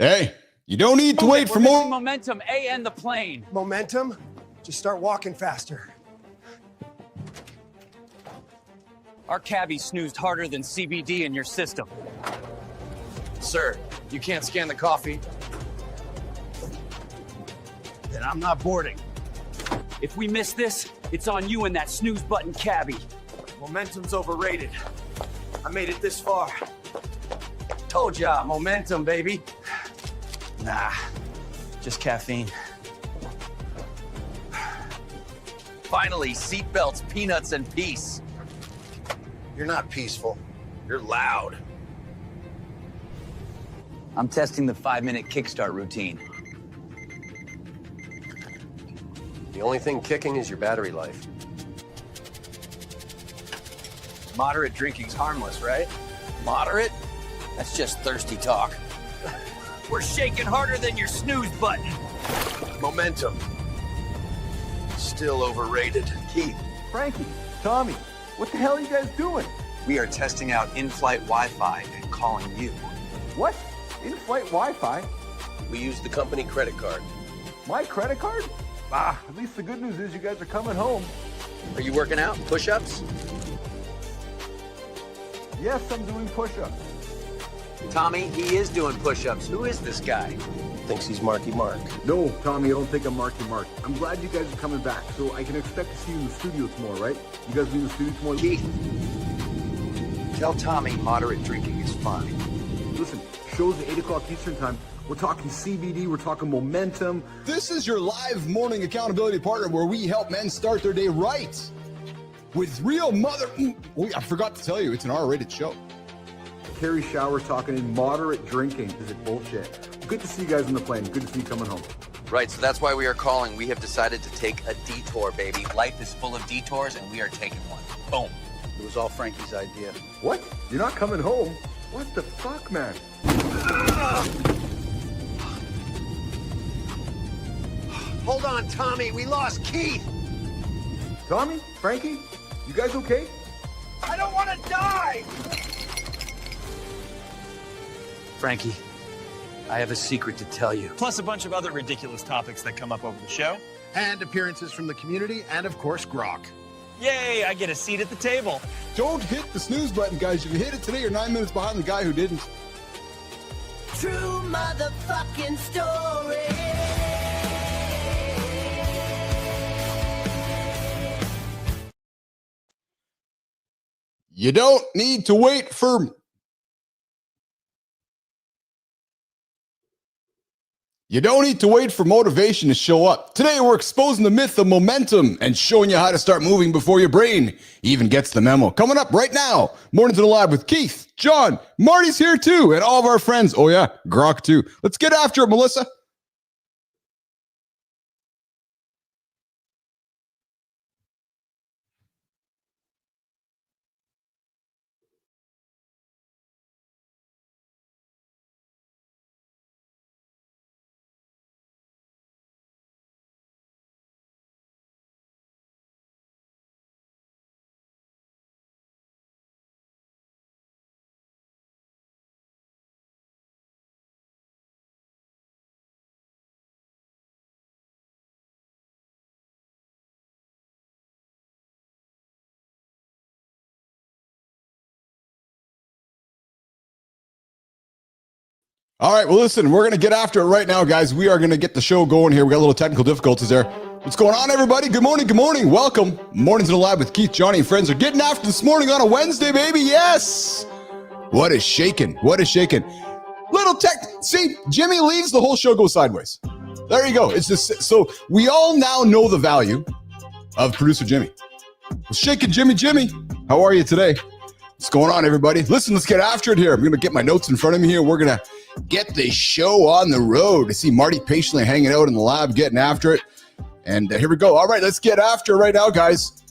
Hey, you don't need to wait for more momentum. And the plane. Momentum? Just start walking faster. Our cabbie snoozed harder than CBD in your system. Sir, you can't scan the coffee. Then I'm not boarding. If we miss this, it's on you and that snooze button cabbie. Momentum's overrated. I made it this far. Told ya, momentum, baby. Nah, just caffeine. Finally, seatbelts, peanuts, and peace. You're not peaceful. You're loud. I'm testing the 5-minute Kickstart routine. The only thing kicking is your battery life. Moderate drinking's harmless, right? Moderate? That's just thirsty talk. We're shaking harder than your snooze button. Momentum. Still overrated. Keith, Frankie, Tommy, what the hell are you guys doing? We are testing out in-flight Wi-Fi and calling you. What? In-flight Wi-Fi? We use the company credit card. My credit card? At least the good news is you guys are coming home. Are you working out? Push-ups? Yes, I'm doing push-ups. Tommy, he is doing push-ups. Who is this guy? Thinks he's Marky Mark. No, Tommy, I don't think I'm Marky Mark. I'm glad you guys are coming back, so I can expect to see you in the studio tomorrow, right? You guys will be in the studio tomorrow? Keith, tell Tommy moderate drinking is fine. Listen, show's at 8 o'clock Eastern time. We're talking CBD, we're talking momentum. This is your live morning accountability partner where we help men start their day right. With real mother... I forgot to tell you, it's an R-rated show. Kari Schwear talking in moderate drinking. Is it bullshit? Good to see you guys on the plane. Good to see you coming home. Right, so that's why we are calling. We have decided to take a detour, baby. Life is full of detours, and we are taking one. Boom. It was all Frankie's idea. What? You're not coming home? What the fuck, man? Hold on, Tommy. We lost Keith. Tommy? Frankie? You guys okay? I don't want to die. Frankie, I have a secret to tell you. Plus a bunch of other ridiculous topics that come up over the show. And appearances from the community, and of course, Grok. Yay, I get a seat at the table. Don't hit the snooze button, guys. If you hit it today, you're 9 minutes behind the guy who didn't. True motherfucking story. You don't need to wait for... You don't need to wait for motivation to show up. Today, we're exposing the myth of momentum and showing you how to start moving before your brain even gets the memo. Coming up right now, Mornings in the Lab with Keith, John, Marty's here too, and all of our friends. Oh yeah, Grok too. Let's get after it, Melissa. All right, well, listen, we're going to get after it right now, guys. We are going to get the show going here. We got a little technical difficulties there. What's going on, everybody? Good morning, good morning. Welcome. Mornings in the Lab with Keith, Johnny, and friends are getting after this morning on a Wednesday, baby. Yes. What is shaking? What is shaking? Little tech. See, Jimmy leaves, the whole show goes sideways. There you go. It's just so we all now know the value of producer Jimmy. Well, shaking Jimmy. How are you today? What's going on, everybody? Listen, let's get after it here. I'm going to get my notes in front of me here. We're going to get the show on the road. To see Marty patiently hanging out in the lab, getting after it. And here we go. All right, let's get after it right now, guys.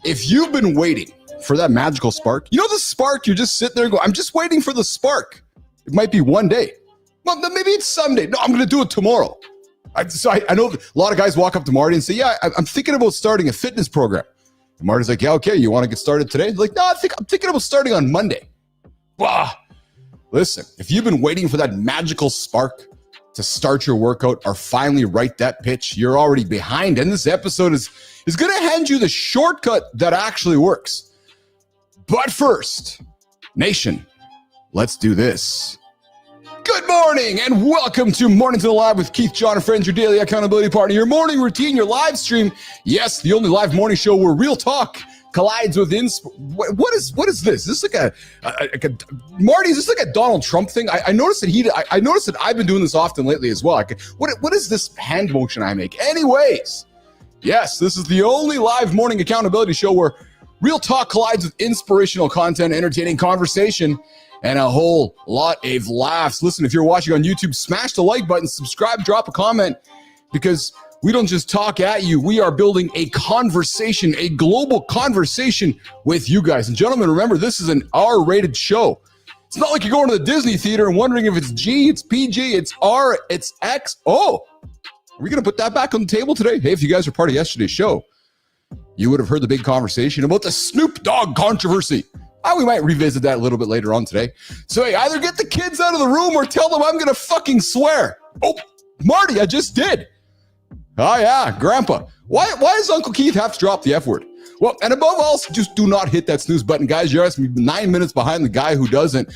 If you've been waiting for that magical spark, you know the spark, you just sit there and go, I'm just waiting for the spark. It might be one day. Well, maybe it's someday. No, I'm going to do it tomorrow. I know a lot of guys walk up to Marty and say, yeah, I'm thinking about starting a fitness program. And Marty's like, yeah, okay, you want to get started today? Like, no, I'm thinking about starting on Monday. Bah. Listen, if you've been waiting for that magical spark to start your workout or finally write that pitch, you're already behind. And this episode is going to hand you the shortcut that actually works. But first, nation, let's do this. Good morning and welcome to Mornings in the Lab with Keith, John, and friends, your daily accountability partner, your morning routine, your live stream. Yes, the only live morning show where real talk collides with what is this? Is this like a Marty? Is this like a Donald Trump thing? I noticed that I noticed that I've been doing this often lately as well. What is this hand motion I make? Anyways, yes, this is the only live morning accountability show where real talk collides with inspirational content, entertaining conversation, and a whole lot of laughs. Listen, if you're watching on YouTube, smash the like button, subscribe, drop a comment, because we don't just talk at you. We are building a conversation, a global conversation with you guys. And gentlemen, remember, this is an R-rated show. It's not like you're going to the Disney theater and wondering if it's G, it's PG, it's R, it's X. Oh, are we going to put that back on the table today? Hey, if you guys are part of yesterday's show, you would have heard the big conversation about the Snoop Dogg controversy. We might revisit that a little bit later on today. So hey, either get the kids out of the room or tell them I'm going to fucking swear. Oh, Marty, I just did. Oh yeah, Grandpa. Why does Uncle Keith have to drop the F word? Well, and above all, just do not hit that snooze button, guys. You're asking me 9 minutes behind the guy who doesn't.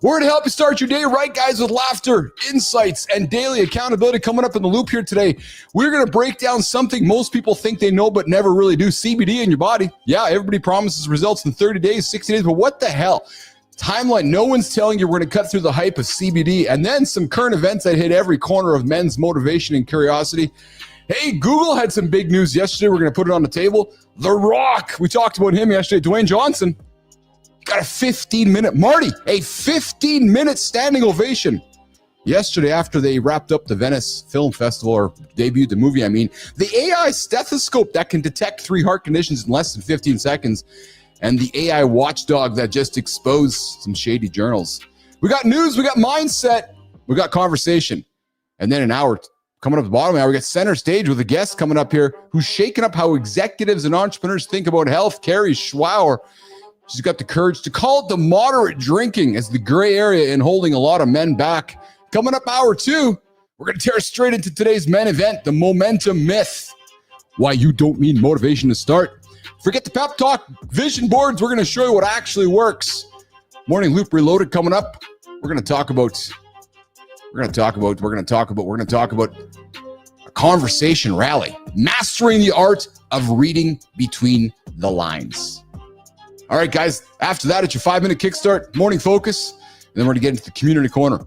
We're to help you start your day right, guys, with laughter, insights, and daily accountability. Coming up in the loop here today, we're going to break down something most people think they know but never really do. CBD in your body. Yeah, everybody promises results in 30 days, 60 days, but what the hell? Timeline, no one's telling you we're going to cut through the hype of CBD. And then some current events that hit every corner of men's motivation and curiosity. Hey, Google had some big news yesterday. We're going to put it on the table. The Rock. We talked about him yesterday. Dwayne Johnson got a 15-minute, Marty, a 15-minute standing ovation yesterday after they wrapped up the Venice Film Festival, or debuted the movie, The AI stethoscope that can detect 3 heart conditions in less than 15 seconds. And the AI watchdog that just exposed some shady journals. We got news, we got mindset, we got conversation. And then an hour coming up the bottom hour, we got center stage with a guest coming up here who's shaking up how executives and entrepreneurs think about health. Kari Schwear. She's got the courage to call it the moderate drinking as the gray area in holding a lot of men back. Coming up hour 2, we're going to tear straight into today's main event, the momentum myth. Why you don't need motivation to start. Forget the pep talk, vision boards. We're going to show you what actually works. Morning Loop Reloaded coming up. We're going to talk about a conversation rally, mastering the art of reading between the lines. All right, guys, after that, it's your 5-minute kickstart, morning focus, and then we're going to get into the community corner.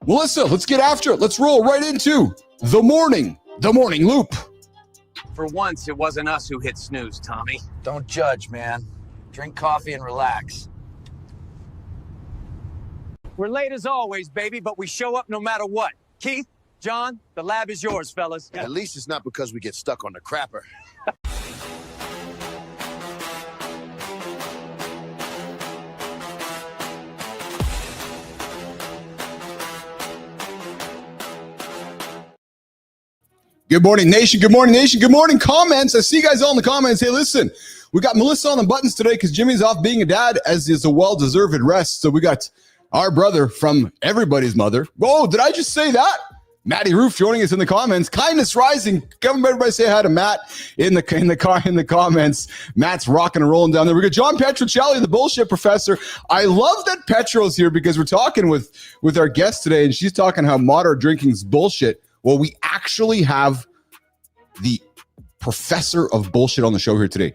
Melissa, let's get after it. Let's roll right into the morning loop. For once, it wasn't us who hit snooze, Tommy. Don't judge, man. Drink coffee and relax. We're late as always, baby, but we show up no matter what. Keith, John, the lab is yours, fellas. At least it's not because we get stuck on the crapper. Good morning, nation. Good morning, nation. Good morning, comments. I see you guys all in the comments. Hey, listen, we got Melissa on the buttons today because Jimmy's off being a dad, as is a well-deserved rest. So we got our brother from everybody's mother. Whoa, did I just say that? Matty Roof joining us in the comments. Kindness rising. Come everybody say hi to Matt in the comments. Matt's rocking and rolling down there. We got John Petrocelli, the bullshit professor. I love that Petro's here because we're talking with our guest today, and she's talking how moderate drinking's bullshit. Well, we actually have the professor of bullshit on the show here today,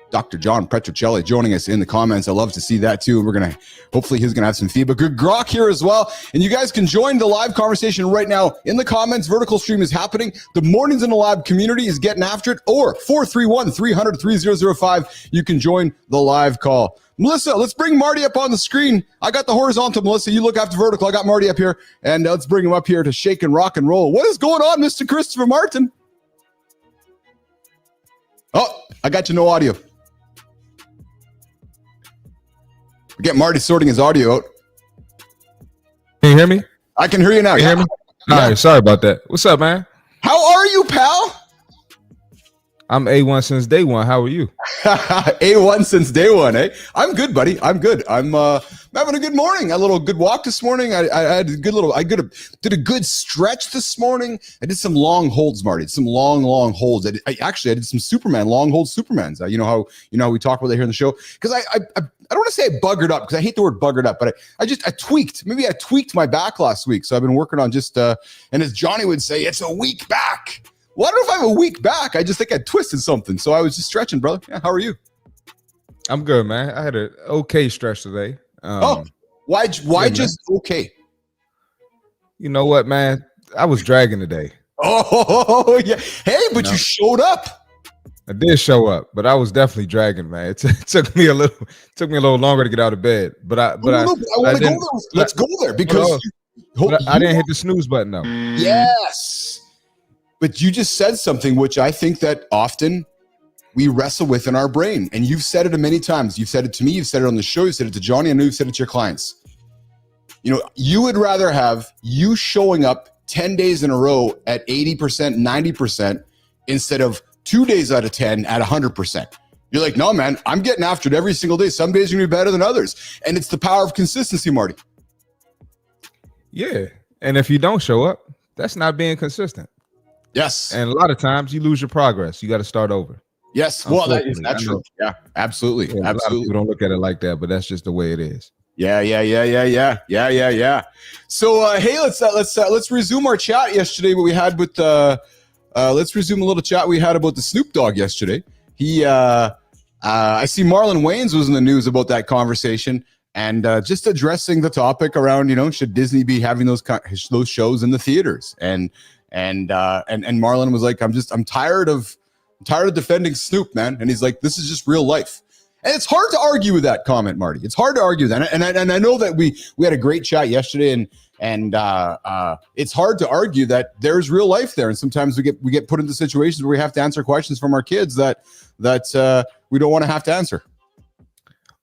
Dr. John Petrocelli, joining us in the comments. I love to see that too. And hopefully he's going to have some feedback. Good grok here as well. And you guys can join the live conversation right now in the comments. Vertical stream is happening. The Mornings in the Lab community is getting after it. Or 431-300-3005. You can join the live call. Melissa, let's bring Marty up on the screen. I got the horizontal, Melissa. You look after vertical. I got Marty up here. And let's bring him up here to shake and rock and roll. What is going on, Mr. Christopher Martin? Oh, I got you no audio. We get Marty sorting his audio out. Can you hear me? I can hear you now. Can you hear me? All right, sorry about that. What's up, man? How are you, pal? I'm A1 since day one. How are you? A1 since day one, eh? I'm good, buddy. I'm good. I'm having a good morning. A little good walk this morning. I had a good little. Did a good stretch this morning. I did some long holds, Marty. Some long holds. I did some Superman long hold Supermans. You know how we talk about that here in the show. Because I don't want to say I buggered up, because I hate the word buggered up, but I tweaked. Maybe I tweaked my back last week. So I've been working on just and as Johnny would say, it's a weak back. Well, I don't know if I have a weak back. I just think I twisted something. So I was just stretching, brother. Yeah, how are you? I'm good, man. I had an okay stretch today. Why just okay? You know what, man? I was dragging today. Oh, yeah. Hey, but you showed up. I did show up, but I was definitely dragging, man. It took me a little longer to get out of bed. But I want to go there. Let's go there, because I didn't hit the snooze button though. Yes. But you just said something which I think that often we wrestle with in our brain. And you've said it many times. You've said it to me. You've said it on the show. You said it to Johnny. I know you've said it to your clients. You know, you would rather have you showing up 10 days in a row at 80%, 90% instead of 2 days out of 10 at 100%. You're like, no, man, I'm getting after it every single day. Some days are going to be better than others. And it's the power of consistency, Marty. Yeah. And if you don't show up, that's not being consistent. Yes. And a lot of times you lose your progress. You got to start over. Yes. Well, that is not true. Yeah, absolutely. Yeah, absolutely. A lot of people don't look at it like that, but that's just the way it is. Yeah. So, hey, let's resume our chat yesterday. What we had with let's resume a little chat we had about the Snoop Dogg yesterday. I see Marlon Wayans was in the news about that conversation, and just addressing the topic around, should Disney be having those shows in the theaters? And Marlon was like, I'm tired of defending Snoop, man. And he's like, this is just real life. And it's hard to argue with that comment, Marty. It's hard to argue that. And I know that we had a great chat yesterday, and it's hard to argue that there's real life there. And sometimes we get put into situations where we have to answer questions from our kids that we don't want to have to answer.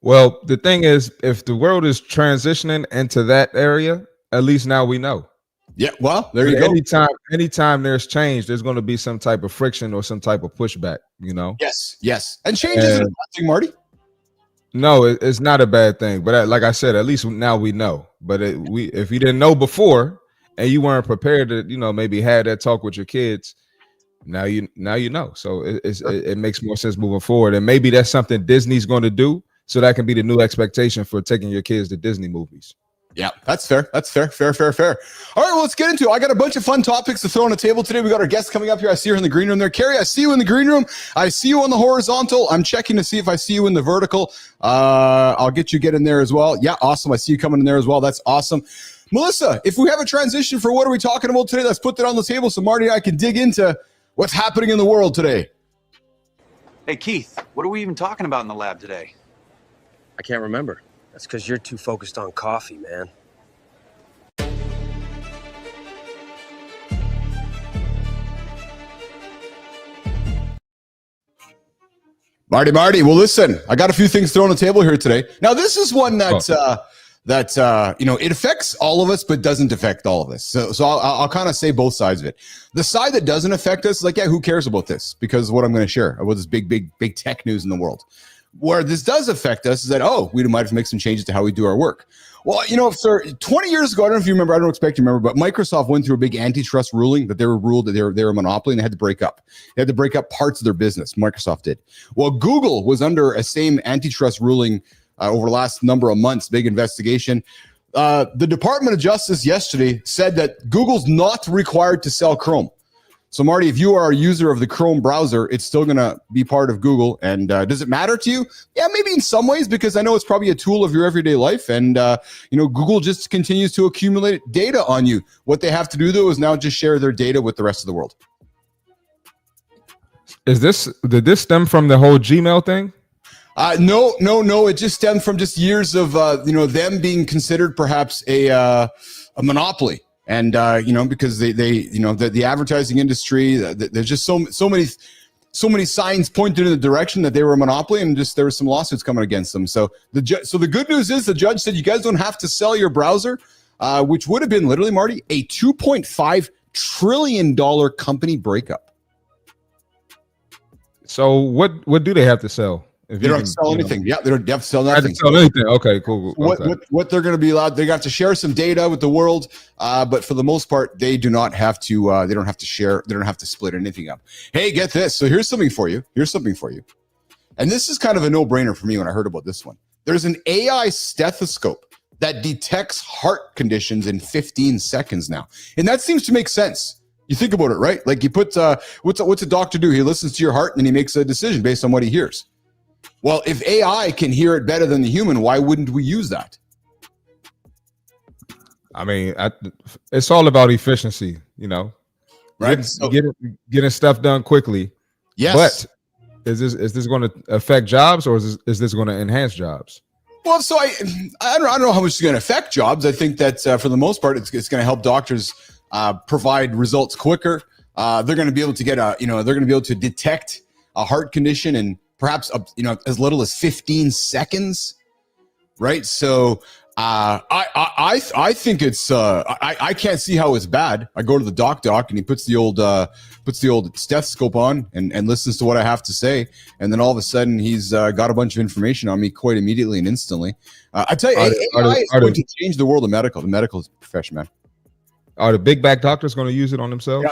Well, the thing is, if the world is transitioning into that area, at least now we know. Yeah, well, there you go. Anytime there's change, there's going to be some type of friction or some type of pushback, Yes. And change isn't a bad thing, Marty. No, it's not a bad thing. But like I said, at least now we know. But if you didn't know before and you weren't prepared to, maybe have that talk with your kids, now you know. So it makes more sense moving forward. And maybe that's something Disney's going to do, so that can be the new expectation for taking your kids to Disney movies. Yeah, that's fair. That's fair. All right, well, let's get into it. I got a bunch of fun topics to throw on the table today. We got our guests coming up here. I see her in the green room there. Kari, I see you in the green room. I see you on the horizontal. I'm checking to see if I see you in the vertical. I'll get in there as well. Yeah, awesome. I see you coming in there as well. That's awesome. Melissa, if we have a transition for what are we talking about today, let's put that on the table so Marty and I can dig into what's happening in the world today. Hey, Keith, what are we even talking about in the lab today? I can't remember. That's because you're too focused on coffee, man. Marty. Well, listen, I got a few things thrown on the table here today. Now, this is one that it affects all of us, but doesn't affect all of us. So I'll kind of say both sides of it. The side that doesn't affect us, like, yeah, who cares about this? Because what I'm going to share about this big tech news in the world. Where this does affect us is that, we might have to make some changes to how we do our work. Well, sir, 20 years ago, I don't know if you remember, I don't expect you to remember, but Microsoft went through a big antitrust ruling that they were ruled that they were a monopoly, and they had to break up. They had to break up parts of their business. Microsoft did. Well, Google was under a same antitrust ruling over the last number of months, big investigation. The Department of Justice yesterday said that Google's not required to sell Chrome. So, Marty, if you are a user of the Chrome browser, it's still going to be part of Google. And does it matter to you? Yeah, maybe in some ways, because I know it's probably a tool of your everyday life. And, Google just continues to accumulate data on you. What they have to do, though, is now just share their data with the rest of the world. Did this stem from the whole Gmail thing? No. It just stemmed from just years of, them being considered perhaps a monopoly. And, because the advertising industry, there's just so many signs pointed in the direction that they were a monopoly, and just there were some lawsuits coming against them. So the good news is the judge said you guys don't have to sell your browser, which would have been literally, Marty, a $2.5 trillion company breakup. So what do they have to sell? If They don't have to sell anything. Yeah, they don't have to sell Have nothing. to sell anything. Okay, cool. Okay. What they're going to be allowed? They have to share some data with the world, but for the most part, they do not have to. They don't have to share. They don't have to split anything up. Hey, get this. So here's something for you. And this is kind of a no-brainer for me when I heard about this one. There's an AI stethoscope that detects heart conditions in 15 seconds now, and that seems to make sense. You think about it, right? Like you put what's a doctor do? He listens to your heart and then he makes a decision based on what he hears. Well, if AI can hear it better than the human, why wouldn't we use that? I mean, it's all about efficiency, Right? Getting stuff done quickly. Yes. But is this going to affect jobs, or is this going to enhance jobs? Well, so I don't know how much it's going to affect jobs. I think that for the most part, it's going to help doctors provide results quicker. They're going to be able to get they're going to be able to detect a heart condition in perhaps as little as 15 seconds, right? So I think it's I can't see how it's bad. I go to the doc and he puts the old stethoscope on and listens to what I have to say, and then all of a sudden he's got a bunch of information on me quite immediately and instantly. I tell you, AI is going to change the world of medical. The medical profession, man. Are the big back doctors going to use it on themselves?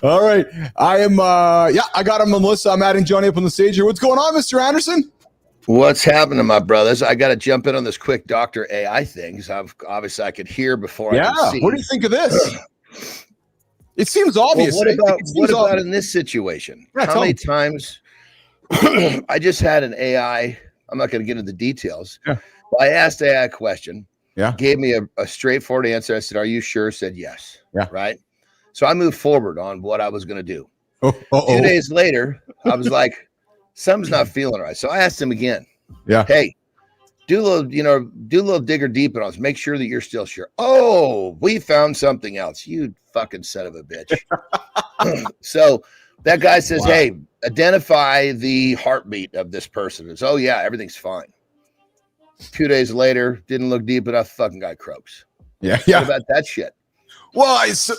All right. I am I got him, Melissa. I'm adding Johnny up on the stage here. What's going on, Mr. Anderson? What's happening, my brothers? I got to jump in on this quick Dr. AI thing because obviously I could hear before I could see. What do you think of this? It seems obvious. Well, what about in this situation? How many times I just had an AI, I'm not going to get into the details. Yeah. I asked AI a question. Yeah. Gave me a straightforward answer. I said, "Are you sure?" Said yes. Yeah. Right. So I moved forward on what I was going to do. 2 Uh-oh. days later, I was like, something's not feeling right. So I asked him again. Yeah. Hey, do a little digger deep on us. Make sure that you're still sure. Oh, we found something else. You fucking son of a bitch. So that guy says, hey, identify the heartbeat of this person. It's, oh yeah, everything's fine. 2 days later, didn't look deep enough. Fucking guy croaks. Yeah. What about that shit? Well, it's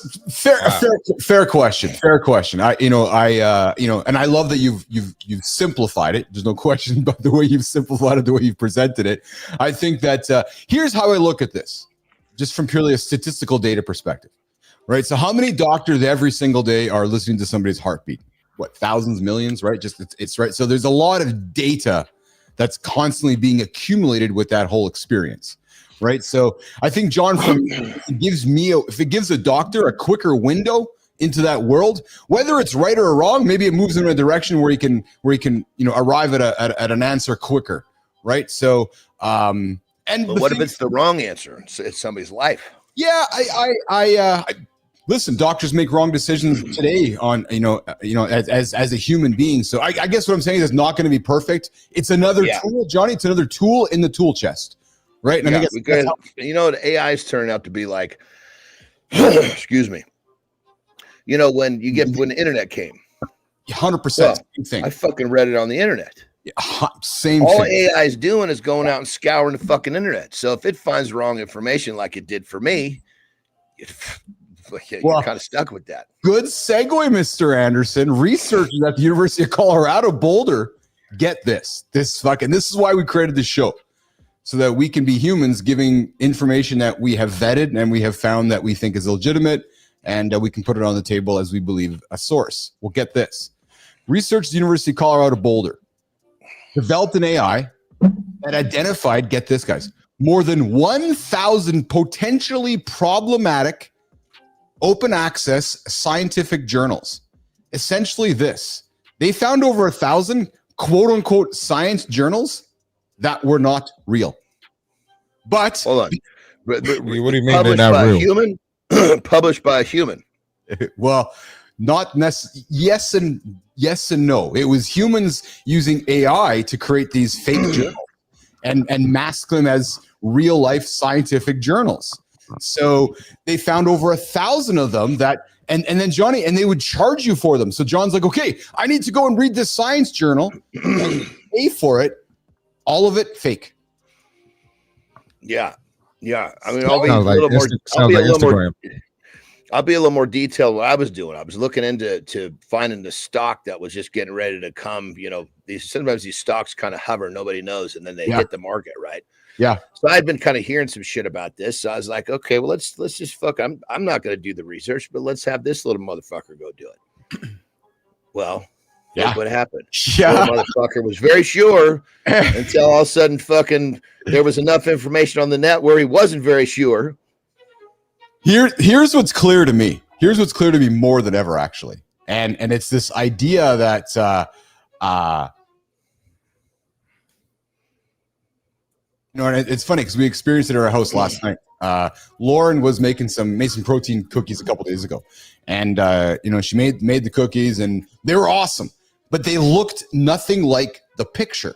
fair question. Fair question. And I love that you've simplified it. There's no question about the way you've simplified it, the way you've presented it. I think that here's how I look at this, just from purely a statistical data perspective, right? So, how many doctors every single day are listening to somebody's heartbeat? What, thousands, millions, right? Just it's right. So, there's a lot of data that's constantly being accumulated with that whole experience. Right. So I think, John, if it gives a doctor a quicker window into that world, whether it's right or wrong, maybe it moves in a direction where he can arrive at an answer quicker. Right. So but what if it's the wrong answer? It's somebody's life. Yeah. I listen, doctors make wrong decisions today on, as a human being. So I guess what I'm saying is it's not going to be perfect. It's another tool, Johnny. It's another tool in the tool chest. Right. And I guess the AI is turning out to be like, excuse me. When the internet came, 100%. I fucking read it on the internet. Same All thing. AI is doing is going out and scouring the fucking internet. So if it finds wrong information like it did for me, you're kind of stuck with that. Good segue, Mr. Anderson. Researchers at the University of Colorado Boulder get this. This is why we created this show. So that we can be humans giving information that we have vetted and we have found that we think is legitimate, and we can put it on the table as we believe a source. Well, get this. Research at the University of Colorado Boulder developed an AI that identified, get this, guys, more than 1,000 potentially problematic open access scientific journals. Essentially this. They found over 1,000 quote unquote science journals that were not real. But hold on. What do you mean they're not real? Human? Published by a human. Well, not necessarily. Yes and no. It was humans using AI to create these fake journals and mask them as real life scientific journals. So they found over 1,000 of them that and then Johnny, and they would charge you for them. So John's like, okay, I need to go and read this science journal and pay for it. All of it fake. Yeah. I mean, I'll be a little more detailed what I was doing. I was looking into finding the stock that was just getting ready to come. You know, sometimes these stocks kind of hover, nobody knows, and then they hit the market, right? Yeah. So I'd been kind of hearing some shit about this. So I was like, okay, well, let's just fuck. I'm not going to do the research, but let's have this little motherfucker go do it. Well, look what happened. Yeah. The motherfucker was very sure until all of a sudden fucking there was enough information on the net where he wasn't very sure. Here's what's clear to me. Here's what's clear to me more than ever, actually. And it's this idea that you know, and it's funny because we experienced it at our house last night. Lauren was made some protein cookies a couple days ago, and you know, she made the cookies and they were awesome, but they looked nothing like the picture.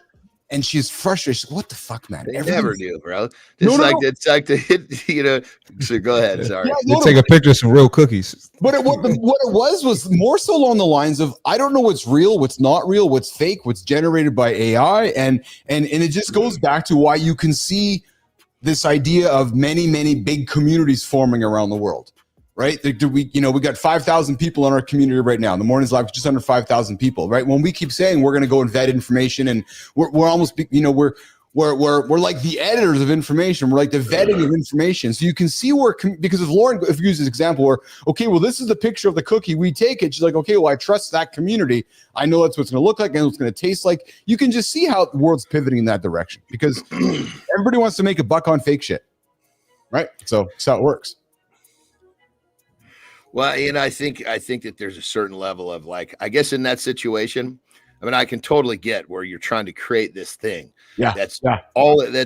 And she's frustrated. She's like, what the fuck, man? They never do, bro. It's like to hit, you know. So go ahead. Sorry. You take a picture of some real cookies. But what it was more so along the lines of, I don't know what's real, what's not real, what's fake, what's generated by AI, and it just goes back to why you can see this idea of many big communities forming around the world. Right? We got 5,000 people in our community right now. In the morning's live, just under 5,000 people. Right? When we keep saying we're going to go and vet information, and we're almost, you know, we're like the editors of information. We're like the vetting of information. So you can see because if Lauren, if you use this example, where okay, well, this is the picture of the cookie. We take it. She's like, okay, well, I trust that community. I know that's what's going to look like and what's going to taste like. You can just see how the world's pivoting in that direction because everybody wants to make a buck on fake shit. Right? So that's how it works. Well, you know, I think that there's a certain level of like, I guess in that situation, I mean, I can totally get where you're trying to create this thing. That's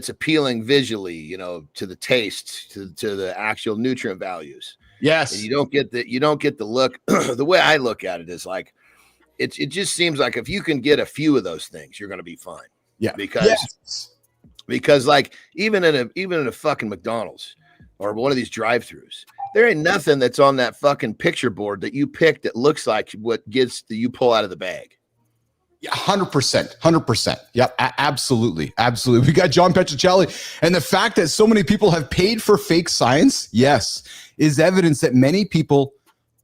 appealing visually, you know, to the taste, to the actual nutrient values. Yes. And you don't get the look. The way I look at it is like, it just seems like if you can get a few of those things, you're going to be fine. Yeah. Because like even in a fucking McDonald's or one of these drive-thrus, there ain't nothing that's on that fucking picture board that you pick that looks like what you pull out of the bag. Yeah, 100%. Yeah, absolutely. We got John Petrocelli, and the fact that so many people have paid for fake science, yes, is evidence that many people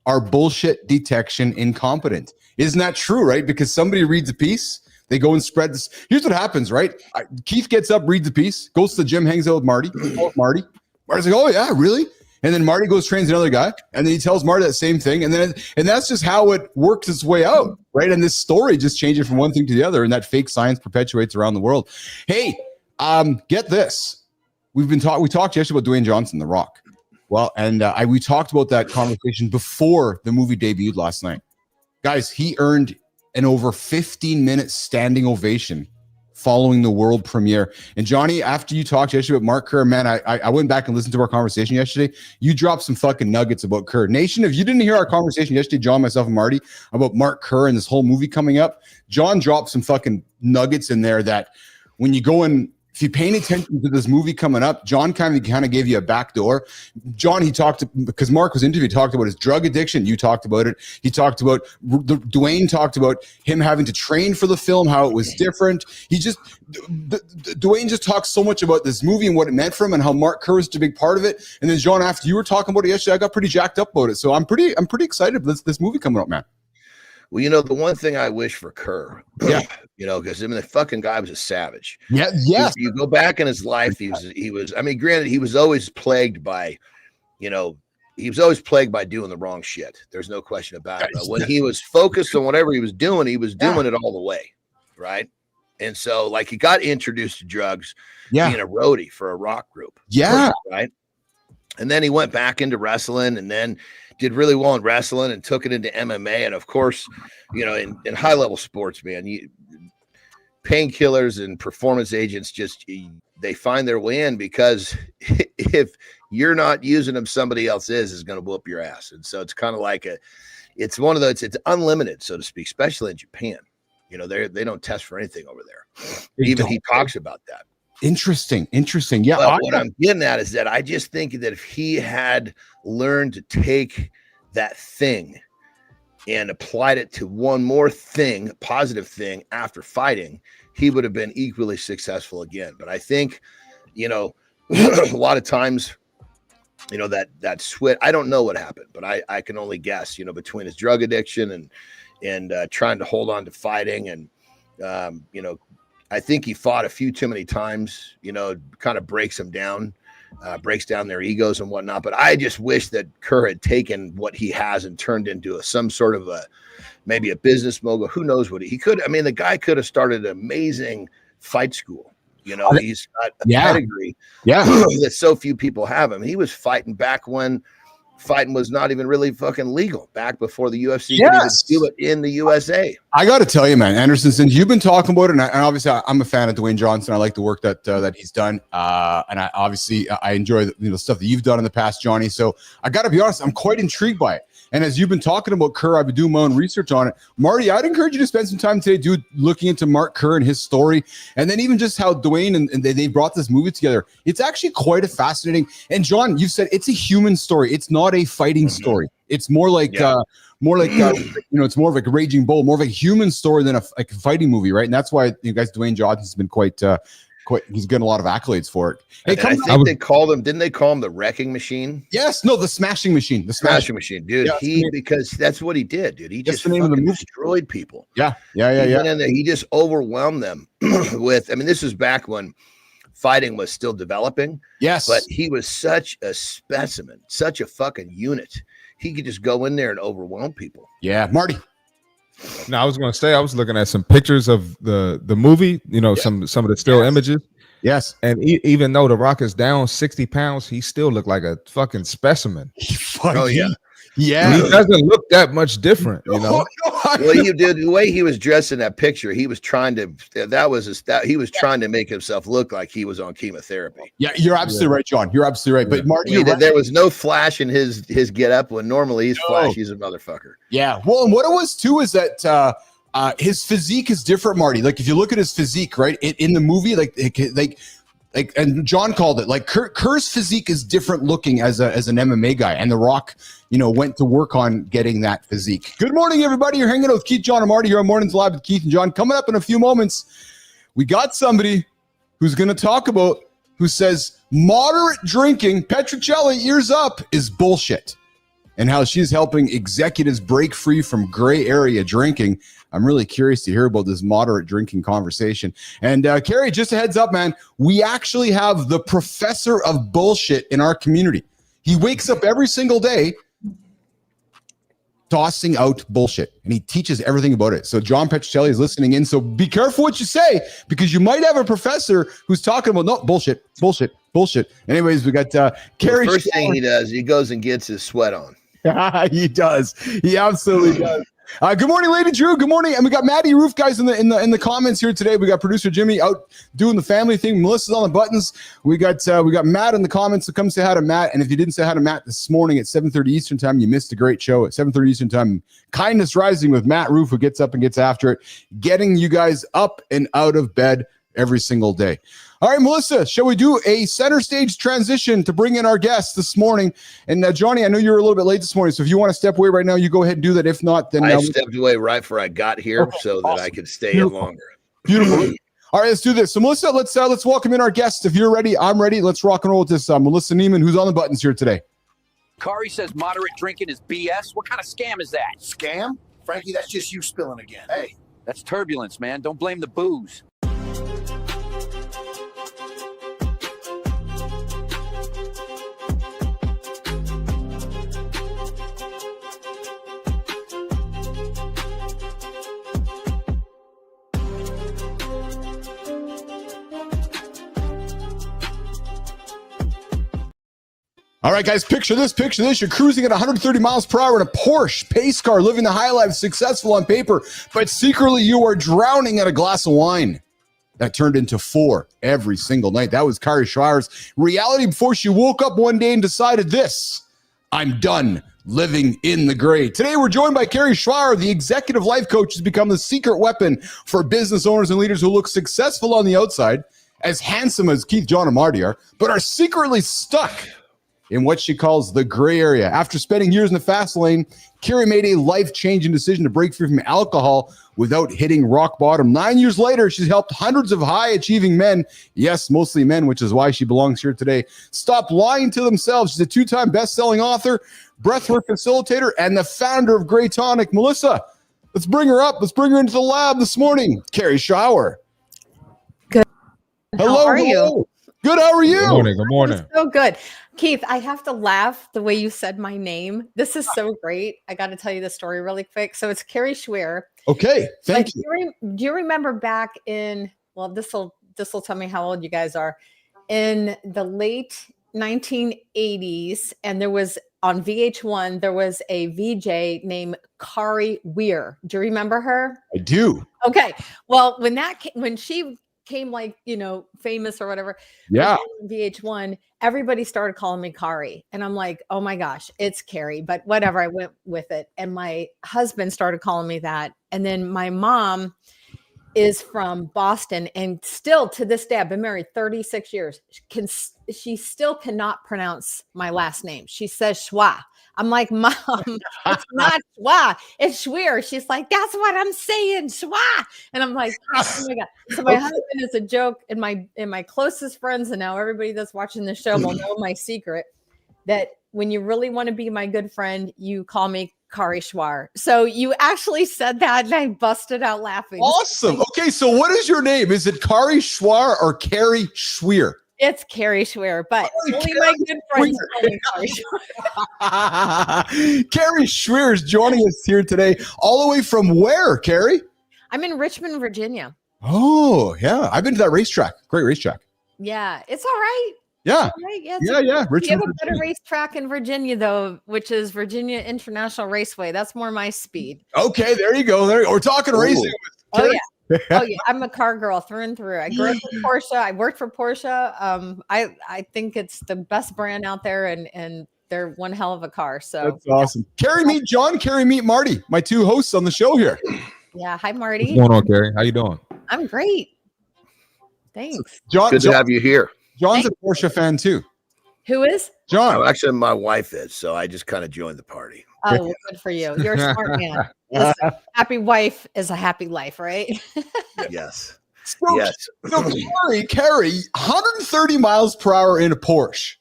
are bullshit detection incompetent. Isn't that true, right? Because somebody reads a piece, they go and spread this. Here's what happens, right? Keith gets up, reads a piece, goes to the gym, hangs out with Marty. Marty's like, oh yeah, really? And then Marty goes trains another guy, and then he tells Marty that same thing, and that's just how it works its way out, right? And this story just changes from one thing to the other, and that fake science perpetuates around the world. Hey, get this: we talked yesterday about Dwayne Johnson, The Rock. Well, and we talked about that conversation before the movie debuted last night. Guys, he earned an over 15-minute standing ovation following the world premiere. And Johnny, after you talked yesterday about Mark Kerr, man, I went back and listened to our conversation yesterday. You dropped some fucking nuggets about Kerr. Nation, if you didn't hear our conversation yesterday, John, myself, and Marty, about Mark Kerr and this whole movie coming up, John dropped some fucking nuggets in there that when you go in, if you're paying attention to this movie coming up, John kind of gave you a back door. John, because Mark was interviewed, talked about his drug addiction. You talked about it. He talked about, Dwayne talked about him having to train for the film, how it was different. Dwayne just talked so much about this movie and what it meant for him and how Mark Kerr was a big part of it. And then John, after you were talking about it yesterday, I got pretty jacked up about it. So I'm pretty excited for this movie coming up, man. Well, you know, the one thing I wish for Kerr, you know, because I mean, the fucking guy was a savage. Yeah, yes. You go back in his life, he was. I mean, granted, he was always plagued by, you know, doing the wrong shit. There's no question about it. But when he was focused on whatever he was doing it all the way, right? And so, like, he got introduced to drugs, being a roadie for a rock group, right? And then he went back into wrestling, and then did really well in wrestling and took it into MMA. And of course, you know, in high level sports, man, painkillers and performance agents they find their way in, because if you're not using them, somebody else is going to whoop your ass. And so it's kind of like it's one of those, it's unlimited, so to speak, especially in Japan. You know, they don't test for anything over there. Even he talks about that. Interesting. Yeah. But what I'm getting at is that I just think that if he had learned to take that thing and applied it to one more thing, positive thing after fighting, he would have been equally successful again. But I think, you know, a lot of times you know, that switch. I don't know what happened, but I can only guess, you know, between his drug addiction and trying to hold on to fighting. And, you know, I think he fought a few too many times, you know, kind of breaks them down, breaks down their egos and whatnot. But I just wish that Kerr had taken what he has and turned into some sort of maybe a business mogul. Who knows what he could. I mean, the guy could have started an amazing fight school. You know, he's got a pedigree that so few people have him. He was fighting back when fighting was not even really fucking legal, back before the UFC could even do it in the USA. I got to tell you, man, Anderson, since you've been talking about it, and obviously I'm a fan of Dwayne Johnson. I like the work that he's done, and I enjoy the stuff that you've done in the past, Johnny. So I got to be honest, I'm quite intrigued by it. And as you've been talking about Kerr, I've been doing my own research on it. Marty, I'd encourage you to spend some time today, dude, looking into Mark Kerr and his story, and then even just how Dwayne and they brought this movie together. It's actually quite a fascinating. And John, you've said it's a human story. It's not a fighting story. It's more like you know, it's more of like a raging bull, more of a human story than a fighting movie, right? And that's why you guys, Dwayne Johnson's been quite. He's getting a lot of accolades for it. Hey, I think they called him. Didn't they call him the wrecking machine? Yes, no, the smashing machine. The smashing machine, dude. Yeah, because that's what he did, dude. He that's just fucking destroyed people. Yeah. He went in there, he just overwhelmed them with. I mean, this was back when fighting was still developing. Yes, but he was such a specimen, such a fucking unit. He could just go in there and overwhelm people. Yeah, Marty. No, I was going to say I was looking at some pictures of the movie. You know, some of the still images. Yes, and even though The Rock is down 60 pounds, he still looked like a fucking specimen. Oh yeah. Yeah, he doesn't look that much different, you know. Well, he did the way he was dressed in that picture. He was trying to. He was trying to make himself look like he was on chemotherapy. Yeah, you're absolutely right, John. You're absolutely right. But Marty, there was no flash in his get up when normally he's flashy as a motherfucker. Yeah. Well, and what it was too is that his physique is different, Marty. Like if you look at his physique, right, in the movie, like, and John called it like Kerr's physique is different looking as an MMA guy, and The Rock, you know, went to work on getting that physique. Good morning, everybody. You're hanging out with Keith, John, and Marty here on Mornings Live with Keith and John. Coming up in a few moments, we got somebody who's going to talk about who says moderate drinking, Petrocelli, ears up, is bullshit, and how she's helping executives break free from gray area drinking. I'm really curious to hear about this moderate drinking conversation. And Kari, just a heads up, man, we actually have the professor of bullshit in our community. He wakes up every single day tossing out bullshit, and he teaches everything about it. So John Petrocelli is listening in. So be careful what you say, because you might have a professor who's talking about no bullshit. Anyways, we got Kari. The first thing he does, he goes and gets his sweat on. He does. He absolutely does. Good morning, Lady Drew. Good morning, and we got Maddie Roof guys in the comments here today. We got producer Jimmy out doing the family thing. Melissa's on the buttons. We got Matt in the comments. So come say hi to Matt. And if you didn't say hi to Matt this morning at 7:30 Eastern time, you missed a great show at 7:30 Eastern time. Kindness Rising with Matt Roof, who gets up and gets after it, getting you guys up and out of bed every single day. All right, Melissa, shall we do a center stage transition to bring in our guests this morning? And Johnny, I know you were a little bit late this morning, so if you want to step away right now, you go ahead and do that. If not, then I stepped away right before I got here so that I could stay in longer. Beautiful. All right, let's do this. So, Melissa, let's welcome in our guests. If you're ready, I'm ready. Let's rock and roll with this. Melissa Neiman, who's on the buttons here today. Kari says moderate drinking is BS. What kind of scam is that? Scam? Frankie, that's just you spilling again. Hey. That's turbulence, man. Don't blame the booze. All right, guys, picture this. You're cruising at 130 miles per hour in a Porsche pace car, living the high life, successful on paper, but secretly you are drowning at a glass of wine. That turned into 4 every single night. That was Kari Schwear's reality before she woke up one day and decided this: I'm done living in the gray. Today, we're joined by Kari Schwear, the executive life coach, has become the secret weapon for business owners and leaders who look successful on the outside, as handsome as Keith, John, and Marty are, but are secretly stuck in what she calls the gray area. After spending years in the fast lane, Kari made a life-changing decision to break free from alcohol without hitting rock bottom. 9 years later, she's helped hundreds of high-achieving men, yes, mostly men, which is why she belongs here today, stop lying to themselves. She's a 2-time best-selling author, breathwork facilitator, and the founder of Grey Tonic. Melissa, let's bring her up. Let's bring her into the lab this morning. Kari Schwear. Good. Hello. How are you? Good. How are you? Good morning. Good morning. I'm so good. Keith, I have to laugh the way you said my name. This is so great. I got to tell you the story really quick. So it's Kari Schwear. Okay. Thank you. Do you remember back in, well, this will tell me how old you guys are, in the late 1980s, and there was on VH1, there was a VJ named Kari Schwear. Do you remember her? I do. Okay. Well, when she came like, you know, famous or whatever, yeah, VH1, everybody started calling me Kari. And I'm like, oh my gosh, it's Kari, but whatever, I went with it. And my husband started calling me that. And then my mom is from Boston, and still to this day, I've been married 36 years. She still cannot pronounce my last name. She says Schwa. I'm like, Mom, it's not Schwa, it's Schwear. She's like, that's what I'm saying, Schwa. And I'm like, oh my God. So my husband is a joke, and my closest friends, and now everybody that's watching the show will know my secret, that when you really want to be my good friend, you call me Kari Schwear. So you actually said that, and I busted out laughing. Awesome. Okay, so what is your name? Is it Kari Schwear or Kari Schwear? It's Kari Schwear, but only my good friends call me Kari Schwear. Kari Schwear is joining us here today, all the way from where, Kari? I'm in Richmond, Virginia. Oh, yeah. I've been to that racetrack. Great racetrack. Yeah, it's all right. Yeah. Right. Yeah. We have a better racetrack in Virginia, though, which is Virginia International Raceway. That's more my speed. Okay, there you go. We're talking racing. Oh, yeah. Oh yeah, I'm a car girl through and through. I grew up with Porsche. I worked for Porsche. I think it's the best brand out there, and they're one hell of a car. So that's awesome. Kari, meet John. Kari, meet Marty, my two hosts on the show here. Yeah, hi Marty. What's going on, Kari? How you doing? I'm great. Thanks. John, good to have you here. John's a Porsche fan too. Who is? John. Oh, actually, my wife is, so I just kind of joined the party. Oh, well, good for you. You're a smart man. Listen, happy wife is a happy life, right? Yes. Yes. So Kari, 130 miles per hour in a Porsche.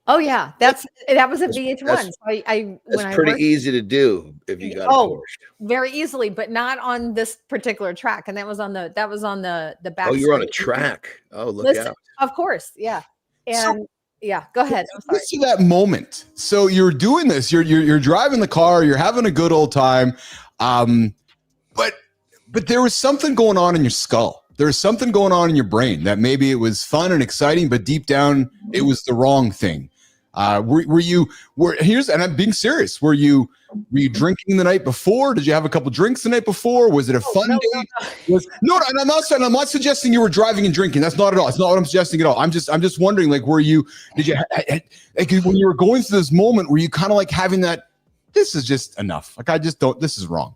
Oh yeah, that was a VH1. That's pretty easy to do if you got a Porsche. Very easily, but not on this particular track. And that was on the back. Oh, you're on a track. Oh, look out. Of course, yeah. And yeah, go ahead. I'm sorry. Let's see that moment. So you're doing this. You're driving the car. You're having a good old time. But there was something going on in your skull. There was something going on in your brain that maybe it was fun and exciting, but deep down it was the wrong thing. And I'm being serious. Were you drinking the night before? Did you have a couple drinks the night before? Was it a fun day? No, I'm not suggesting you were driving and drinking. That's not at all. It's not what I'm suggesting at all. I'm just wondering, like, when you were going through this moment, were you kind of like having that, this is just enough. Like, this is wrong.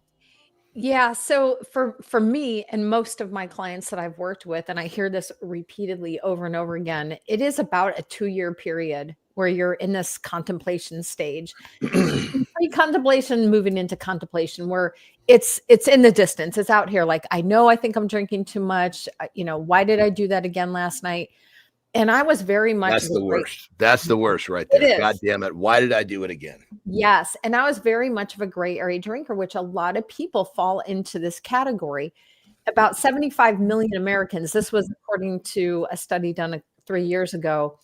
Yeah. So for me and most of my clients that I've worked with, and I hear this repeatedly over and over again, it is about a 2-year period where you're in this contemplation stage, pre-contemplation, moving into contemplation, where it's in the distance. It's out here. Like, I think I'm drinking too much. Why did I do that again last night? And I was very much. That's the worst. That's the worst right there. God damn it. Why did I do it again? Yes. And I was very much of a gray area drinker, which a lot of people fall into this category. About 75 million Americans, this was according to a study done 3 years ago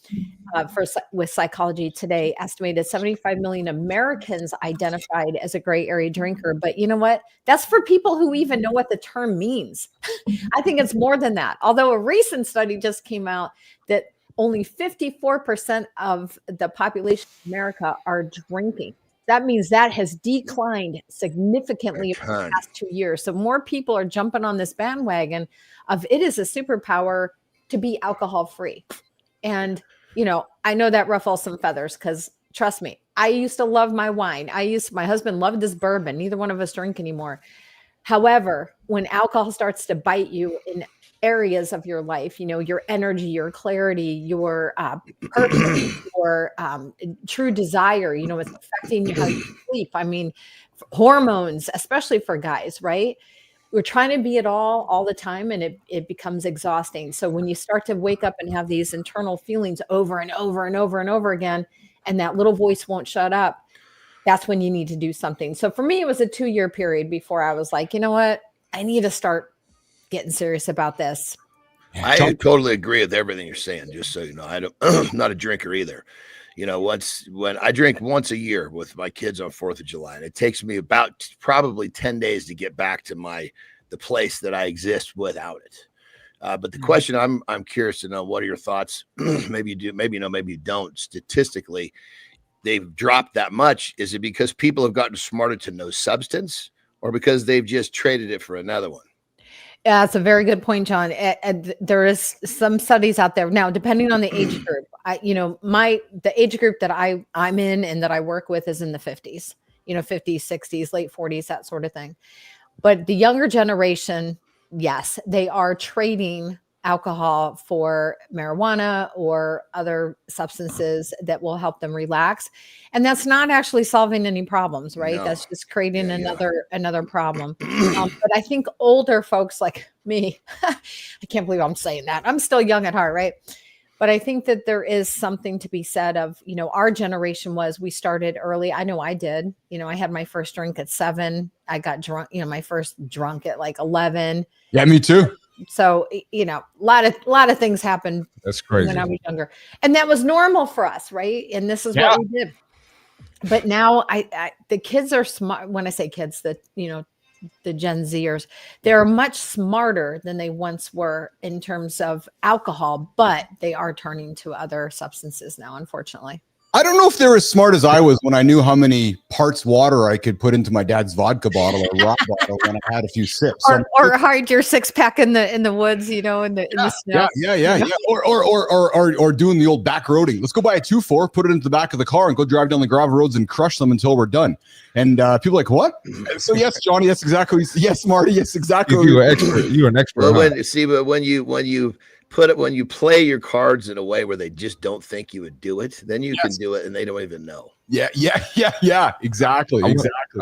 with Psychology Today, estimated 75 million Americans identified as a gray area drinker. But you know what? That's for people who even know what the term means. I think it's more than that. Although a recent study just came out that only 54% of the population of America are drinking. That means that has declined significantly over the past 2 years. So more people are jumping on this bandwagon of it is a superpower to be alcohol free. And, I know that ruffles some feathers because trust me, I used to love my wine. My husband loved his bourbon. Neither one of us drink anymore. However, when alcohol starts to bite you in areas of your life, your energy, your clarity, your purpose, your true desire, it's affecting how you sleep. I mean, hormones, especially for guys, right? we're trying to be it all the time, and it becomes exhausting. So when you start to wake up and have these internal feelings over and over and over and over again, and that little voice won't shut up, that's when you need to do something. So for me, it was a 2-year period before I was like, you know what? I need to start getting serious about this. I totally agree with everything you're saying. Just so you know, I'm not a drinker either. You know, when I drink once a year with my kids on 4th of July, and it takes me about probably 10 days to get back to the place that I exist without it. But the question I'm curious to know, what are your thoughts? Maybe you do, maybe you know, maybe you don't. Statistically, they've dropped that much. Is it because people have gotten smarter to no substance, or because they've just traded it for another one? Yeah, that's a very good point, John. There is some studies out there now, depending on the age group. The age group that I'm in and that I work with is in the 50s, 50s, 60s, late 40s, that sort of thing. But the younger generation, yes, they are trading alcohol for marijuana or other substances that will help them relax. And that's not actually solving any problems, right? No. That's just creating another problem. But I think older folks like me, I can't believe I'm saying that. I'm still young at heart, right? But I think that there is something to be said of, our generation we started early. I know I did. I had my first drink at 7. I got drunk, my first drunk at like 11. Yeah, me too. So, a lot of things happened. That's crazy. When I was younger, and that was normal for us, right? And this is what we did. But now the kids are smart. When I say kids, the Gen Zers, they're much smarter than they once were in terms of alcohol, but they are turning to other substances now, unfortunately. I don't know if they're as smart as I was when I knew how many parts water I could put into my dad's vodka bottle or rock bottle when I had a few sips. Or hide your 6-pack in the woods, in the snow. Yeah. Or doing the old back roading. Let's go buy a 2-4, put it into the back of the car, and go drive down the gravel roads and crush them until we're done. And people are like, what? So yes, Johnny, that's exactly. Yes, Marty, yes, exactly. You're an expert. You're an expert. Well, when you play your cards in a way where they just don't think you would do it, then you can do it and they don't even know. Yeah. Exactly. I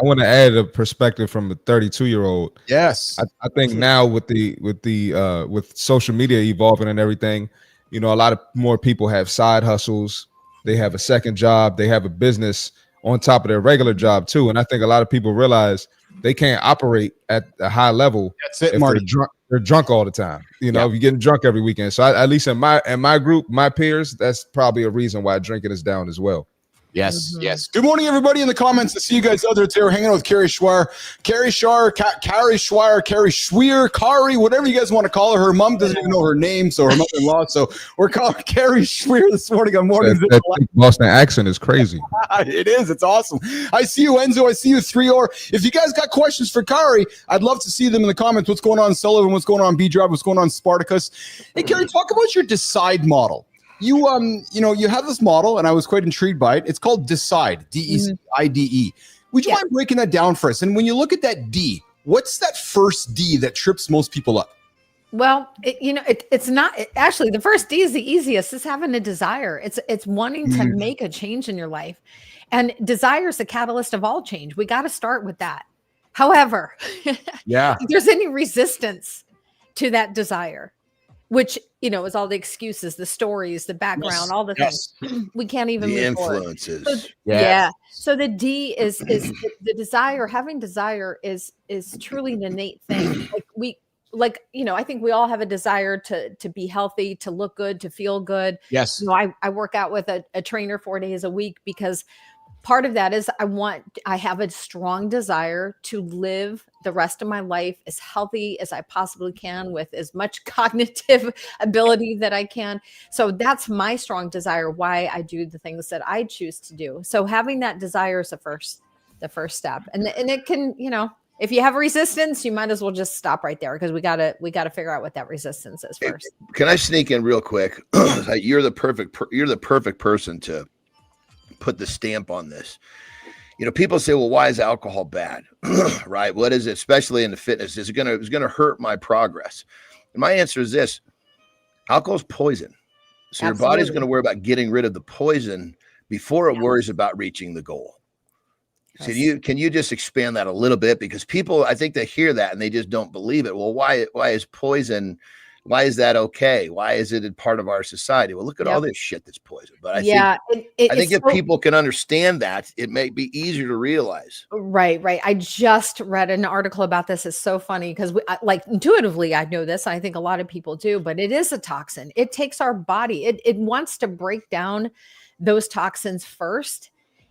want to add a perspective from a 32-year-old. Yes. I think now with social media evolving and everything, a lot of more people have side hustles. They have a second job. They have a business on top of their regular job too. And I think a lot of people realize they can't operate at a high level. That's it, Marty. They're drunk all the time. If you're getting drunk every weekend. So at least in my group, my peers, that's probably a reason why drinking is down as well. Yes. Good morning, everybody in the comments. I see you guys out there today. We're hanging out with Kari Schwear. Kari Schwear, Kari Schwear, Kari, whatever you guys want to call her. Her mom doesn't even know her name, so her mother-in-law. So we're calling Kari Schwear this morning on Mornings. That Boston accent is crazy. It is. It's awesome. I see you, Enzo. I see you, 3-or. If you guys got questions for Kari, I'd love to see them in the comments. What's going on, Sullivan? What's going on, B-Drive? What's going on, Spartacus? Hey, Kari, talk about your Decide model. You have this model, and I was quite intrigued by it. It's called Decide, DECIDE. Would you mind breaking that down for us? And when you look at that D, what's that first D that trips most people up? Well, it's not actually the first D is the easiest. It's having a desire. It's wanting to make a change in your life, and desire is the catalyst of all change. We got to start with that. However, if there's any resistance to that desire, which is all the excuses, the stories, the background, all the things we can't even move influences. Forward. So the D is the desire. Having desire is truly an innate thing. I think we all have a desire to be healthy, to look good, to feel good. Yes. I work out with a trainer 4 days a week because part of that is I have a strong desire to live the rest of my life as healthy as I possibly can with as much cognitive ability that I can. So that's my strong desire, why I do the things that I choose to do. So having that desire is the first step. And it can, if you have resistance, you might as well just stop right there because we gotta figure out what that resistance is first. Can I sneak in real quick? You're the perfect person to put the stamp on this. People say, well, why is alcohol bad? Right? What is it, especially in the fitness? It's going to hurt my progress. And my answer is this: alcohol is poison. So your body's going to worry about getting rid of the poison before it worries about reaching the goal. So can you just expand that a little bit? Because people, I think they hear that and they just don't believe it. Well, why is poison? Why is that okay? Why is it a part of our society? Well, look at all this shit that's poison. But I think if people can understand that, it may be easier to realize. Right. I just read an article about this. It's so funny because like intuitively, I know this. I think a lot of people do, but it is a toxin. It takes our body. It wants to break down those toxins first,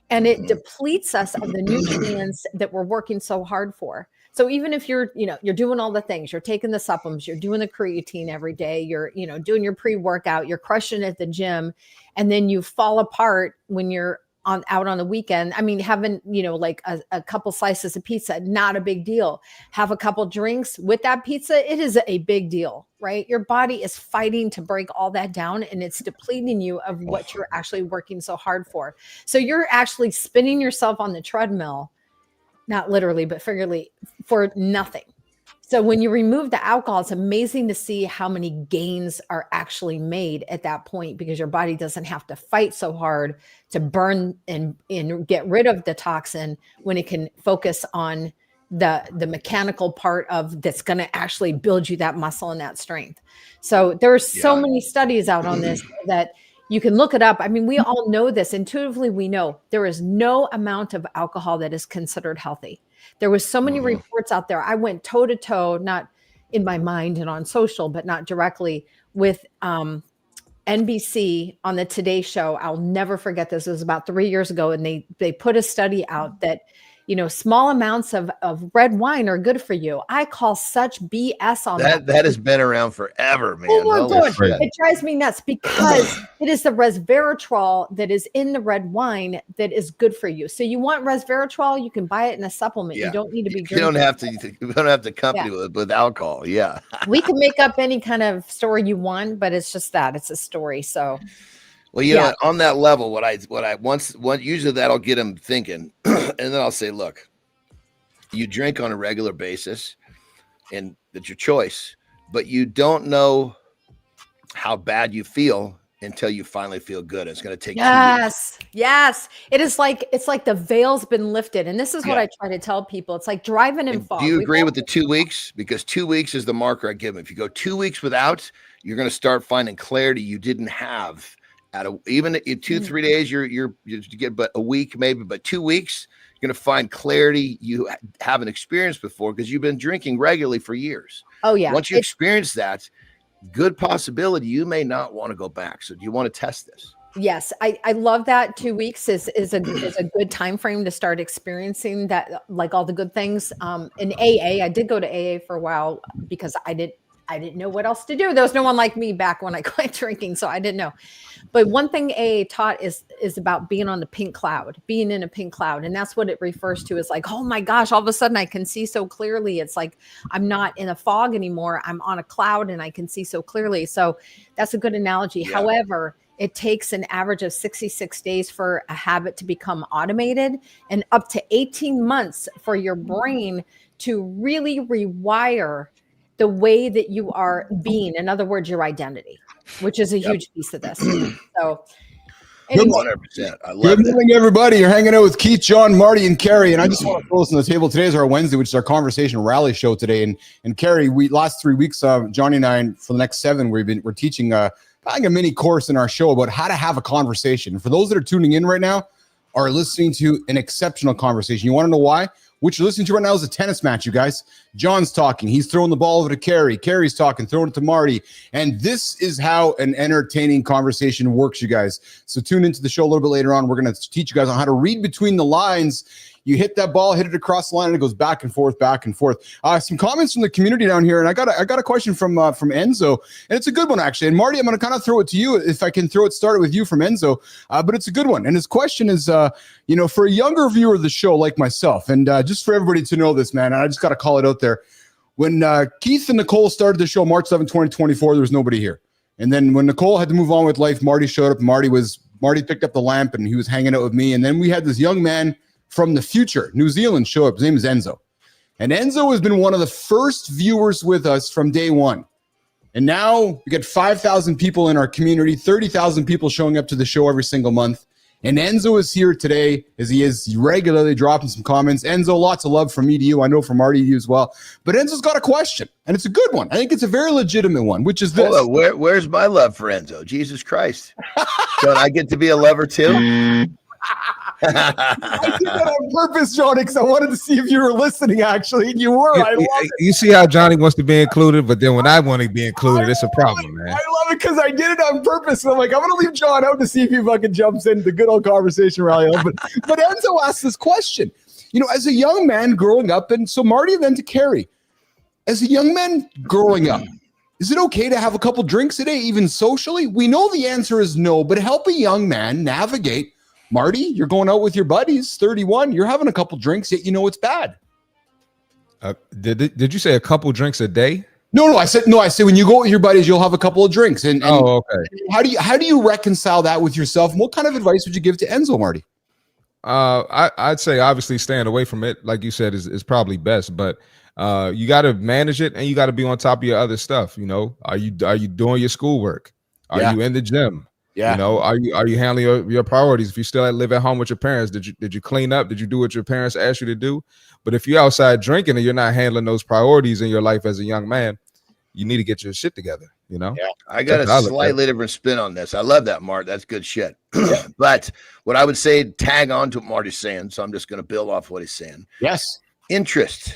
and it depletes us of the nutrients that we're working so hard for. So even if you're doing all the things, you're taking the supplements, you're doing the creatine every day, you're, doing your pre-workout, you're crushing it at the gym, and then you fall apart when you're out on the weekend. I mean, having, like a couple slices of pizza, not a big deal. Have a couple drinks with that pizza, it is a big deal, right? Your body is fighting to break all that down, and it's depleting you of what you're actually working so hard for. So you're actually spinning yourself on the treadmill, not literally, but figuratively, for nothing. So when you remove the alcohol, it's amazing to see how many gains are actually made at that point, because your body doesn't have to fight so hard to burn and get rid of the toxin when it can focus on the mechanical part of that's going to actually build you that muscle and that strength. So there's so many studies out on this that you can look it up. I mean, we all know this. Intuitively, we know there is no amount of alcohol that is considered healthy. There was so many reports out there. I went toe to toe, not in my mind and on social, but not directly, with NBC on the Today Show. I'll never forget this. It was about 3 years ago. And they put a study out that, small amounts of red wine are good for you. I call such BS on that. That has been around forever, man. Oh my God. It drives me nuts because it is the resveratrol that is in the red wine that is good for you. So you want resveratrol, you can buy it in a supplement. You don't need to be drinking. You don't have to accompany with alcohol. Yeah. We can make up any kind of story you want, but it's just that it's a story. So well, know, on that level, what I usually that'll get them thinking, and then I'll say, look, you drink on a regular basis, and that's your choice, but you don't know how bad you feel until you finally feel good. It's going to take 2 years. Yes. It's like the veil's been lifted, and this is what I try to tell people. It's like driving in fog. Do you agree with the 2 weeks? Because 2 weeks is the marker I give them. If you go 2 weeks without, you're going to start finding clarity you didn't have. Even in 2-3 days, you get but a week maybe, but 2 weeks, you're going to find clarity you haven't experienced before because you've been drinking regularly for years. Oh yeah. Once you experience that, good possibility you may not want to go back. So do you want to test this? Yes, I love that. 2 weeks is a good time frame to start experiencing that, like all the good things. In AA, I did go to AA for a while because I didn't know what else to do. There was no one like me back when I quit drinking, so I didn't know. But one thing AA taught is about being on the pink cloud, being in a pink cloud. And that's what it refers to, is like, oh my gosh, all of a sudden I can see so clearly. It's like I'm not in a fog anymore. I'm on a cloud and I can see so clearly. So that's a good analogy. Yeah. However, it takes an average of 66 days for a habit to become automated, and up to 18 months for your brain to really rewire the way that you are being. In other words, your identity, which is a huge piece of this. So anyway. 100%. I love Good morning, everybody. You're hanging out with Keith, John, Marty, and Kari. And I just want to throw this on the table. Today is our Wednesday, which is our conversation rally show today. And Kari, last 3 weeks, Johnny and I, for the next 7, we're teaching a mini course in our show about how to have a conversation. For those that are tuning in right now, are listening to an exceptional conversation. You want to know why? What you're listening to right now is a tennis match, you guys. John's talking. He's throwing the ball over to Kari. Kari's talking, throwing it to Marty. And this is how an entertaining conversation works, you guys. So tune into the show a little bit later on. We're going to teach you guys on how to read between the lines. You hit that ball, hit it across the line, and it goes back and forth, back and forth. Some comments from the community down here, and I got a question from Enzo, and it's a good one actually. And Marty, I'm going to kind of throw it to you if I can start it with you from Enzo, but it's a good one. And his question is, for a younger viewer of the show like myself, and just for everybody to know this, man, and I just got to call it out there. When Keith and Nicole started the show March 7, 2024, there was nobody here. And then when Nicole had to move on with life, Marty showed up. Marty picked up the lamp, and he was hanging out with me. And then we had this young man from the future, New Zealand, show up. His name is Enzo. And Enzo has been one of the first viewers with us from day one. And now we get 5,000 people in our community, 30,000 people showing up to the show every single month. And Enzo is here today, as he is regularly dropping some comments. Enzo, lots of love from me to you. I know from Marty to you as well. But Enzo's got a question, and it's a good one. I think it's a very legitimate one, which is this. Hold on, where's my love for Enzo? Jesus Christ. Don't I get to be a lover too? I did that on purpose, Johnny, because I wanted to see if you were listening, actually, and you were. I love it. You see how Johnny wants to be included, but then when I want to be included, it's a problem, man. I love it because I did it on purpose. And I'm like, I'm going to leave John out to see if he fucking jumps in the good old conversation rally. But Enzo asked this question. You know, as a young man growing up, and so Marty and then to Kari, as a young man growing up, is it okay to have a couple drinks a day, even socially? We know the answer is no, but help a young man navigate. Marty, you're going out with your buddies, 31, you're having a couple drinks, yet you know it's bad. Did you say a couple drinks a day? No, I said when you go with your buddies, you'll have a couple of drinks. And okay. How do you reconcile that with yourself? And what kind of advice would you give to Enzo, Marty? I'd say obviously staying away from it, like you said, is probably best, but you got to manage it and you got to be on top of your other stuff. You know, are you doing your schoolwork? Are you in the gym? Yeah. You know, are you handling your priorities? If you still live at home with your parents, did you clean up? Did you do what your parents asked you to do? But if you're outside drinking and you're not handling those priorities in your life as a young man, you need to get your shit together. You know, yeah, I got a slightly different spin on this. I love that, Mart. That's good shit. But what I would say, tag on to what Marty's saying. So I'm just going to build off what he's saying. Yes. Interest.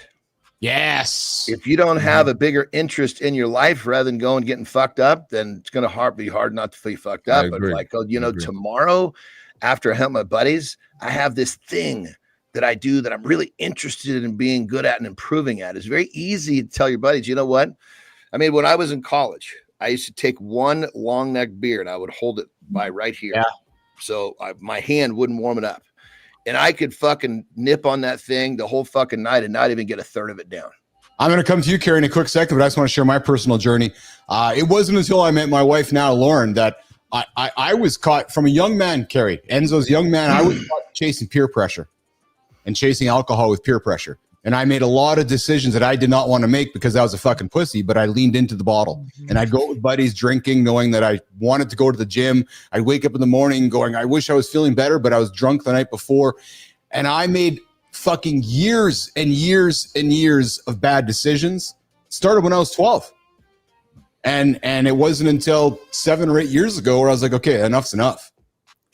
Yes. If you don't have a bigger interest in your life rather than going getting fucked up, then it's going to be hard not to be fucked up. But like, tomorrow after I help my buddies, I have this thing that I do that I'm really interested in being good at and improving at. It's very easy to tell your buddies, you know what? I mean, when I was in college, I used to take one long neck beer and I would hold it by right here. Yeah. So my hand wouldn't warm it up. And I could fucking nip on that thing the whole fucking night and not even get a third of it down. I'm going to come to you, Kari, in a quick second, but I just want to share my personal journey. It wasn't until I met my wife now, Lauren, that I was caught from a young man, Kari, Enzo's young man. I was caught chasing peer pressure and chasing alcohol with peer pressure. And I made a lot of decisions that I did not want to make because I was a fucking pussy, but I leaned into the bottle. And I'd go with buddies drinking, knowing that I wanted to go to the gym. I'd wake up in the morning going, I wish I was feeling better, but I was drunk the night before. And I made fucking years and years and years of bad decisions. Started when I was 12. And it wasn't until 7 or 8 years ago where I was like, okay, enough's enough.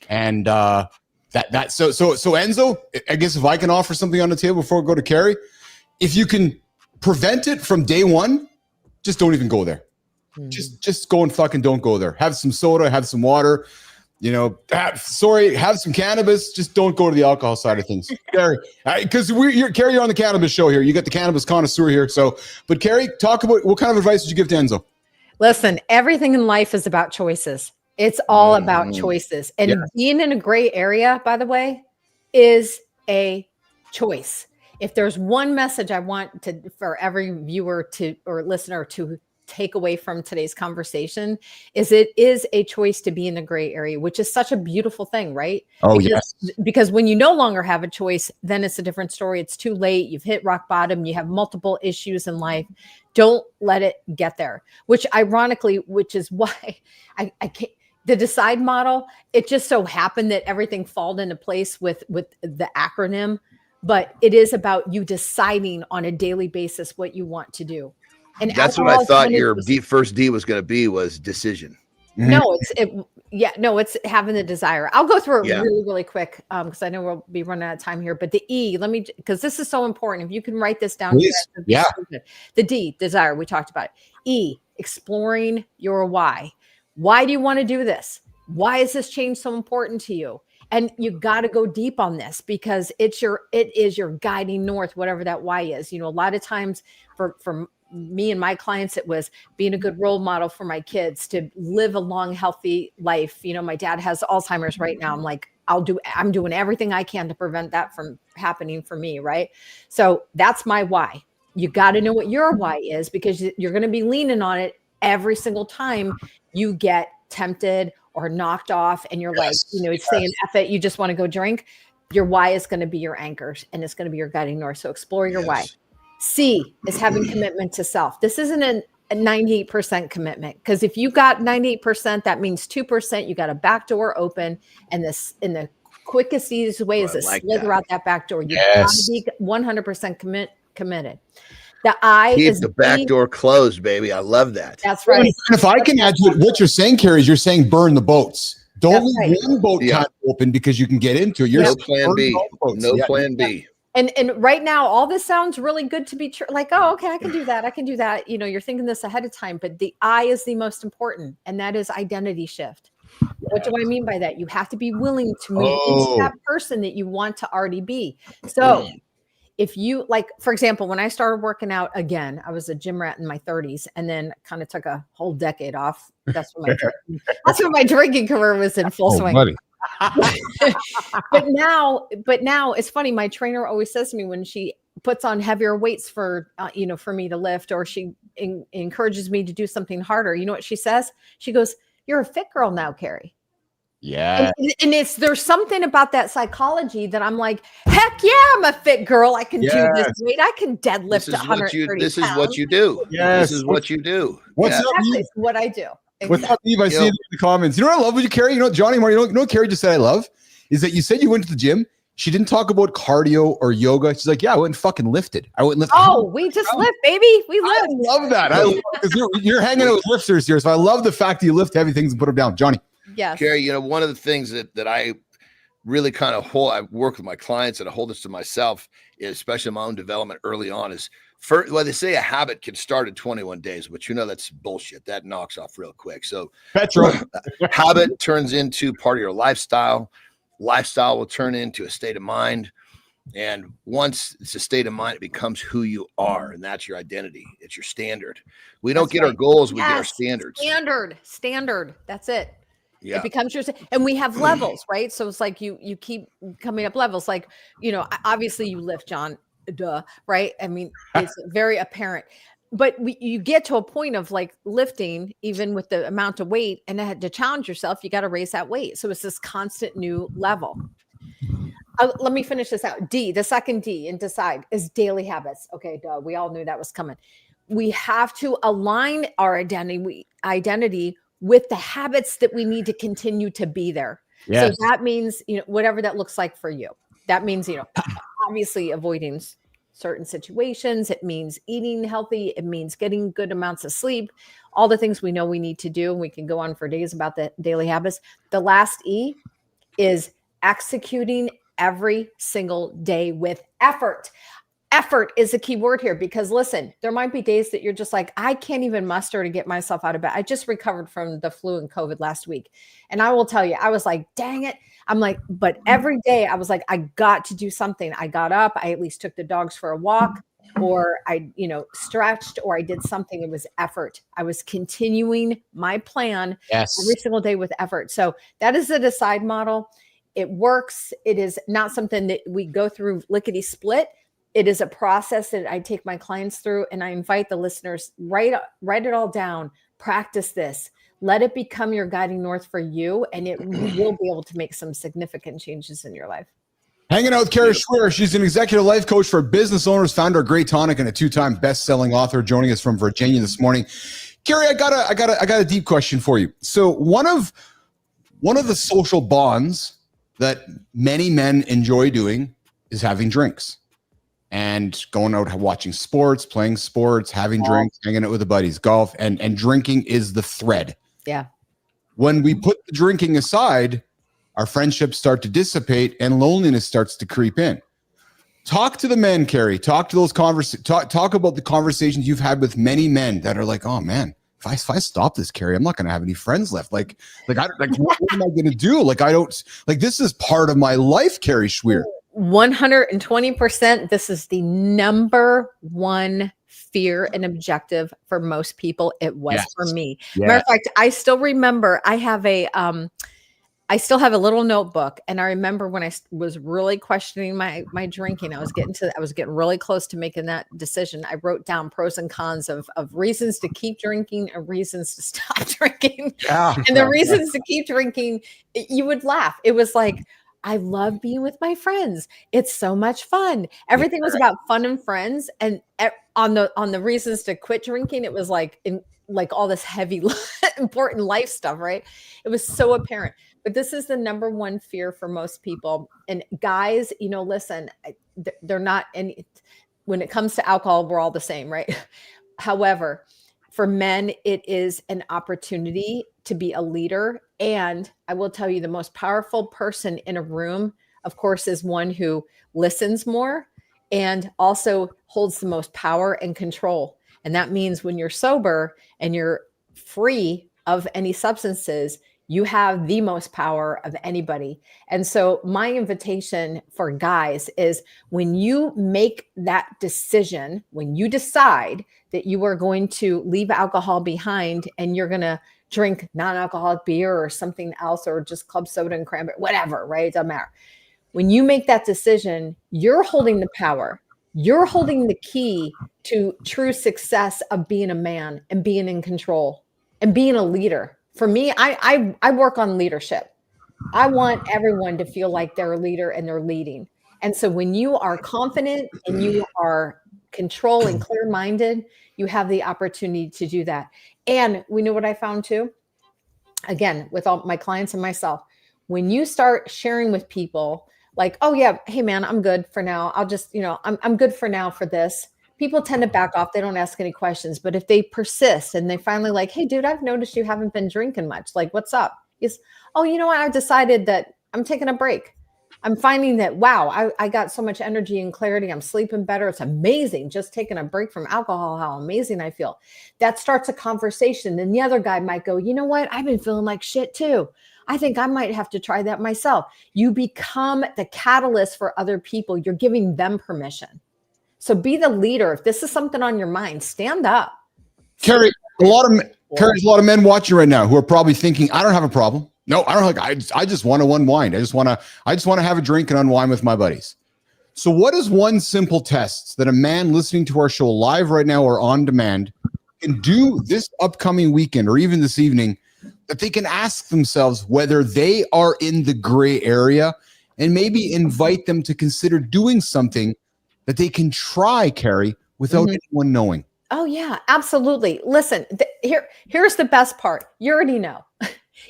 And so Enzo, I guess if I can offer something on the table before we go to Kari, if you can prevent it from day one, just don't even go there. Just go and fucking don't go there. Have some soda, have some water, have some cannabis. Just don't go to the alcohol side of things. Kari, because Kari, you're on the cannabis show here. You got the cannabis connoisseur here. But Kari, talk about what kind of advice did you give to Enzo? Listen, everything in life is about choices. It's all about choices. And being in a gray area, by the way, is a choice. If there's one message I want for every viewer or listener to take away from today's conversation, is it is a choice to be in the gray area, which is such a beautiful thing, right? Oh, yes. Because when you no longer have a choice, then it's a different story. It's too late. You've hit rock bottom. You have multiple issues in life. Don't let it get there, which is why I can't. The decide model, it just so happened that everything fall into place with the acronym, but it is about you deciding on a daily basis what you want to do. And that's what I thought your first D was going to be, was decision. No, it's having the desire. I'll go through it really, really quick because I know we'll be running out of time here. But the E, because this is so important. If you can write this down. Yeah. The D, desire, we talked about it. E, exploring your why. Why do you want to do this? Why is this change so important to you? And you got to go deep on this because it is your guiding north, whatever that why is. A lot of times for me and my clients, it was being a good role model for my kids to live a long, healthy life. My dad has Alzheimer's right now. I'm like, I'm doing everything I can to prevent that from happening for me. Right. So that's my why. You got to know what your why is because you're going to be leaning on it every single time you get tempted or knocked off and you're saying F it, you just want to go drink. Your why is going to be your anchors and it's going to be your guiding north. So explore your why. C is having commitment to self. This isn't a 98% commitment because if you got 98%, that means 2%, you got a back door open and this in the quickest, easiest way is to slither out that back door. You gotta be 100% committed. The I Keep is the back door closed, baby. I love that. That's right. And if I can add to it, what you're saying, Kari, is you're saying burn the boats. Don't leave one boat kind of open because you can get into it. You're no plan B. No plan B. And right now, all this sounds really good to be true. Like, oh, okay, I can do that. I can do that. You know, you're thinking this ahead of time, but the I is the most important, and that is identity shift. What do I mean by that? You have to be willing to move into that person that you want to already be. So if you, like, for example, when I started working out again, I was a gym rat in my 30s and then kind of took a whole decade off. That's when my drinking career was in full swing. Buddy. but now it's funny. My trainer always says to me when she puts on heavier weights for me to lift, or she encourages me to do something harder. You know what she says? She goes, "You're a fit girl now, Kari." Yeah. And there's something about that psychology that I'm like, heck yeah, I'm a fit girl. I can do this weight. I can deadlift 130 This is what you do. Yes. This is what you do. What's up, Exactly. Eve? It's what I do. What's up, Eve? I see it in the comments. You know what I love with you, Kari? You know what, Johnny Moore, you know what Kari just said I love? Is that you said you went to the gym. She didn't talk about cardio or yoga. She's like, yeah, I went and fucking lifted. I went and lifted. Oh, we just lift, baby. We lift. I love that. I love because you're hanging out with lifters here. So I love the fact that you lift heavy things and put them down. Johnny. Yes. Kari, you know, one of the things that I really kind of hold, I work with my clients and I hold this to myself, especially in my own development early on, is they say a habit can start in 21 days, but you know, that's bullshit. That knocks off real quick. So habit turns into part of your lifestyle. Lifestyle will turn into a state of mind. And once it's a state of mind, it becomes who you are. And that's your identity. It's your standard. We don't get our goals. We get our standards. Standard. That's it. Yeah. It becomes yours. And we have levels, right? So it's like you keep coming up levels. Like, you know, obviously you lift, John, right? I mean, it's very apparent. But you get to a point of like lifting, even with the amount of weight, and to challenge yourself, you got to raise that weight. So it's this constant new level. Let me finish this out. D, the second D in decide is daily habits. Okay, duh. We all knew that was coming. We have to align our identity with the habits that we need to continue to be there. Yes. So that means, you know, whatever that looks like for you. That means, you know, obviously avoiding certain situations. It means eating healthy. It means getting good amounts of sleep. All the things we know we need to do. And we can go on for days about the daily habits. The last E is executing every single day with effort. Effort is a key word here, because listen, there might be days that you're just like, I can't even muster to get myself out of bed. I just recovered from the flu and COVID last week. And I will tell you, I was like, dang it. I'm like, but every day I was like, I got to do something. I got up, I at least took the dogs for a walk, or I, you know, stretched, or I did something. It was effort. I was continuing my plan every single day with effort. So that is the decide model. It works. It is not something that we go through lickety split. It is a process that I take my clients through, and I invite the listeners, write it all down, practice this, let it become your guiding north for you, and you will be able to make some significant changes in your life. Hanging out with Kari Schwear. She's an executive life coach for business owners, founder of Great Tonic, and a 2-time best-selling author, joining us from Virginia this morning. Kari, I got a deep question for you. So one of the social bonds that many men enjoy doing is having drinks. And going out watching sports, playing sports, having drinks, hanging out with the buddies, golf, and drinking is the thread. Yeah. When we put the drinking aside, our friendships start to dissipate and loneliness starts to creep in. Talk to the men, Kari. Talk to those talk about the conversations you've had with many men that are like, oh man, if I stop this, Kari, I'm not going to have any friends left. Like what am I going to do? This is part of my life, Kari Schwear. 120%. This is the number one fear and objective for most people. It was for me. Matter of fact, I still remember I still have a little notebook, and I remember when I was really questioning my drinking, I was getting really close to making that decision. I wrote down pros and cons of reasons to keep drinking and reasons to stop drinking. And the reasons to keep drinking, you would laugh. It was like, I love being with my friends. It's so much fun. Everything was about fun and friends. And on the reasons to quit drinking, it was like like all this heavy, important life stuff, right? It was so apparent. But this is the number one fear for most people. And guys, you know, listen, they're not any, when it comes to alcohol, we're all the same, right? However, for men, it is an opportunity to be a leader. And I will tell you, the most powerful person in a room, of course, is one who listens more and also holds the most power and control. And that means when you're sober and you're free of any substances, you have the most power of anybody. And so my invitation for guys is when you make that decision, when you decide that you are going to leave alcohol behind and you're going to drink non-alcoholic beer or something else, or just club soda and cranberry, whatever, right? It doesn't matter. When you make that decision, you're holding the power. You're holding the key to true success of being a man and being in control and being a leader. For me, I work on leadership. I want everyone to feel like they're a leader and they're leading. And so when you are confident and you are control and clear-minded, you have the opportunity to do that. And we know what I found too, again, with all my clients and myself, when you start sharing with people like, oh yeah, hey man, I'm good for now. I'll just, you know, I'm good for now for this. People tend to back off. They don't ask any questions. But if they persist and they finally like, hey dude, I've noticed you haven't been drinking much. Like, what's up? Yes. Oh, you know what? I've decided that I'm taking a break. I'm finding that, wow, I got so much energy and clarity. I'm sleeping better. It's amazing. Just taking a break from alcohol, how amazing I feel. That starts a conversation. Then the other guy might go, you know what? I've been feeling like shit too. I think I might have to try that myself. You become the catalyst for other people. You're giving them permission. So be the leader. If this is something on your mind, stand up. Kari, a lot of men watching right now who are probably thinking, I don't have a problem. No, I don't. I just want to unwind. I just want to have a drink and unwind with my buddies. So what is one simple test that a man listening to our show live right now or on demand can do this upcoming weekend or even this evening, that they can ask themselves whether they are in the gray area and maybe invite them to consider doing something that they can try, Kari, without anyone knowing? Oh yeah, absolutely. Listen, here's the best part. You already know.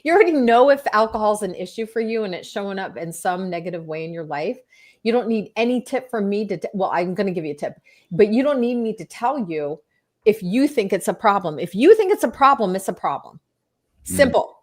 You already know if alcohol is an issue for you and it's showing up in some negative way in your life. You don't need any tip from me to, well, I'm going to give you a tip, but you don't need me to tell you if you think it's a problem. If you think it's a problem, it's a problem. Simple.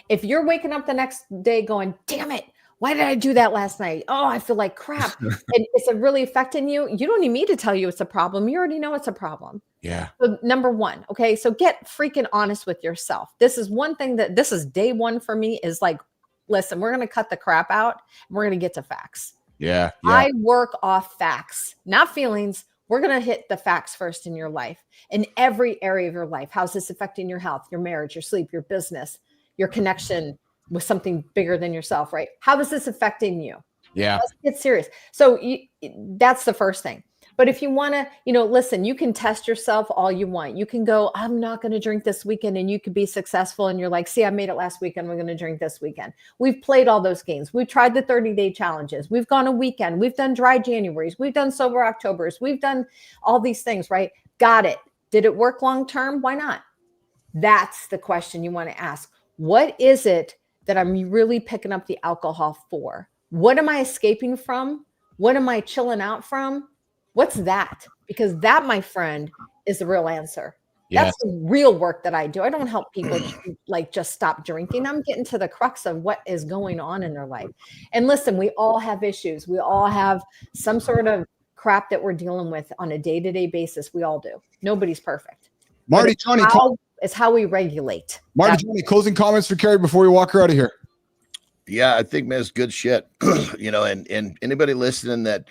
If you're waking up the next day going, damn it, why did I do that last night? Oh, I feel like crap. And it's really affecting you. You don't need me to tell you it's a problem. You already know it's a problem. Yeah. So number one, okay. So get freaking honest with yourself. This is one thing that this is day one for me is like, listen, we're going to cut the crap out and we're going to get to facts. Yeah. I work off facts, not feelings. We're going to hit the facts first in your life, in every area of your life. How's this affecting your health, your marriage, your sleep, your business, your connection with something bigger than yourself, right? How is this affecting you? Yeah. Let's get serious. So that's the first thing. But if you want to, listen, you can test yourself all you want. You can go, I'm not going to drink this weekend, and you could be successful. And you're like, see, I made it last weekend. We're going to drink this weekend. We've played all those games. We've tried the 30-day challenges. We've gone a weekend. We've done dry Januaries. We've done sober Octobers. We've done all these things, right? Got it. Did it work long-term? Why not? That's the question you want to ask. What is it that I'm really picking up the alcohol for? What am I escaping from? What am I chilling out from? What's that? Because that, my friend, is the real answer. Yes. That's the real work that I do. I don't help people like just stop drinking. I'm getting to the crux of what is going on in their life. And listen, we all have issues. We all have some sort of crap that we're dealing with on a day-to-day basis. We all do. Nobody's perfect. Marty, Johnny, it's how we regulate. Marty, Johnny, closing comments for Kari before we walk her out of here. Yeah, I think, man, it's good shit. And anybody listening that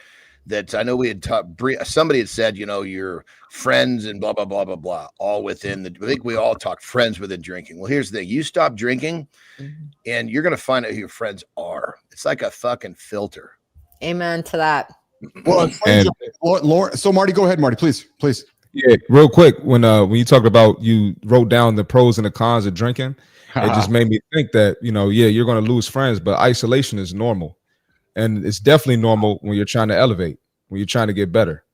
I know we had talked, somebody had said, your friends and blah, blah, blah, blah, blah, all within I think we all talk friends within drinking. Well, here's the thing. You stop drinking and you're going to find out who your friends are. It's like a fucking filter. Amen to that. Well, Lauren, so Marty, go ahead, Marty, please. Yeah, real quick. When you talked about, you wrote down the pros and the cons of drinking, it just made me think that, you're going to lose friends, but isolation is normal. And it's definitely normal when you're trying to elevate, when you're trying to get better.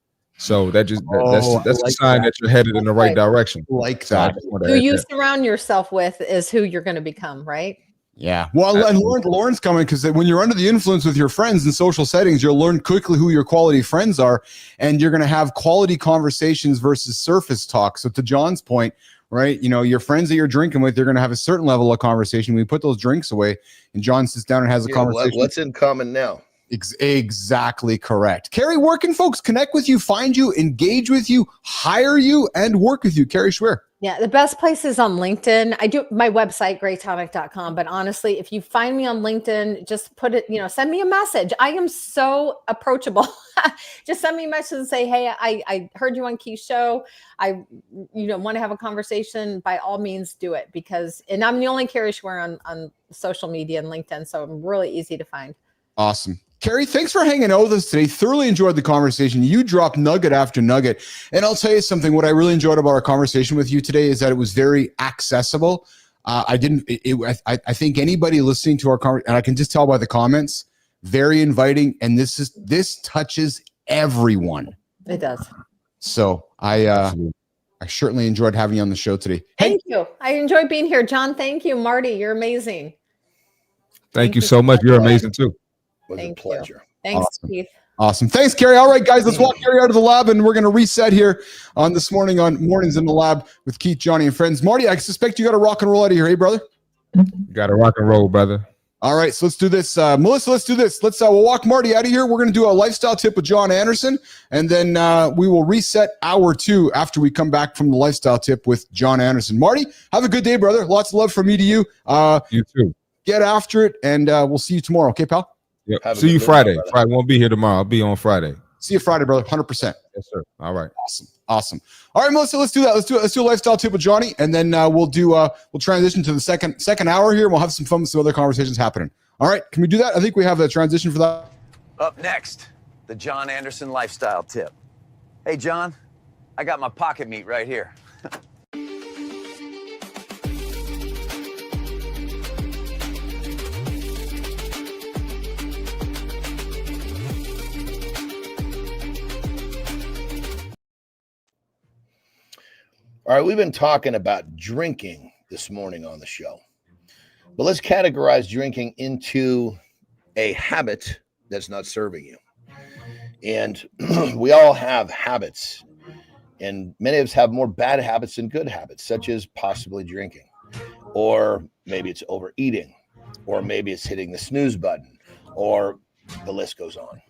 So that's I a like sign that you're headed in the right Right. direction. Like So I that. just wanted to Who add you that. surround yourself with is who you're going to become, right? Yeah. Well, and Lauren's coming because when you're under the influence with your friends in social settings, you'll learn quickly who your quality friends are, and you're going to have quality conversations versus surface talk. So to John's point, right, your friends that you're drinking with, they're going to have a certain level of conversation. We put those drinks away, and John sits down and has a conversation. What's in common now? Exactly correct. Kari, where can folks connect with you, find you, engage with you, hire you, and work with you? Kari Schwear. Yeah, the best place is on LinkedIn. I do my website, greatonic.com. But honestly, if you find me on LinkedIn, just put it, send me a message. I am so approachable. Just send me a message and say, hey, I heard you on Keith's show. I want to have a conversation. By all means, do it and I'm the only Kari Schwear on social media and LinkedIn. So I'm really easy to find. Awesome. Kari, thanks for hanging out with us today. Thoroughly enjoyed the conversation. You dropped nugget after nugget. And I'll tell you something, what I really enjoyed about our conversation with you today is that it was very accessible. I think anybody listening to our conversation, and I can just tell by the comments, very inviting. And this touches everyone. It does. So I certainly enjoyed having you on the show today. Thank you. I enjoyed being here. John, thank you. Marty, you're amazing. Thank you so much. You're amazing too. It was a pleasure. Thanks, Awesome. Keith. Awesome. Thanks, Kari. All right, guys, let's walk Kari out of the lab, and we're going to reset here on this morning on Mornings in the Lab with Keith, Johnny, and friends. Marty, I suspect you got to rock and roll out of here. Hey, brother? You got to rock and roll, brother. All right, so let's do this. Melissa, let's do this. We'll walk Marty out of here. We're going to do a lifestyle tip with John Anderson, and then we will reset hour 2 after we come back from the lifestyle tip with John Anderson. Marty, have a good day, brother. Lots of love from me to you. You too. Get after it, and we'll see you tomorrow. Okay, pal? Yep. See you Friday. Friday won't be here tomorrow. I'll be on Friday. See you Friday, brother. 100%. Yes, sir. All right. Awesome. All right, Melissa, let's do that. Let's do a lifestyle tip with Johnny, and then we'll transition to the second hour here. We'll have some fun with some other conversations happening. All right, can we do that? I think we have the transition for that. Up next, the John Anderson lifestyle tip. Hey, John, I got my pocket meat right here. All right, we've been talking about drinking this morning on the show. But let's categorize drinking into a habit that's not serving you. And we all have habits. And many of us have more bad habits than good habits, such as possibly drinking. Or maybe it's overeating. Or maybe it's hitting the snooze button. Or the list goes on.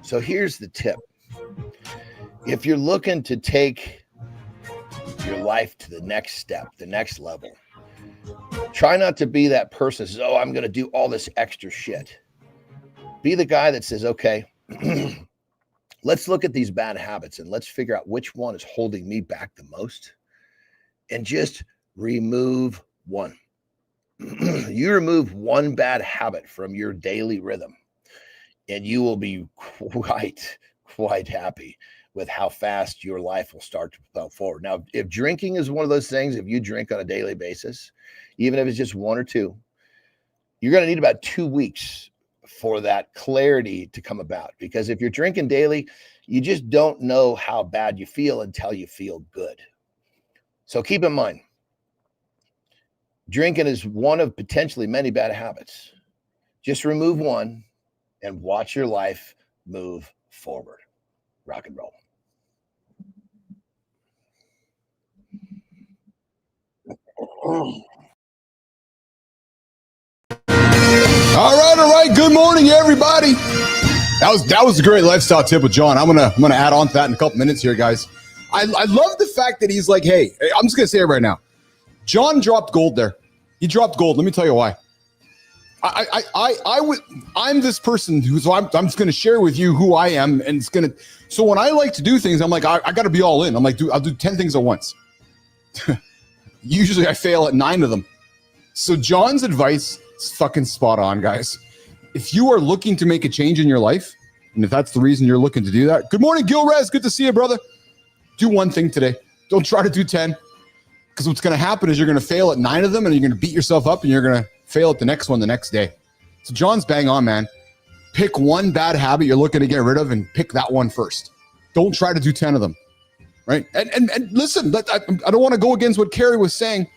So here's the tip. If you're looking to take your life to the next step, the next level, try not to be that person who says, oh, I'm going to do all this extra shit. Be the guy that says, okay, let's look at these bad habits and let's figure out which one is holding me back the most and just remove one. You remove one bad habit from your daily rhythm and you will be quite happy with how fast your life will start to propel forward. Now, if drinking is one of those things, if you drink on a daily basis, even if it's just 1 or 2, you're going to need about 2 weeks for that clarity to come about. Because if you're drinking daily, you just don't know how bad you feel until you feel good. So keep in mind, drinking is one of potentially many bad habits. Just remove one and watch your life move forward. Rock and roll. All right. Good morning, everybody. That was a great lifestyle tip with John. I'm gonna add on to that in a couple minutes here, guys. I love the fact that he's like, hey, I'm just gonna say it right now. John dropped gold there. He dropped gold. Let me tell you why. I'm this person I'm just gonna share with you who I am, and it's gonna. So when I like to do things, I'm like, I gotta be all in. I'm like, I'll do 10 things at once. Usually I fail at 9 of them. So John's advice is fucking spot on, guys. If you are looking to make a change in your life, and if that's the reason you're looking to do that, good morning, Gil Rez. Good to see you, brother. Do one thing today. Don't try to do 10. Because what's going to happen is you're going to fail at 9 of them, and you're going to beat yourself up, and you're going to fail at the next one the next day. So John's bang on, man. Pick one bad habit you're looking to get rid of, and pick that one first. don't try to do 10 of them, right? And listen, I don't want to go against what Kari was saying.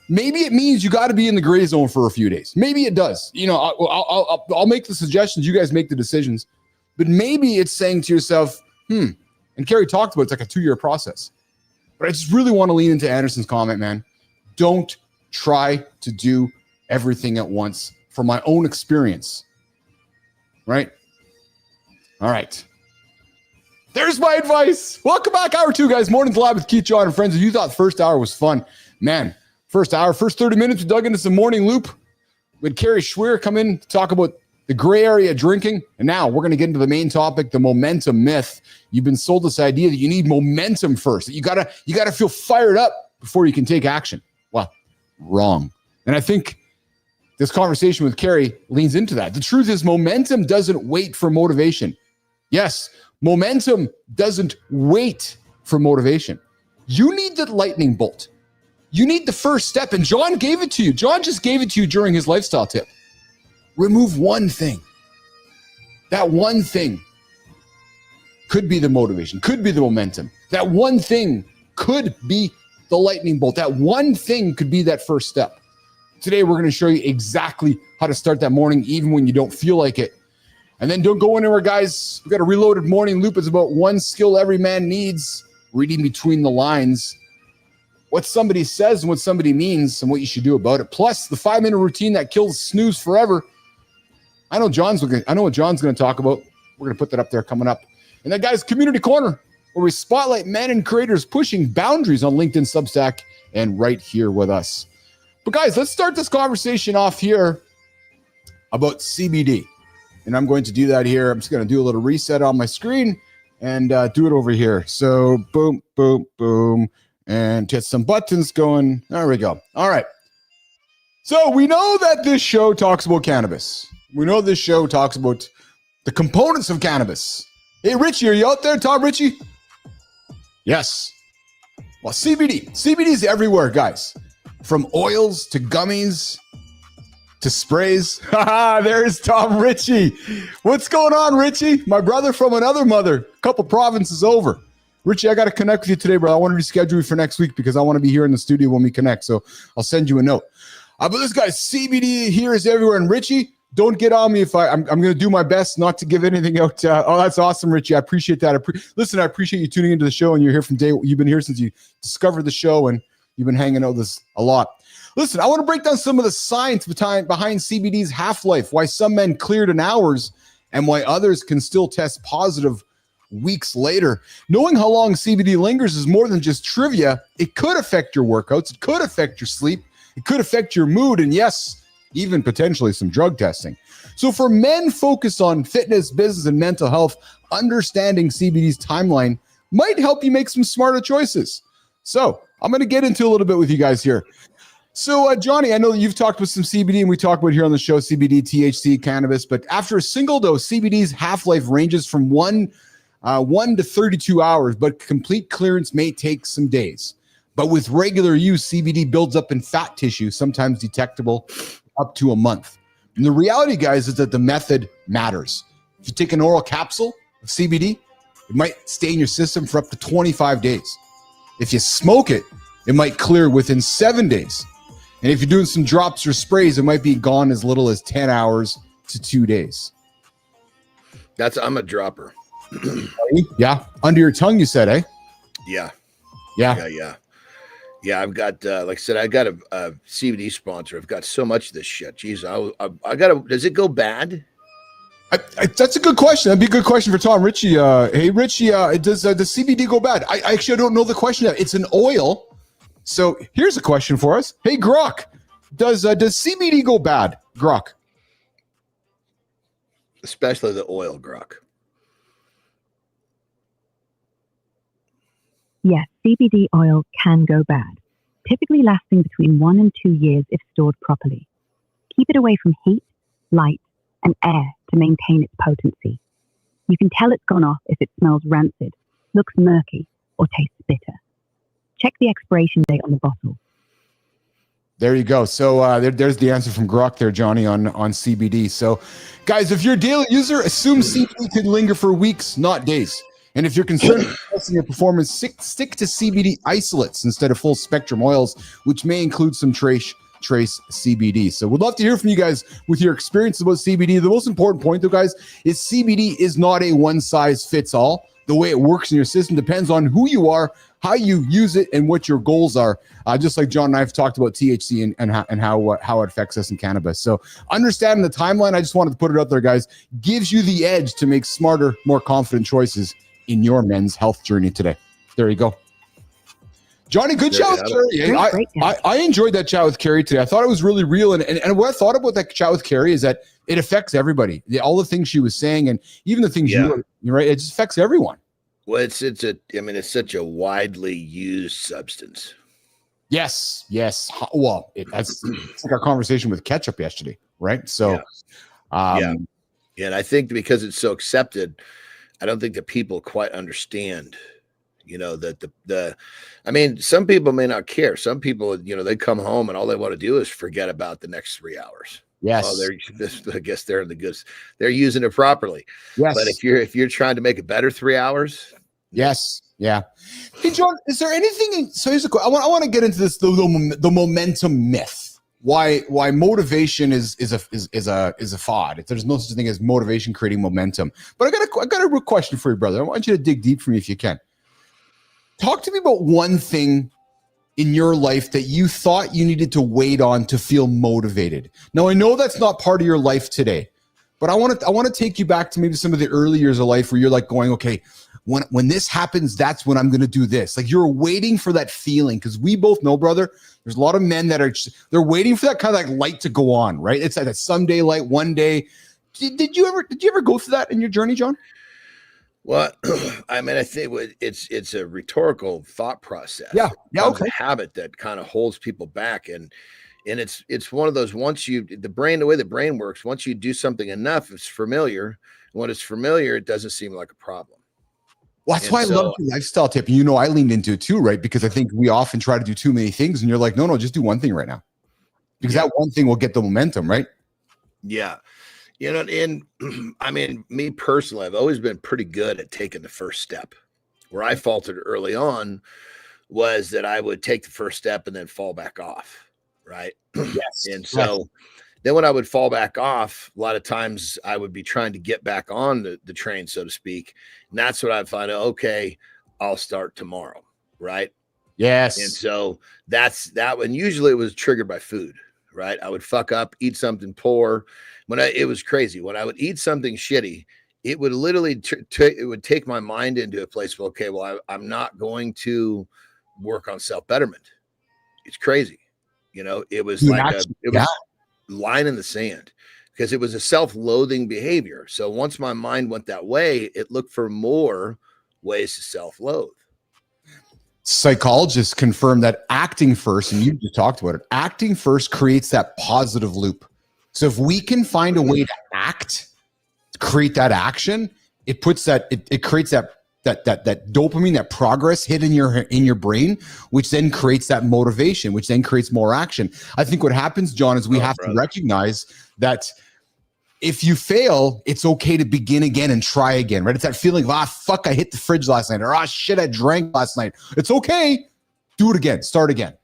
Maybe it means you got to be in the gray zone for a few days. Maybe it does. You know, I'll make the suggestions. You guys make the decisions. But maybe it's saying to yourself, and Kari talked about it's like a 2-year process. But I just really want to lean into Anderson's comment, man. Don't try to do everything at once from my own experience. Right? All right. There's my advice. Welcome back, hour 2, guys. Morning's live with Keith, John, and friends. If you thought the first hour was fun, man, first 30 minutes, we dug into some morning loop. We had Kari Schwear come in to talk about the gray area drinking. And now we're going to get into the main topic, the momentum myth. You've been sold this idea that you need momentum first. That you gotta feel fired up before you can take action. Well, wrong. And I think this conversation with Kari leans into that. The truth is momentum doesn't wait for motivation. Yes, momentum doesn't wait for motivation. You need the lightning bolt. You need the first step. And John gave it to you. John just gave it to you during his lifestyle tip. Remove one thing. That one thing could be the motivation, could be the momentum. That one thing could be the lightning bolt. That one thing could be that first step. Today, we're going to show you exactly how to start that morning, even when you don't feel like it. And then don't go anywhere, guys. We've got a reloaded morning loop. It's about one skill every man needs, reading between the lines, what somebody says and what somebody means and what you should do about it. Plus, the 5-minute routine that kills snooze forever. I know what John's going to talk about. We're going to put that up there coming up. And then, guys, Community Corner, where we spotlight men and creators pushing boundaries on LinkedIn, Substack, and right here with us. But, guys, let's start this conversation off here about CBD. And I'm going to do that here. I'm just going to do a little reset on my screen and do it over here. So, boom, boom, boom, and get some buttons going. There we go. All right. So we know that this show talks about cannabis. We know this show talks about the components of cannabis. Hey, Richie, are you out there, Tom Richie? Yes. Well, CBD. CBD is everywhere, guys. From oils to gummies to sprays. There's Tom Richie. What's going on, Richie? My brother from another mother, a couple provinces over. Richie, I got to connect with you today, bro. I want to reschedule you for next week because I want to be here in the studio when we connect. So I'll send you a note. But this guy's CBD here is everywhere. And Richie, don't get on me if I'm going to do my best not to give anything out. Oh, that's awesome, Richie. I appreciate that. Listen, I appreciate you tuning into the show, and you're here from day. You've been here since you discovered the show, and you've been hanging out with us a lot. Listen, I want to break down some of the science behind CBD's half-life, why some men cleared in hours, and why others can still test positive weeks later. Knowing how long CBD lingers is more than just trivia. It could affect your workouts. It could affect your sleep. It could affect your mood, and yes, even potentially some drug testing. So for men focused on fitness, business, and mental health, understanding CBD's timeline might help you make some smarter choices. So I'm going to get into a little bit with you guys here. So Johnny, I know that you've talked with some CBD, and we talk about here on the show, CBD, THC, cannabis, but after a single dose, CBD's half-life ranges from 1 to 32 hours, but complete clearance may take some days. But with regular use, CBD builds up in fat tissue, sometimes detectable up to a month. And the reality, guys, is that the method matters. If you take an oral capsule of CBD, it might stay in your system for up to 25 days. If you smoke it, it might clear within 7 days. And if you're doing some drops or sprays, it might be gone as little as 10 hours to 2 days. I'm a dropper. Yeah. Under your tongue, you said, eh? Yeah. I've got, like I said, I got a CBD sponsor. I've got so much of this shit. Jeez, I got to, does it go bad? That's a good question. That'd be a good question for Tom. Richie, hey, Richie, does CBD go bad? I actually don't know the question yet. It's an oil. So here's a question for us. Hey, Grok, does CBD go bad? Grok. Especially the oil, Grok. Yes, CBD oil can go bad, typically lasting between 1 and 2 years if stored properly. Keep it away from heat, light, and air to maintain its potency. You can tell it's gone off if it smells rancid, looks murky, or tastes bitter. Check the expiration date on the bottle. There you go. So there's the answer from Grok there, Johnny, on CBD. So, guys, if you're a daily user, assume CBD could linger for weeks, not days. And if you're concerned with stressing your performance, stick to CBD isolates instead of full spectrum oils, which may include some trace CBD. So we'd love to hear from you guys with your experience about CBD. The most important point, though, guys, is CBD is not a one size fits all. The way it works in your system depends on who you are, how you use it, and what your goals are. Just like John and I have talked about THC and how it affects us in cannabis. So understanding the timeline, I just wanted to put it out there, guys, gives you the edge to make smarter, more confident choices in your men's health journey today. There you go. Johnny, good chat with Kari. I enjoyed that chat with Kari today. I thought it was really real. And what I thought about that chat with Kari is that it affects everybody. All the things she was saying and even the things you're right, it just affects everyone. Well, it's such a widely used substance. Yes. Well, it's like our conversation with ketchup yesterday, right? So, and I think because it's so accepted, I don't think that people quite understand, that some people may not care. Some people, they come home and all they want to do is forget about the next 3 hours. Yes. I guess they're in the goods. They're using it properly. Yes. But if you're trying to make it better 3 hours. Yes. Yeah. Hey, John, is there anything? So here's a question. I want to get into this, the momentum myth. Why motivation is a fraud. There's no such thing as motivation creating momentum. But I got a real question for you, brother. I want you to dig deep for me if you can. Talk to me about one thing in your life that you thought you needed to wait on to feel motivated. Now, I know that's not part of your life today, but I want to take you back to maybe some of the early years of life where you're like going, okay, when this happens, that's when I'm going to do this. Like you're waiting for that feeling, because we both know, brother, there's a lot of men that they're waiting for that kind of like light to go on, right? It's like a someday light, one day. Did you ever go through that in your journey, John? Well, I think it's a rhetorical thought process. Yeah. Okay. A habit that kind of holds people back, and it's one of those, the way the brain works, once you do something enough, it's familiar. When it's familiar, it doesn't seem like a problem. Well, that's why I love the lifestyle tip. I leaned into it too, right? Because I think we often try to do too many things, and you're like, no, just do one thing right now, because that one thing will get the momentum, right? Yeah. Me personally, I've always been pretty good at taking the first step. Where I faltered early on was that I would take the first step and then fall back off, right? Yes. And so then when I would fall back off, a lot of times I would be trying to get back on the train, so to speak. And that's what I find out, okay, I'll start tomorrow, right? Yes. And so that's that one. Usually it was triggered by food, right? I would fuck up, eat something poor. It was crazy. When I would eat something shitty, it would literally it would take my mind into a place of, okay, well, I'm not going to work on self-betterment. It's crazy. It was was line in the sand, because it was a self-loathing behavior. So once my mind went that way, it looked for more ways to self-loathe. Psychologists confirm that acting first, and you just talked about it, acting first creates that positive loop. So if we can find a way to act, to create that action, it puts it creates that dopamine, that progress hit in your brain, which then creates that motivation, which then creates more action. I think what happens, John, is we have to recognize that if you fail, it's okay to begin again and try again, right? It's that feeling of, fuck, I hit the fridge last night, or shit, I drank last night. It's okay. Do it again. Start again.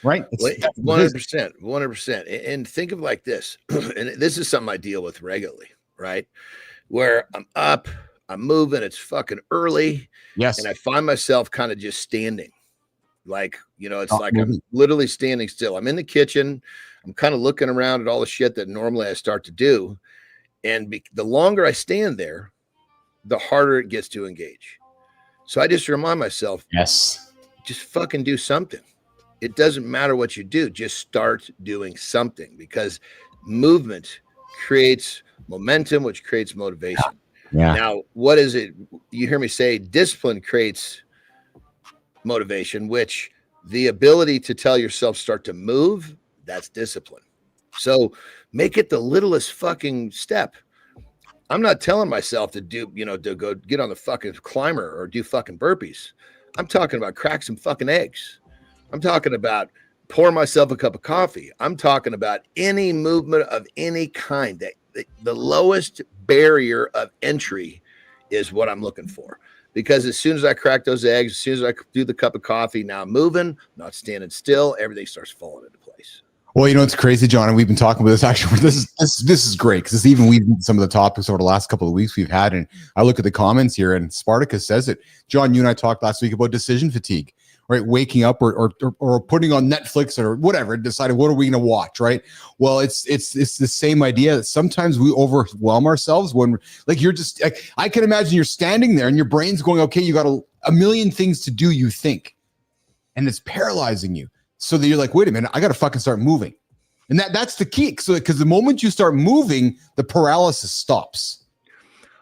Right? 100%. And think of like this, and this is something I deal with regularly, right? Where I'm up, I'm moving, it's fucking early. Yes. And I find myself kind of just standing. Like, it's like I'm literally standing still. I'm in the kitchen. I'm kind of looking around at all the shit that normally I start to do. And the longer I stand there, the harder it gets to engage. So I just remind myself, yes, just fucking do something. It doesn't matter what you do. Just start doing something, because movement creates momentum, which creates motivation. Yeah. Now, what is it? You hear me say discipline creates motivation, which the ability to tell yourself start to move, that's discipline. So make it the littlest fucking step. I'm not telling myself to to go get on the fucking climber or do fucking burpees. I'm talking about crack some fucking eggs. I'm talking about pour myself a cup of coffee. I'm talking about any movement of any kind. The lowest barrier of entry is what I'm looking for. because as soon as I crack those eggs, as soon as I do the cup of coffee, now I'm moving, not standing still, everything starts falling into place. Well, you know, it's crazy, John, and we've been talking about this actually. This is great because even some of the topics over the last couple of weeks we've had, and I look at the comments here, and Spartacus says it. John, you and I talked last week about decision fatigue, right? Waking up or putting on Netflix or whatever, deciding what are we going to watch, right? Well, it's the same idea that sometimes we overwhelm ourselves when, like, you're just like, I can imagine you're standing there and your brain's going, okay, you got a million things to do, you think, and it's paralyzing you. So that you're like, wait a minute, I got to fucking start moving. And that's the key. So, because the moment you start moving, the paralysis stops.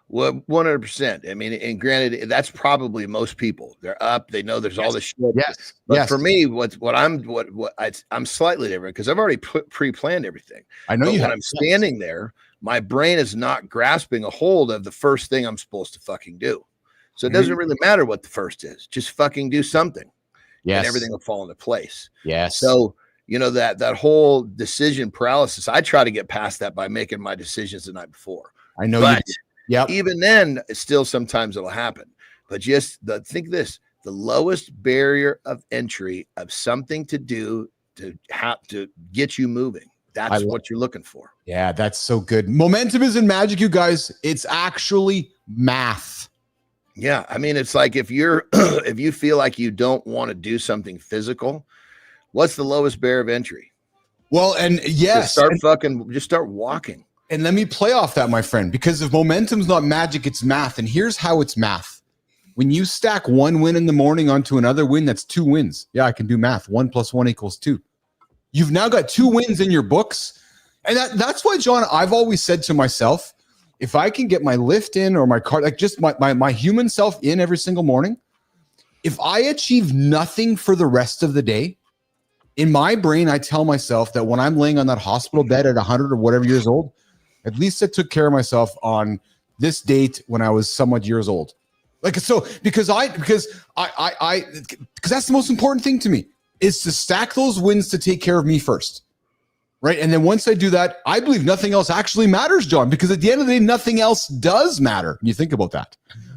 Well, 100%. I mean, and granted, that's probably most people. They're up, they know there's all this shit. Yes. But for me, I'm slightly different because I've already pre-planned everything. I know when I'm standing there, my brain is not grasping a hold of the first thing I'm supposed to fucking do. So it doesn't really matter what the first is. Just fucking do something. Yes. And everything will fall into place. Yes. So, you know, that whole decision paralysis, I try to get past that by making my decisions the night before. I know. But yeah. Even then, still sometimes it'll happen. But think this, the lowest barrier of entry of something to do to have to get you moving. That's what you're looking for. Yeah, that's so good. Momentum isn't magic, you guys. It's actually math. Yeah, I mean, it's like if you're if you feel like you don't want to do something physical, what's the lowest barrier of entry? Well, and yes, just start walking. And let me play off that, my friend, because if momentum's not magic, it's math. And here's how it's math. When you stack one win in the morning onto another win, that's 2 wins. Yeah, I can do math. 1 + 1 = 2. You've now got 2 wins in your books. And that's why, John, I've always said to myself, if I can get my lift in or my car, like just my human self in every single morning, if I achieve nothing for the rest of the day, in my brain, I tell myself that when I'm laying on that hospital bed at 100 or whatever years old, at least I took care of myself on this date when I was somewhat years old. Like, so because that's the most important thing to me is to stack those wins to take care of me first. Right. And then once I do that, I believe nothing else actually matters, John, because at the end of the day, nothing else does matter when you think about that.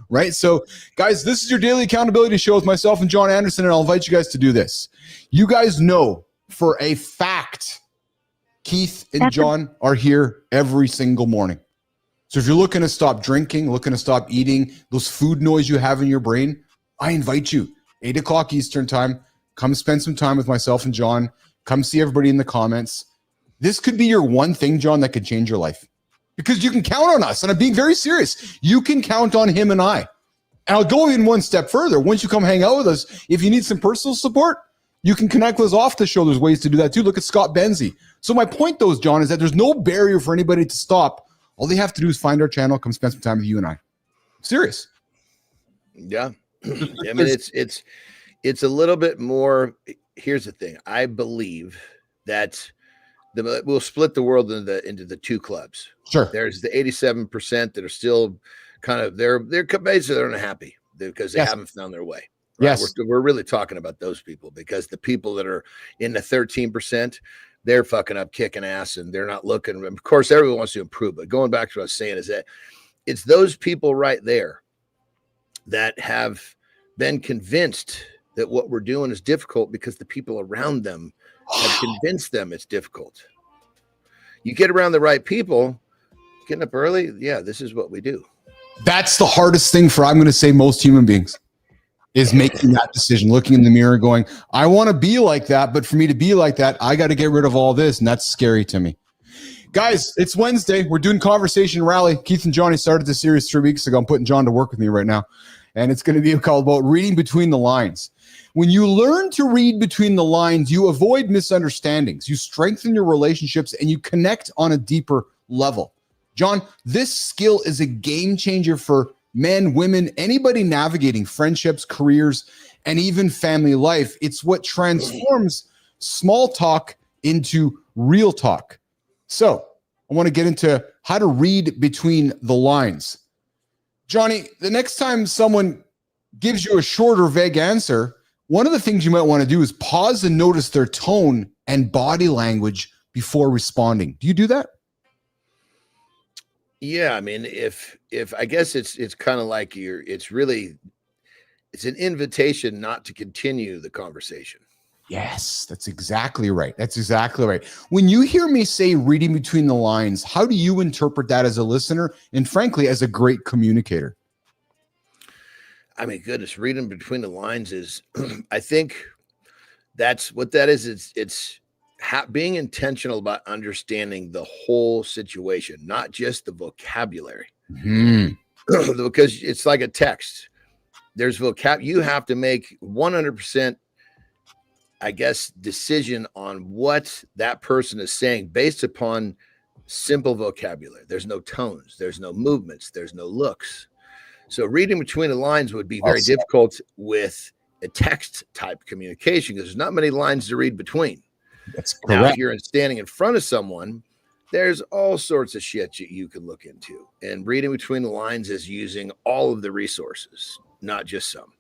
Right. So, guys, this is your daily accountability show with myself and John Anderson, and I'll invite you guys to do this. You guys know for a fact, Keith and John are here every single morning. So if you're looking to stop drinking, looking to stop eating, those food noise you have in your brain, I invite you, 8 o'clock Eastern time, come spend some time with myself and John. Come see everybody in the comments. This could be your one thing, John, that could change your life, because you can count on us. And I'm being very serious. You can count on him and I. And I'll go even one step further. Once you come hang out with us, if you need some personal support, you can connect with us off the show. There's ways to do that too. Look at Scott Benzie. So my point, though, John, is that there's no barrier for anybody to stop. All they have to do is find our channel, come spend some time with you and I. Serious. Yeah. I mean, it's a little bit more. Here's the thing. I believe that we'll split the world into the 2 clubs. Sure. There's the 87% that are still kind of they're basically they're unhappy because they haven't found their way. Right? Yes. We're really talking about those people, because the people that are in the 13%, they're fucking up kicking ass and they're not looking. Of course, everyone wants to improve, but going back to what I was saying is that it's those people right there that have been convinced that what we're doing is difficult because the people around them have convinced them it's difficult. You get around the right people, getting up early. Yeah, this is what we do. That's the hardest thing for, I'm going to say, most human beings, is making that decision, looking in the mirror going, I want to be like that, but for me to be like that, I got to get rid of all this. And that's scary to me. Guys, it's Wednesday. We're doing Conversation Rally. Keith and Johnny started this series 3 weeks ago. I'm putting John to work with me right now. And it's going to be called about reading between the lines. When you learn to read between the lines, you avoid misunderstandings, you strengthen your relationships, and you connect on a deeper level. John, this skill is a game changer for men, women, anybody navigating friendships, careers, and even family life. It's what transforms small talk into real talk. So I want to get into how to read between the lines. Johnny, the next time someone gives you a short or vague answer, one of the things you might want to do is pause and notice their tone and body language before responding. Do you do that? Yeah, I mean, if I guess it's kind of like it's really it's an invitation not to continue the conversation. Yes, that's exactly right. That's exactly right. When you hear me say reading between the lines, how do you interpret that as a listener and frankly, as a great communicator? I mean, goodness, reading between the lines is, I think that's what that is. It's being intentional about understanding the whole situation, not just the vocabulary. Because it's like a text. There's you have to make 100%, I guess, decision on what that person is saying based upon simple vocabulary. There's no tones, there's no movements, there's no looks. So reading between the lines would be very difficult with a text type communication because there's not many lines to read between. That's correct. Now, if you're standing in front of someone, there's all sorts of shit you can look into. And reading between the lines is using all of the resources, not just some.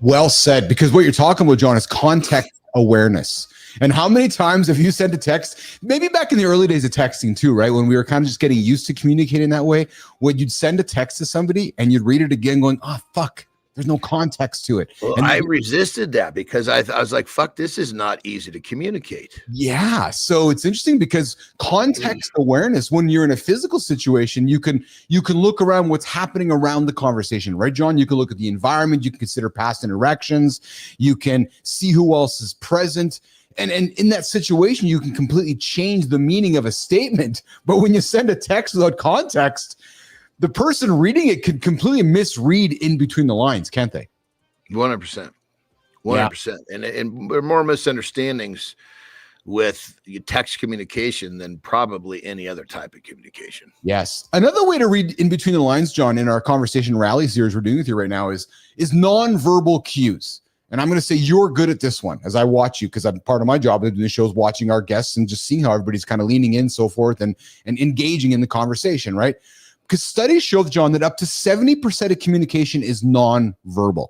Well said, because what you're talking about, John, is context awareness. And how many times have you sent a text, maybe back in the early days of texting too, right? When we were kind of just getting used to communicating that way, when you'd send a text to somebody and you'd read it again going, oh, fuck, there's no context to it. Well, and I resisted that because I was like, fuck, this is not easy to communicate. Yeah. So it's interesting because context awareness, when you're in a physical situation, you can look around what's happening around the conversation, right, John? You can look at the environment, you can consider past interactions, you can see who else is present. And in that situation, you can completely change the meaning of a statement. But when you send a text without context, the person reading it could completely misread in between the lines, can't they? 100%. 100%. And there are more misunderstandings with text communication than probably any other type of communication. Yes. Another way to read in between the lines, John, in our conversation rally series we're doing with you right now is nonverbal cues. And I'm going to say you're good at this one as I watch you, because I'm part of my job of doing the show is watching our guests and just seeing how everybody's kind of leaning in, so forth, and engaging in the conversation, right? Because studies show, John, that up to 70% of communication is nonverbal.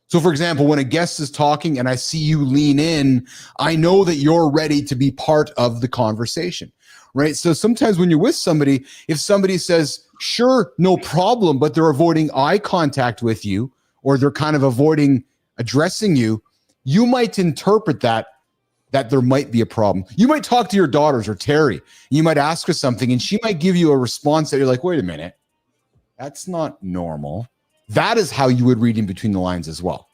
So, for example, when a guest is talking and I see you lean in, I know that you're ready to be part of the conversation, right? So sometimes when you're with somebody, if somebody says, sure, no problem, but they're avoiding eye contact with you, or they're kind of avoiding addressing you, you might interpret that there might be a problem. You might talk to your daughters or Terry. You might ask her something and she might give you a response that you're like, wait a minute, that's not normal. That is how you would read in between the lines as well.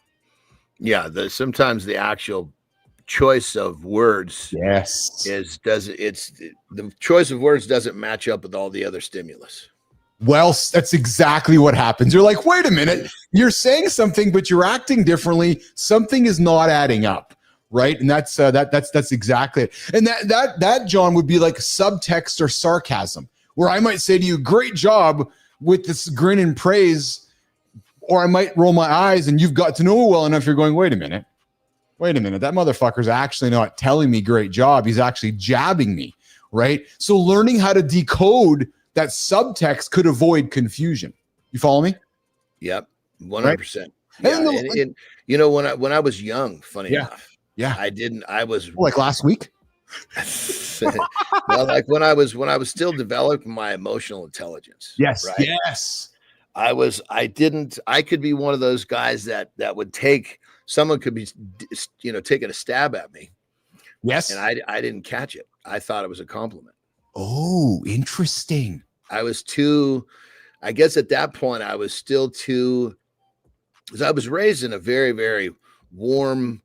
Yeah, sometimes the actual choice of words the choice of words doesn't match up with all the other stimulus. Well, that's exactly what happens. You're like, wait a minute, you're saying something, but you're acting differently. Something is not adding up, right? And that's exactly it. And that John would be like subtext or sarcasm, where I might say to you, great job with this grin and praise, or I might roll my eyes and you've got to know well enough. You're going, wait a minute, that motherfucker's actually not telling me great job. He's actually jabbing me, right? So learning how to decode that subtext could avoid confusion. You follow me? Yep, 100%. Right? Yeah, and you know, when I was young, funny enough, I was like last week. Well, like when I was still developing my emotional intelligence. Yes, right? yes. I could be one of those guys that would someone could be, taking a stab at me. Yes, and I didn't catch it. I thought it was a compliment. Oh, interesting. I guess at that point I was still too, because I was raised in a very, very warm,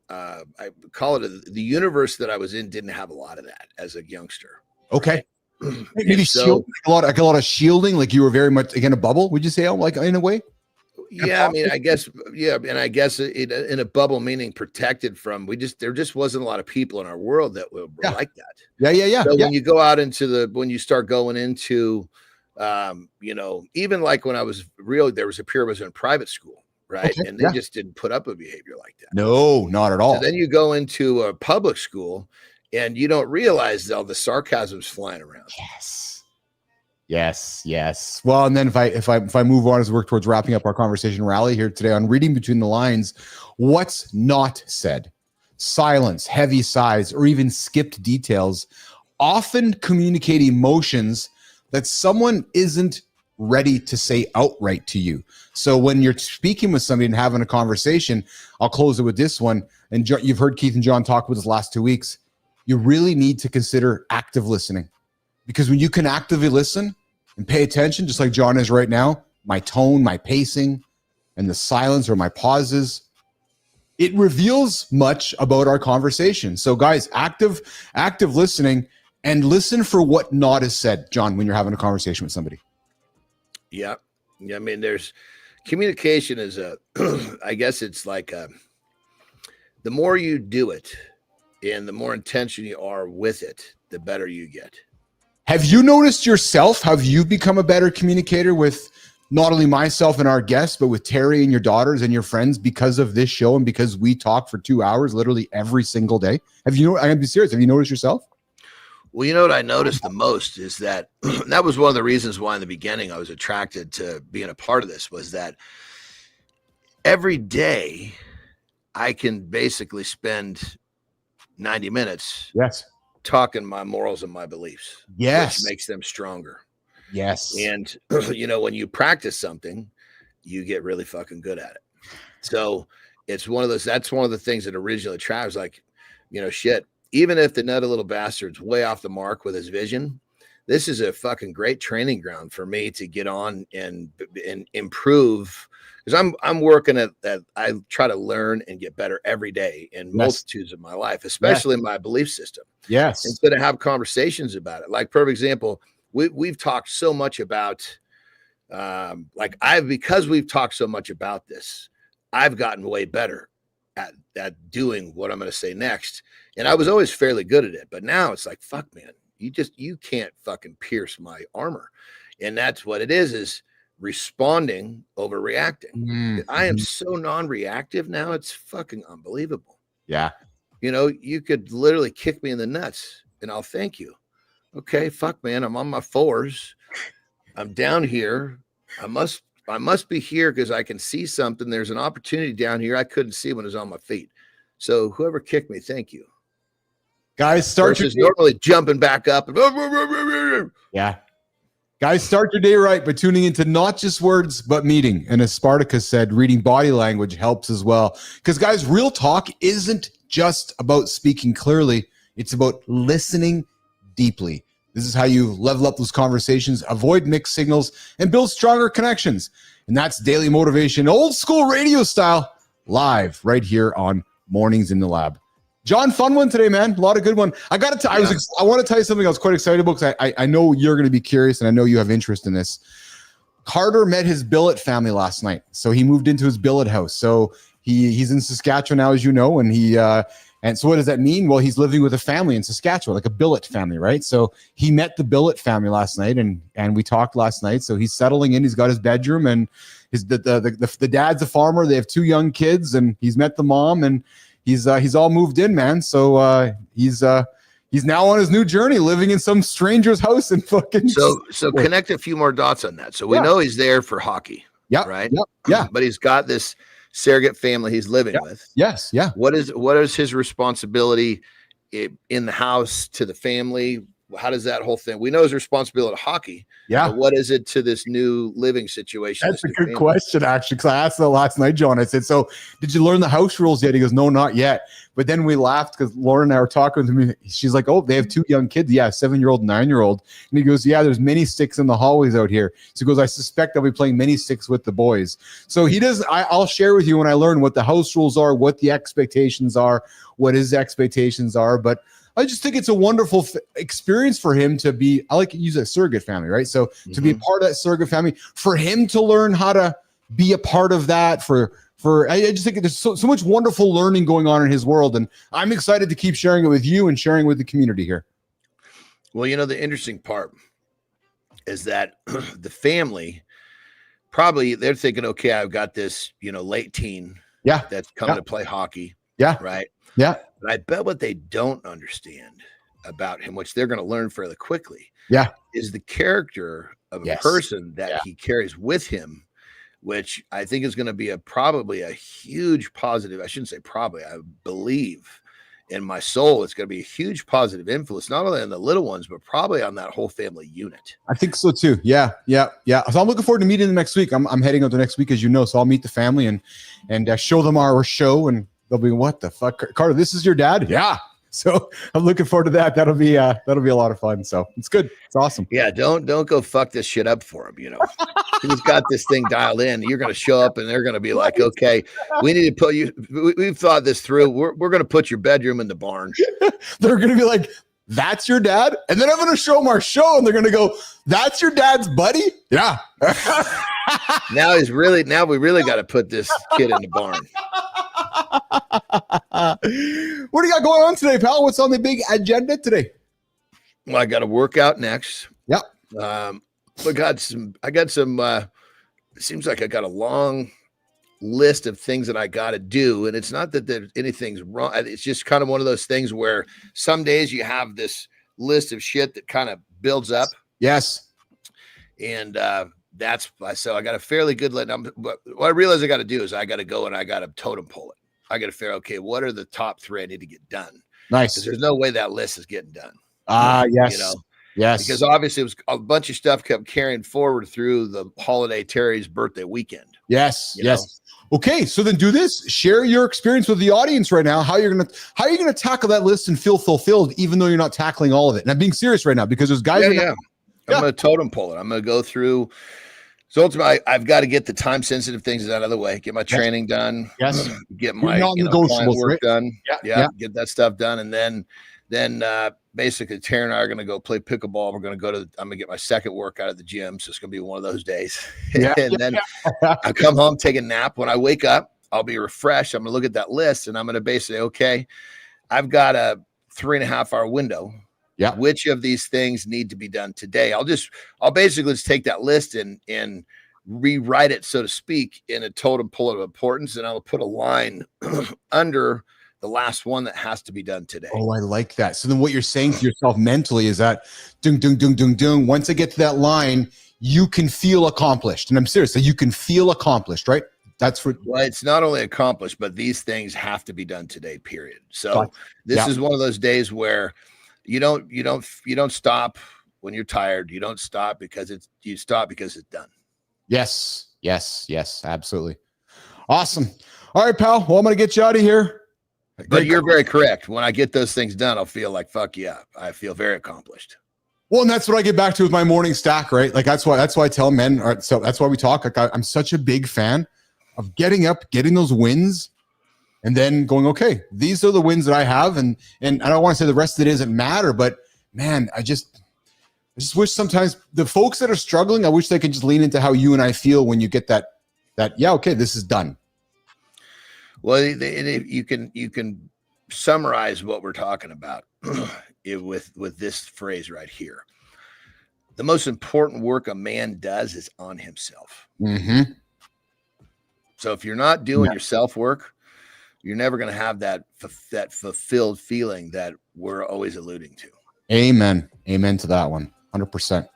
I call it the universe that I was in didn't have a lot of that as a youngster. Okay. Maybe shielding, a lot of shielding, like you were very much again a bubble, would you say, like in a way? Yeah, I mean, I guess, and I guess in a bubble, meaning protected from, there just wasn't a lot of people in our world that were like that. Yeah. So when you go out when you start going into, even like when I was there was a period I was in private school, right? Okay, and they just didn't put up a behavior like that. No, not at all. So then you go into a public school and you don't realize all the sarcasm's flying around. Yes. Well, and then if I move on as we work towards wrapping up our conversation rally here today on reading between the lines, what's not said, silence, heavy sighs, or even skipped details often communicate emotions that someone isn't ready to say outright to you. So when you're speaking with somebody and having a conversation, I'll close it with this one. And you've heard Keith and John talk about this last 2 weeks. You really need to consider active listening, because when you can actively listen and pay attention, just like John is right now, my tone, my pacing, and the silence or my pauses, it reveals much about our conversation. So guys, active listening, and listen for what not is said, John, when you're having a conversation with somebody. Yeah. I mean, there's communication is I guess it's like the more you do it and the more intention you are with it, the better you get. Have you noticed yourself? Have you become a better communicator with not only myself and our guests, but with Terry and your daughters and your friends because of this show and because we talk for 2 hours literally every single day? I'm gonna be serious. Have you noticed yourself? Well, you know what I noticed the most is that that was one of the reasons why in the beginning I was attracted to being a part of this, was that every day I can basically spend 90 minutes talking my morals and my beliefs, which makes them stronger. Yes. And, you know, when you practice something, you get really fucking good at it. So it's one of those, that's one of the things that originally attracted. I was like, you know, shit, even if the nutty little bastard's way off the mark with his vision, this is a fucking great training ground for me to get on and improve. Because I'm working at that. I try to learn and get better every day in multitudes of my life, especially in my belief system. Yes. Instead of have conversations about it. Like, perfect example, we've talked so much about because we've talked so much about this, I've gotten way better at doing what I'm going to say next. And I was always fairly good at it, but now it's like, fuck, man, you can't fucking pierce my armor. And that's what it is responding over reacting. I am so non-reactive now. It's fucking unbelievable. Yeah. You know, you could literally kick me in the nuts and I'll thank you. Okay, fuck, man, I'm on my fours. I'm down here. I must be here because I can see something. There's an opportunity down here I couldn't see when I was on my feet. So whoever kicked me, thank you. Guys, start your day normally jumping back up. Yeah. Guys, start your day right by tuning into not just words, but meaning. And as Spartacus said, reading body language helps as well. Because guys, real talk isn't just about speaking clearly. It's about listening deeply. This is how you level up those conversations, avoid mixed signals, and build stronger connections. And that's daily motivation, old school radio style, live right here on Mornings in the Lab. John, fun one today, man. A lot of good one. I got to. I want to tell you something I was quite excited about because I know you're going to be curious and I know you have interest in this. Carter met his billet family last night, so he moved into his billet house. So he's in Saskatchewan now, as you know, and and so what does that mean? Well, he's living with a family in Saskatchewan, like a billet family, right? So he met the billet family last night, and we talked last night. So he's settling in. He's got his bedroom, and the dad's a farmer. They have 2 young kids, and he's met the mom, and he's all moved in, man. So he's now on his new journey, living in some stranger's house in fucking. So connect a few more dots on that. So we know he's there for hockey. Yeah. Right. Yep. Yeah. But he's got this surrogate family he's living with. Yes. Yeah. What is his responsibility in the house to the family? How does that whole thing? We know his responsibility to hockey. Yeah. But what is it to this new living situation? That's a good question, actually, because I asked that last night, John. I said, so did you learn the house rules yet? He goes, no, not yet. But then we laughed because Lauren and I were talking to me. She's like, oh, they have 2 young kids. Yeah, 7-year-old, 9-year-old. And he goes, yeah, there's mini sticks in the hallways out here. So he goes, I suspect I'll be playing mini sticks with the boys. So he does. I'll share with you when I learn what the house rules are, what the expectations are, what his expectations are. But I just think it's a wonderful experience for him to be, I like to use a surrogate family, right? So to be a part of that surrogate family, for him to learn how to be a part of that, I just think there's so much wonderful learning going on in his world. And I'm excited to keep sharing it with you and sharing with the community here. Well, you know, the interesting part is that the family, probably they're thinking, okay, I've got this, late teen that's coming to play hockey. Yeah. Right. Yeah. But I bet what they don't understand about him, which they're going to learn fairly quickly, is the character of a person that he carries with him, which I think is going to be probably a huge positive. I shouldn't say probably, I believe in my soul, it's going to be a huge positive influence, not only on the little ones, but probably on that whole family unit. I think so too. Yeah. So I'm looking forward to meeting them next week. I'm heading out the next week, as you know. So I'll meet the family and show them our show, and they'll be, what the fuck, Carter? This is your dad? Yeah. So I'm looking forward to that. That'll be a lot of fun. So it's good. It's awesome. Yeah. Don't go fuck this shit up for him. He's got this thing dialed in. You're going to show up and they're going to be like, okay, we need to put you, we've thought this through. We're going to put your bedroom in the barn. They're going to be like, that's your dad? And then I'm going to show them our show and they're going to go, that's your dad's buddy? Yeah. Now we really got to put this kid in the barn. What do you got going on today, pal? What's on the big agenda today? Well, I got a workout next. Yep. I got some, it seems like I got a long list of things that I got to do. And it's not that there's anything's wrong. It's just kind of one of those things where some days you have this list of shit that kind of builds up. Yes. And, so I got a fairly good let. But what I realize I got to do is I got to go and I got to totem pole it. I got to figure, okay, what are the top 3 I need to get done? Nice. Because there's no way that list is getting done. Yes. Yes. Because obviously it was a bunch of stuff kept carrying forward through the holiday Terry's birthday weekend. Yes. Yes. Okay. So then do this. Share your experience with the audience right now. How are you gonna tackle that list and feel fulfilled, even though you're not tackling all of it? And I'm being serious right now because there's guys. I'm going to totem pole it. I'm going to go through. So ultimately, I've got to get the time sensitive things out of the way, get my training done, get my client work done. Get that stuff done. And then basically Terry and I are going to go play pickleball. I'm going to get my second workout at the gym. So it's going to be one of those days. Then I come home, take a nap. When I wake up, I'll be refreshed. I'm going to look at that list and I'm going to basically, okay, I've got a 3.5 hour window. Yeah. Which of these things need to be done today? I'll basically just take that list and rewrite it, so to speak, in a totem pole of importance. And I'll put a line under the last one that has to be done today. Oh, I like that. So then what you're saying to yourself mentally is that dung, dung, dung, dung, dung. Once I get to that line, you can feel accomplished. And I'm serious. So you can feel accomplished, right? That's for. Well, it's not only accomplished, but these things have to be done today, period. So this is one of those days where you don't stop when you're tired. You don't stop you stop because it's done. Yes, absolutely. Awesome. All right, pal. Well, I'm going to get you out of here. But you're very correct. When I get those things done, I'll feel like, fuck yeah, I feel very accomplished. Well, and that's what I get back to with my morning stack, right? Like that's why I tell men, all right, so that's why we talk. Like I'm such a big fan of getting up, getting those wins, and then going, okay, these are the wins that I have. And I don't want to say the rest of it doesn't matter, but man, I just wish sometimes the folks that are struggling, I wish they could just lean into how you and I feel when you get that, yeah, okay, this is done. Well, you can summarize what we're talking about with this phrase right here. The most important work a man does is on himself. Mm-hmm. So if you're not doing your self work, you're never going to have that fulfilled feeling that we're always alluding to. Amen to that one. 100%.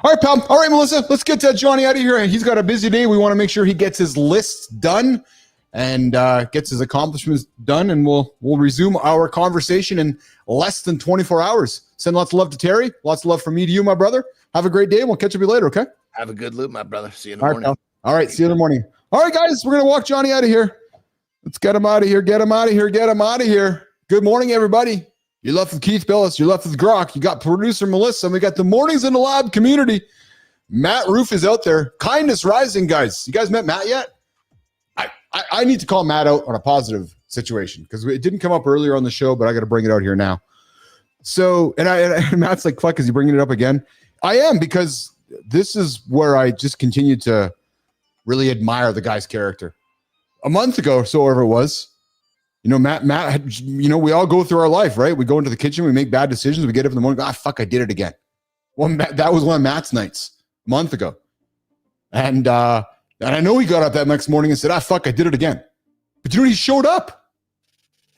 All right, pal. All right, Melissa, let's get Johnny out of here. He's got a busy day. We want to make sure he gets his lists done and gets his accomplishments done, and we'll resume our conversation in less than 24 hours. Send lots of love to Terry. Lots of love from me to you, my brother. Have a great day. We'll catch up with you later, okay? Have a good loop, my brother. See you in the morning. Pal. All right, see you in the morning. All right, guys, we're going to walk Johnny out of here. Let's get him out of here. Get him out of here. Get him out of here. Good morning, everybody. You're left with Keith Bilous. You're left with Grok. You got producer Melissa. And we got the Mornings in the Lab community. Matt Roof is out there. Kindness Rising, guys. You guys met Matt yet? I need to call Matt out on a positive situation because it didn't come up earlier on the show, but I got to bring it out here now. So, and Matt's like, fuck, is he bringing it up again? I am, because this is where I just continue to really admire the guy's character. A month ago, so whatever it was, Matt had, we all go through our life, right? We go into the kitchen, we make bad decisions, we get up in the morning, fuck, I did it again. Well, that was one of Matt's nights a month ago. And I know he got up that next morning and said, fuck, I did it again. But he showed up.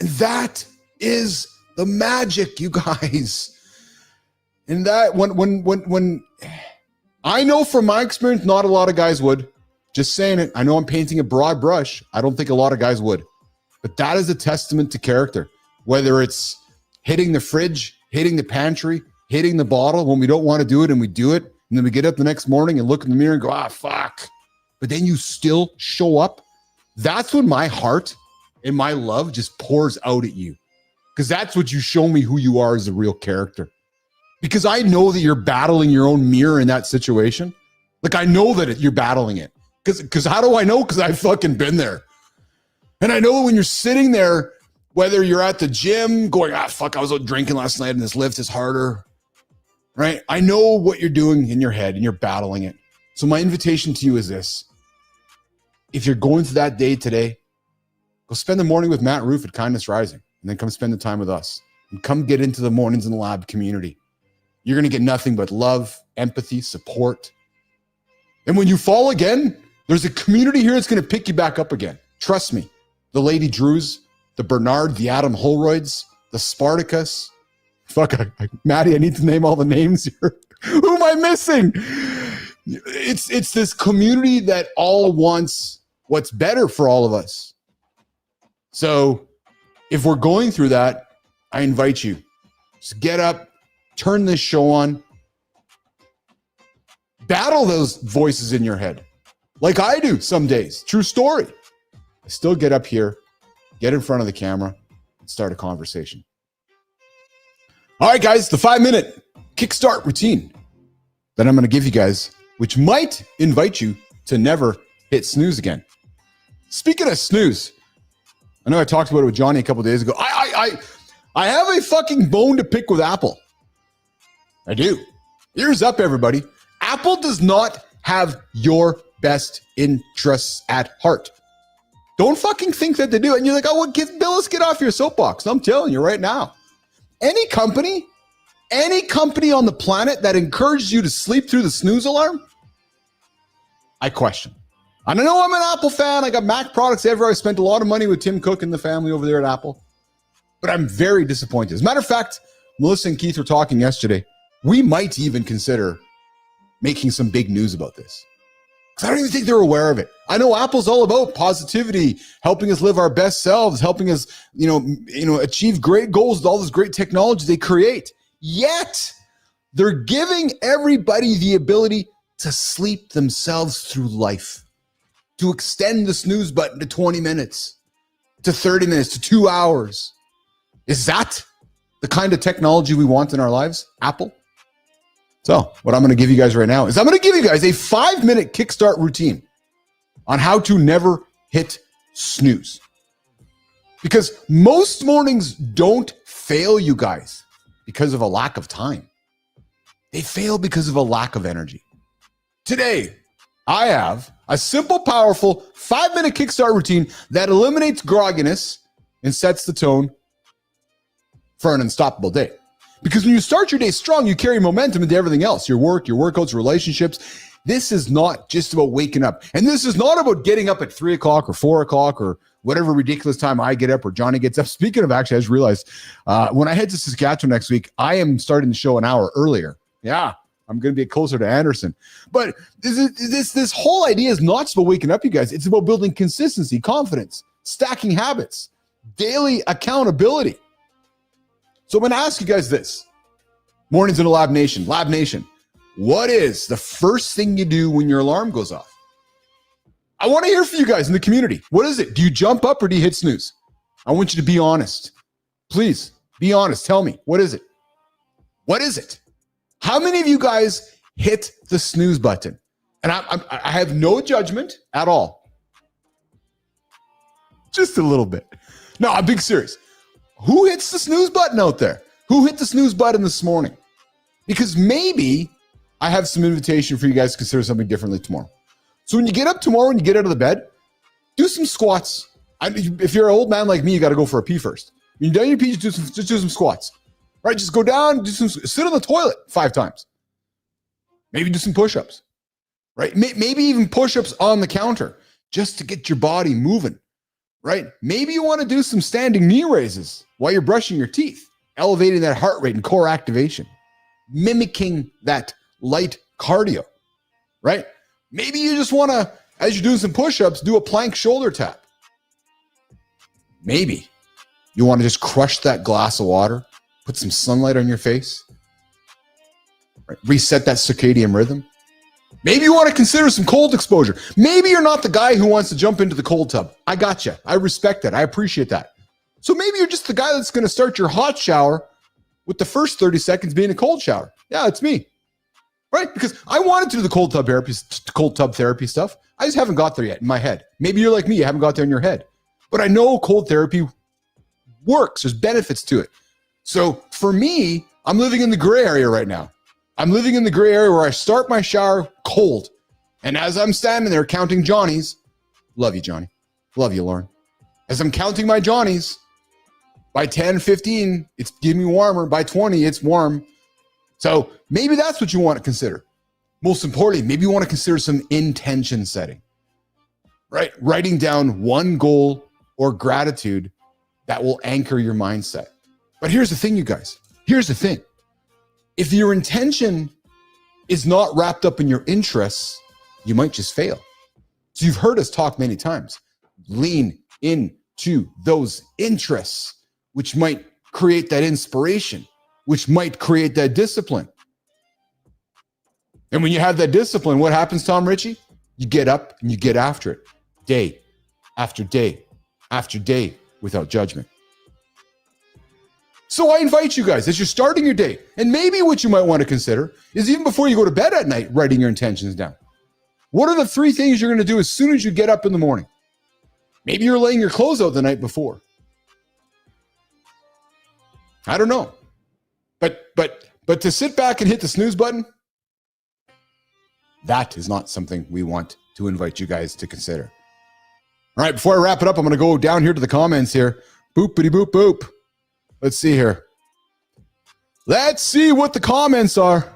And that is the magic, you guys. And that when I know from my experience, not a lot of guys would. Just saying it. I know I'm painting a broad brush. I don't think a lot of guys would. But that is a testament to character. whether it's hitting the fridge, hitting the pantry, hitting the bottle when we don't want to do it and we do it. And then we get up the next morning and look in the mirror and go, fuck. But then you still show up. That's when my heart and my love just pours out at you. Because that's what you show me who you are as a real character. Because I know that you're battling your own mirror in that situation. Like, I know that you're battling it. Because how do I know? Because I've fucking been there. And I know when you're sitting there, whether you're at the gym going, fuck, I was out drinking last night and this lift is harder. Right? I know what you're doing in your head and you're battling it. So my invitation to you is this. If you're going through that day today, go spend the morning with Matt Roof at Kindness Rising and then come spend the time with us and come get into the Mornings in the Lab community. You're going to get nothing but love, empathy, support. And when you fall again, there's a community here that's going to pick you back up again. Trust me. The Lady Drews, the Bernard, the Adam Holroyds, the Spartacus. Fuck, Maddie, I need to name all the names here. Who am I missing? It's this community that all wants what's better for all of us. So if we're going through that, I invite you. Just get up, turn this show on, battle those voices in your head like I do some days. True story. I still get up here, get in front of the camera, and start a conversation. All right, guys, the 5-minute Kickstart routine that I'm going to give you guys, which might invite you to never hit snooze again. Speaking of snooze, I know I talked about it with Johnny a couple days ago. I have a fucking bone to pick with Apple. I do. Ears up, everybody. Apple does not have your best interests at heart. Don't fucking think that they do. And you're like, oh, well, Bilous, get off your soapbox. I'm telling you right now. Any company on the planet that encourages you to sleep through the snooze alarm, I question. And I know I'm an Apple fan. I got Mac products everywhere. I spent a lot of money with Tim Cook and the family over there at Apple. But I'm very disappointed. As a matter of fact, Melissa and Keith were talking yesterday. We might even consider making some big news about this. Because I don't even think they're aware of it. I know Apple's all about positivity, helping us live our best selves, helping us, achieve great goals with all this great technology they create. Yet, they're giving everybody the ability to sleep themselves through life, to extend the snooze button to 20 minutes, to 30 minutes, to 2 hours. Is that the kind of technology we want in our lives, Apple? So what I'm going to give you guys right now is I'm going to give you guys a 5-minute Kickstart routine on how to never hit snooze. Because most mornings don't fail, you guys, because of a lack of time. They fail because of a lack of energy. Today, I have a simple, powerful 5-minute Kickstart routine that eliminates grogginess and sets the tone for an unstoppable day. Because when you start your day strong, you carry momentum into everything else. Your work, your workouts, relationships. This is not just about waking up. And this is not about getting up at 3 o'clock or 4 o'clock or whatever ridiculous time I get up or Johnny gets up. Speaking of, actually, I just realized when I head to Saskatchewan next week, I am starting the show an hour earlier. Yeah, I'm going to be closer to Anderson. But this whole idea is not just about waking up, you guys. It's about building consistency, confidence, stacking habits, daily accountability. So I'm going to ask you guys this. Mornings in the Lab Nation. What is the first thing you do when your alarm goes off? I want to hear from you guys in the community. What is it? Do you jump up or do you hit snooze? I want you to be honest. Please, be honest. Tell me. What is it? What is it? How many of you guys hit the snooze button? And I have no judgment at all. Just a little bit. No, I'm being serious. Who hits the snooze button out there? Who hit the snooze button this morning? Because maybe I have some invitation for you guys to consider something differently tomorrow. So when you get up tomorrow and you get out of the bed, do some squats. If you're an old man like me, you got to go for a pee first. When you're done your pee, just do some squats. Right? Just go down, sit on the toilet 5 times. Maybe do some push-ups. Right? Maybe even push-ups on the counter just to get your body moving. Right? Maybe you want to do some standing knee raises while you're brushing your teeth, elevating that heart rate and core activation, mimicking that light cardio, right? Maybe you just want to, as you're doing some push-ups, do a plank shoulder tap. Maybe You want to just crush that glass of water, put some sunlight on your face, right? Reset that circadian rhythm. Maybe you want to consider some cold exposure. Maybe you're not the guy who wants to jump into the cold tub. I got you. I respect that. I appreciate that. So maybe you're just the guy that's going to start your hot shower with the first 30 seconds being a cold shower. Yeah, it's me. Right? Because I wanted to do the cold tub therapy stuff. I just haven't got there yet in my head. Maybe you're like me. You haven't got there in your head. But I know cold therapy works. There's benefits to it. So for me, I'm living in the gray area right now. I'm living in the gray area where I start my shower cold. And as I'm standing there counting Johnnies, love you, Johnny. Love you, Lauren. As I'm counting my Johnnies, by 10, 15, it's getting me warmer. By 20, it's warm. So maybe that's what you want to consider. Most importantly, maybe you want to consider some intention setting, right? Writing down one goal or gratitude that will anchor your mindset. But here's the thing, you guys. Here's the thing. If your intention is not wrapped up in your interests, you might just fail. So you've heard us talk many times. Lean into those interests, which might create that inspiration, which might create that discipline. And when you have that discipline, what happens, Tom Ritchie? You get up and you get after it, day after day after day, without judgment. So I invite you guys, as you're starting your day, and maybe what you might want to consider is even before you go to bed at night, writing your intentions down. What are the 3 things you're going to do as soon as you get up in the morning? Maybe you're laying your clothes out the night before. I don't know. But to sit back and hit the snooze button, that is not something we want to invite you guys to consider. All right, before I wrap it up, I'm going to go down here to the comments here. Boopity boop boop. Let's see here. Let's see what the comments are.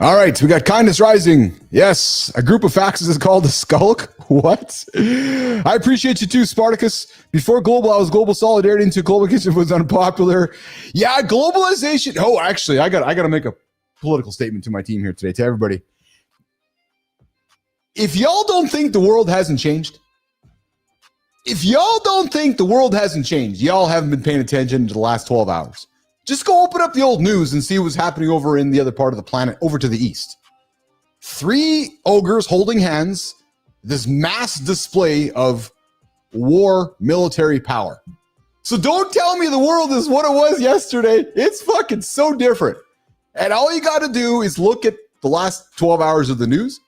All right, we got Kindness Rising. Yes, a group of faxes is called a skulk. What? I appreciate you too, Spartacus. Before global, I was global solidarity into global kitchen was unpopular. Yeah, globalization. Oh, actually, I got to make a political statement to my team here today, to everybody. If y'all don't think the world hasn't changed, y'all haven't been paying attention to the last 12 hours. Just go open up the old news and see what's happening over in the other part of the planet, over to the east. 3 ogres holding hands, this mass display of war military power. So don't tell me the world is what it was yesterday. It's fucking so different. And all you got to do is look at the last 12 hours of the news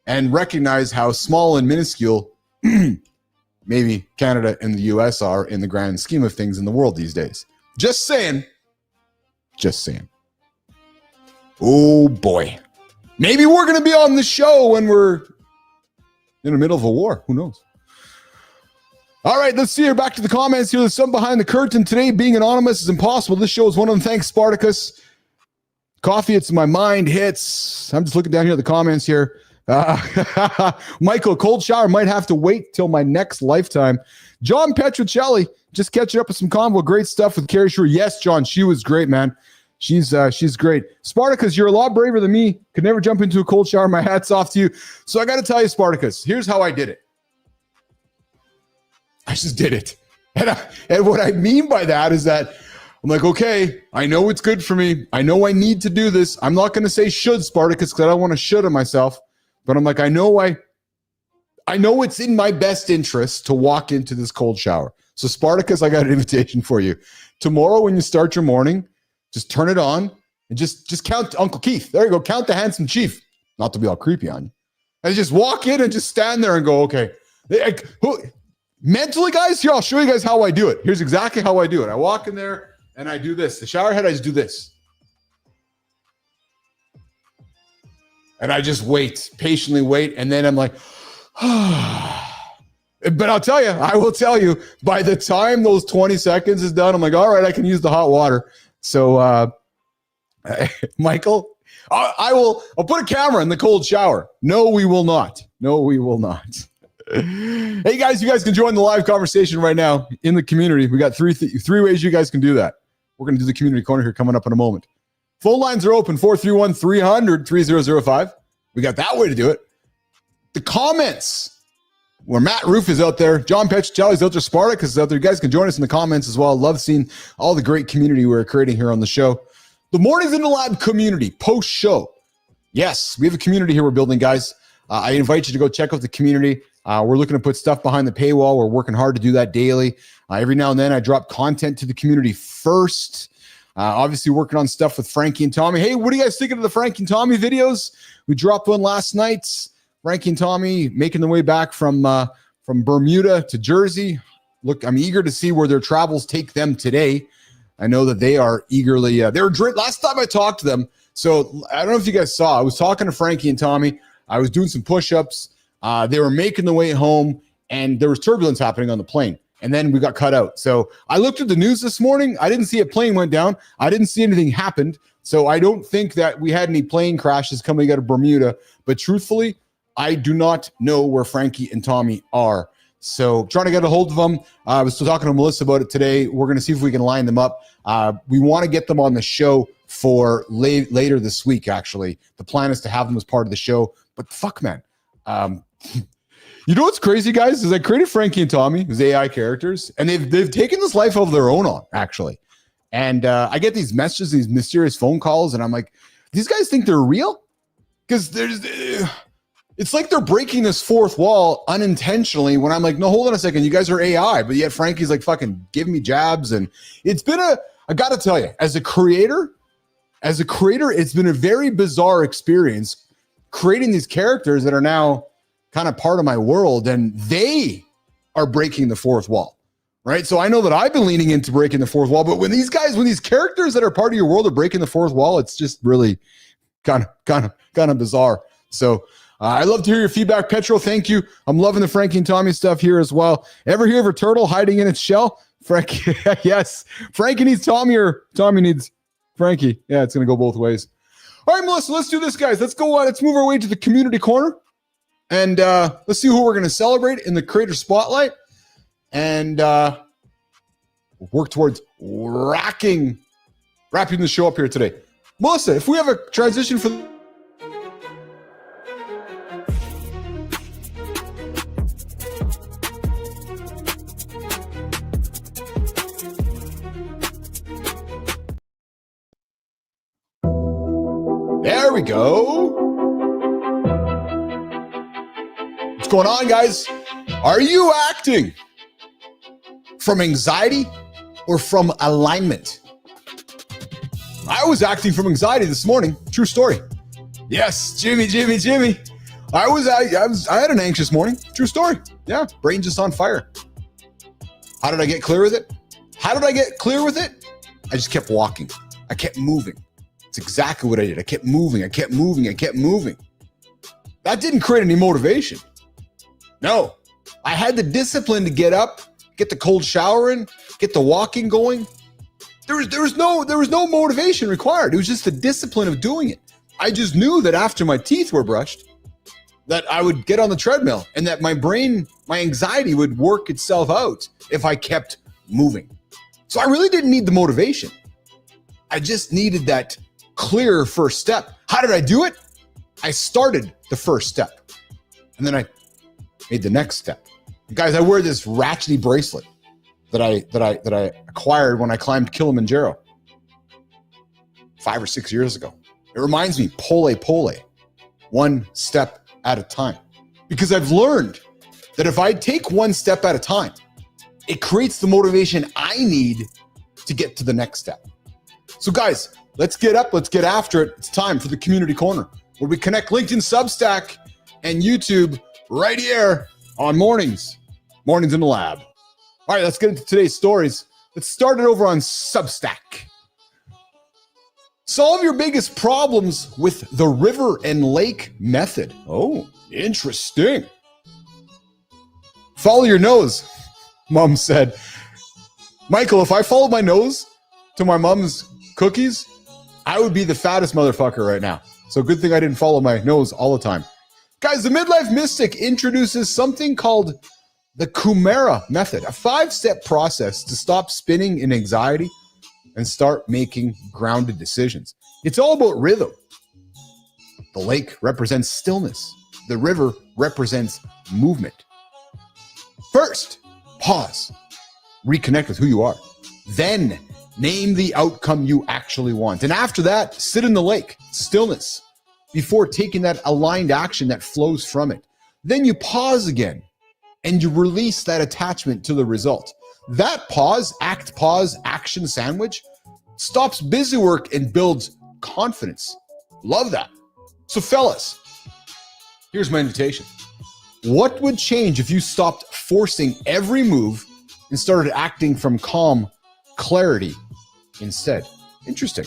and recognize how small and minuscule maybe Canada and the US are in the grand scheme of things in the world these days. Just saying. Just saying. Oh boy. Maybe we're going to be on the show when we're in the middle of a war. Who knows? All right, let's see here. Back to the comments here. There's some behind the curtain. Today, being anonymous is impossible. This show is one of them. Thanks, Spartacus. Coffee, it's my mind hits. I'm just looking down here at the comments here. Michael, cold shower might have to wait till my next lifetime. John Petruccelli, just catching up with some convo. Great stuff with Kari Schwear. Yes, John, she was great, man. She's great. Spartacus, you're a lot braver than me. Could never jump into a cold shower. My hat's off to you. So I got to tell you, Spartacus, here's how I did it. I just did it. And what I mean by that is that I'm like, okay, I know it's good for me. I know I need to do this. I'm not going to say should, Spartacus, because I don't want to should on myself. But I'm like, I know it's in my best interest to walk into this cold shower. So Spartacus, I got an invitation for you. Tomorrow when you start your morning, just turn it on and just count Uncle Keith. There you go. Count the handsome chief. Not to be all creepy on you. And just walk in and just stand there and go, okay. Mentally, guys, here, I'll show you guys how I do it. Here's exactly how I do it. I walk in there and I do this. The shower head, I just do this. And I just wait, patiently wait. And then I'm like, But I will tell you, by the time those 20 seconds is done, I'm like, all right, I can use the hot water. So, Michael, I'll put a camera in the cold shower. No, we will not. No, we will not. Hey guys, you guys can join the live conversation right now in the community. We got three ways you guys can do that. We're going to do the community corner here coming up in a moment. Phone lines are open, 431-300-3005. We got that way to do it. The comments. where Matt Roof is out there. John Petrocelli's out there. Spartacus is out there. You guys can join us in the comments as well. Love seeing all the great community we're creating here on the show. The Mornings in the Lab community post-show. Yes, we have a community here we're building, guys. I invite you to go check out the community. We're looking to put stuff behind the paywall. We're working hard to do that daily. Every now and then I drop content to the community first. Obviously working on stuff with Frankie and Tommy. Hey, what do you guys think of the Frankie and Tommy videos? We dropped one last night. Frankie and Tommy making their way back from Bermuda to Jersey. Look, I'm eager to see where their travels take them today. I know that they are eagerly. Last time I talked to them. So I don't know if you guys saw. I was talking to Frankie and Tommy. I was doing some push-ups. They were making the way home, and there was turbulence happening on the plane. And then we got cut out. So I looked at the news this morning. I didn't see a plane went down. I didn't see anything happened. So I don't think that we had any plane crashes coming out of Bermuda. But truthfully, I do not know where Frankie and Tommy are. So trying to get a hold of them. I was still talking to Melissa about it today. We're going to see if we can line them up. We want to get them on the show for later this week, actually. The plan is to have them as part of the show. But fuck, man. You know what's crazy, guys, is I created Frankie and Tommy as AI characters, and they've taken this life of their own on, actually. And I get these messages, these mysterious phone calls, and I'm like, these guys think they're real? Because it's like they're breaking this fourth wall unintentionally when I'm like, no, hold on a second, you guys are AI, but yet Frankie's like fucking giving me jabs. And it's been I got to tell you, as a creator, it's been a very bizarre experience creating these characters that are now kind of part of my world, and they are breaking the fourth wall, right? So I know that I've been leaning into breaking the fourth wall, but when these characters that are part of your world are breaking the fourth wall, it's just really kind of bizarre. So I love to hear your feedback, Petro. Thank you. I'm loving the Frankie and Tommy stuff here as well. Ever hear of a turtle hiding in its shell? Frankie, yes. Frankie needs Tommy, or Tommy needs Frankie. Yeah, it's gonna go both ways. All right, Melissa, let's do this, guys. Let's go on. Let's move our way to the community corner. And let's see who we're going to celebrate in the creator spotlight, and work towards wrapping the show up here today. Melissa, if we have a transition for there we go. What's going on, guys? Are you acting from anxiety or from alignment? I was acting from anxiety this morning. True story. Yes, Jimmy. I had an anxious morning. True story. Yeah, brain just on fire. How did I get clear with it? I just kept walking. I kept moving. It's exactly what I did. I kept moving. That didn't create any motivation. No, I had the discipline to get up, get the cold shower in, get the walking going. There was no motivation required. It was just the discipline of doing it. I just knew that after my teeth were brushed, that I would get on the treadmill, and that my anxiety would work itself out if I kept moving. So I really didn't need the motivation. I just needed that clear first step. How did I do it? I started the first step, and then I made the next step. Guys, I wear this ratchety bracelet that I acquired when I climbed Kilimanjaro 5 or 6 years ago. It reminds me, pole, one step at a time. Because I've learned that if I take one step at a time, it creates the motivation I need to get to the next step. So guys, let's get up, let's get after it. It's time for the Community Corner, where we connect LinkedIn, Substack, and YouTube right here on Mornings in the Lab. All right, let's get into today's stories. Let's start it over on Substack. Solve your biggest problems with the river and lake method. Oh, interesting. Follow your nose, Mom said. Michael, if I followed my nose to my mom's cookies, I would be the fattest motherfucker right now. So good thing I didn't follow my nose all the time. Guys, the Midlife Mystic introduces something called the Kumara method, a 5-step process to stop spinning in anxiety and start making grounded decisions. It's all about rhythm. The lake represents stillness. The river represents movement. First, pause, reconnect with who you are. Then name the outcome you actually want. And after that, sit in the lake, stillness, before taking that aligned action that flows from it. Then you pause again and you release that attachment to the result. That pause, action sandwich stops busy work and builds confidence. Love that. So fellas, here's my invitation. What would change if you stopped forcing every move and started acting from calm clarity instead? Interesting.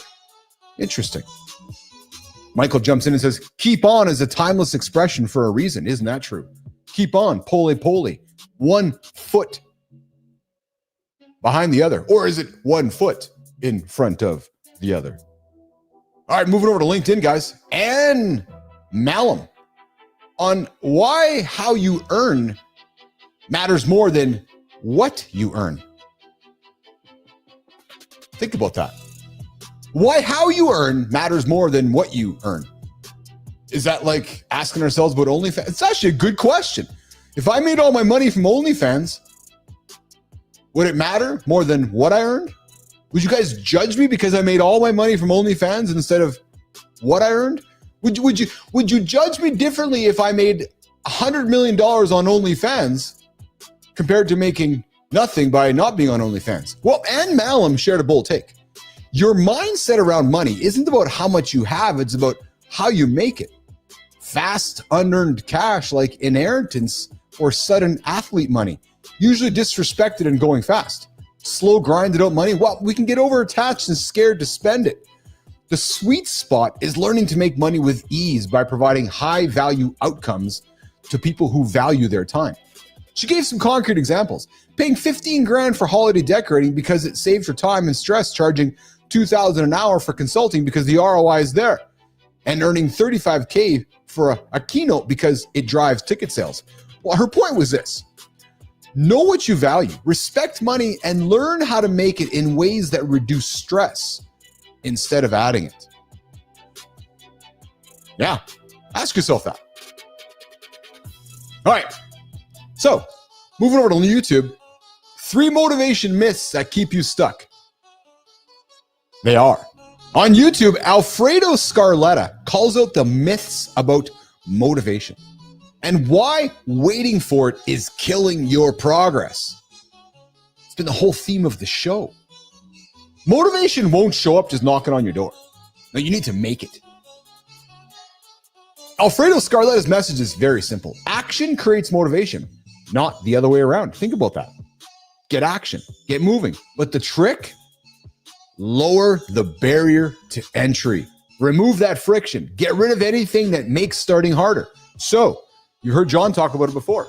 Michael jumps in and says, keep on is a timeless expression for a reason. Isn't that true? Keep on, pole, 1 foot behind the other. Or is it 1 foot in front of the other? All right, moving over to LinkedIn, guys. And Malum on why how you earn matters more than what you earn. Think about that. Why how you earn matters more than what you earn. Is that like asking ourselves about OnlyFans? It's actually a good question. If I made all my money from OnlyFans, would it matter more than what I earned? Would you guys judge me because I made all my money from OnlyFans instead of what I earned? Would you judge me differently if I made $100 million on OnlyFans compared to making nothing by not being on OnlyFans? Well, and Malum shared a bold take. Your mindset around money isn't about how much you have, it's about how you make it. Fast, unearned cash like inheritance or sudden athlete money, usually disrespected and going fast. Slow, grinded out money, well, we can get over-attached and scared to spend it. The sweet spot is learning to make money with ease by providing high-value outcomes to people who value their time. She gave some concrete examples. Paying 15 grand for holiday decorating because it saves her time and stress, charging $2,000 an hour for consulting because the ROI is there, and earning $35K for a keynote because it drives ticket sales. Well, her point was this. Know what you value, respect money, and learn how to make it in ways that reduce stress instead of adding it. Yeah, ask yourself that. All right, so moving over to YouTube, 3 motivation myths that keep you stuck. They are. On YouTube, Alfredo Scarletta calls out the myths about motivation and why waiting for it is killing your progress. It's been the whole theme of the show. Motivation won't show up just knocking on your door. No, you need to make it. Alfredo Scarletta's message is very simple. Action creates motivation, not the other way around. Think about that. Get action, get moving. But the trick, lower the barrier to entry. Remove that friction. Get rid of anything that makes starting harder. So, you heard John talk about it before.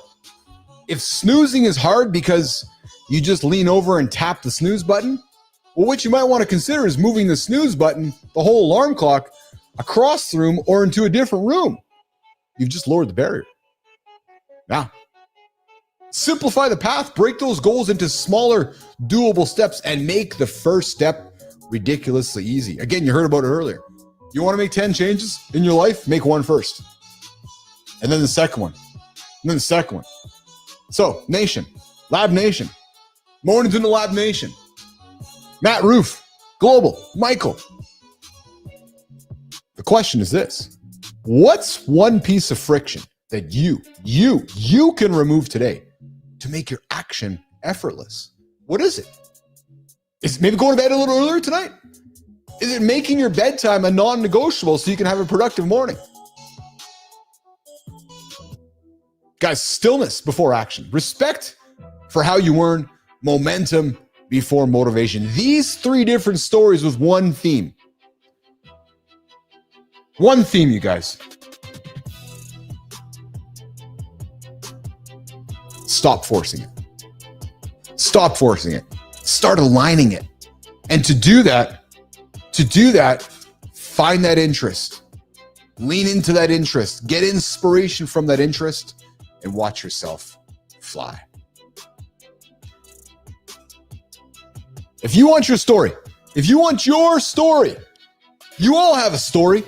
If snoozing is hard because you just lean over and tap the snooze button, well, what you might want to consider is moving the snooze button, the whole alarm clock, across the room or into a different room. You've just lowered the barrier. Now, simplify the path, break those goals into smaller, doable steps, and make the first step ridiculously easy. Again, you heard about it earlier. You want to make 10 changes in your life? Make one first. And then the second one. And then the second one. So, Nation, Lab Nation, Mornings in the Lab Nation, Matt Roof, Global, Michael. The question is this. What's one piece of friction that you can remove today to make your action effortless? What is it? Is it maybe going to bed a little earlier tonight? Is it making your bedtime a non-negotiable so you can have a productive morning? Guys, stillness before action. Respect for how you earn, momentum before motivation. These 3 different stories with one theme. One theme, you guys. Stop forcing it. Stop forcing it. Start aligning it. And to do that, find that interest. Lean into that interest. Get inspiration from that interest and watch yourself fly. If you want your story, you all have a story.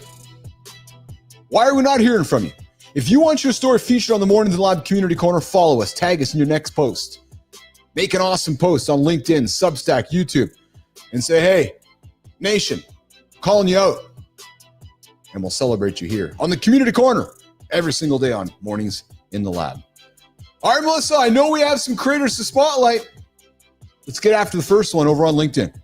Why are we not hearing from you? If you want your story featured on the Mornings in the Lab Community Corner, follow us. Tag us in your next post. Make an awesome post on LinkedIn, Substack, YouTube, and say, hey, nation, calling you out. And we'll celebrate you here on the Community Corner every single day on Mornings in the Lab. All right, Melissa, I know we have some creators to spotlight. Let's get after the first one over on LinkedIn.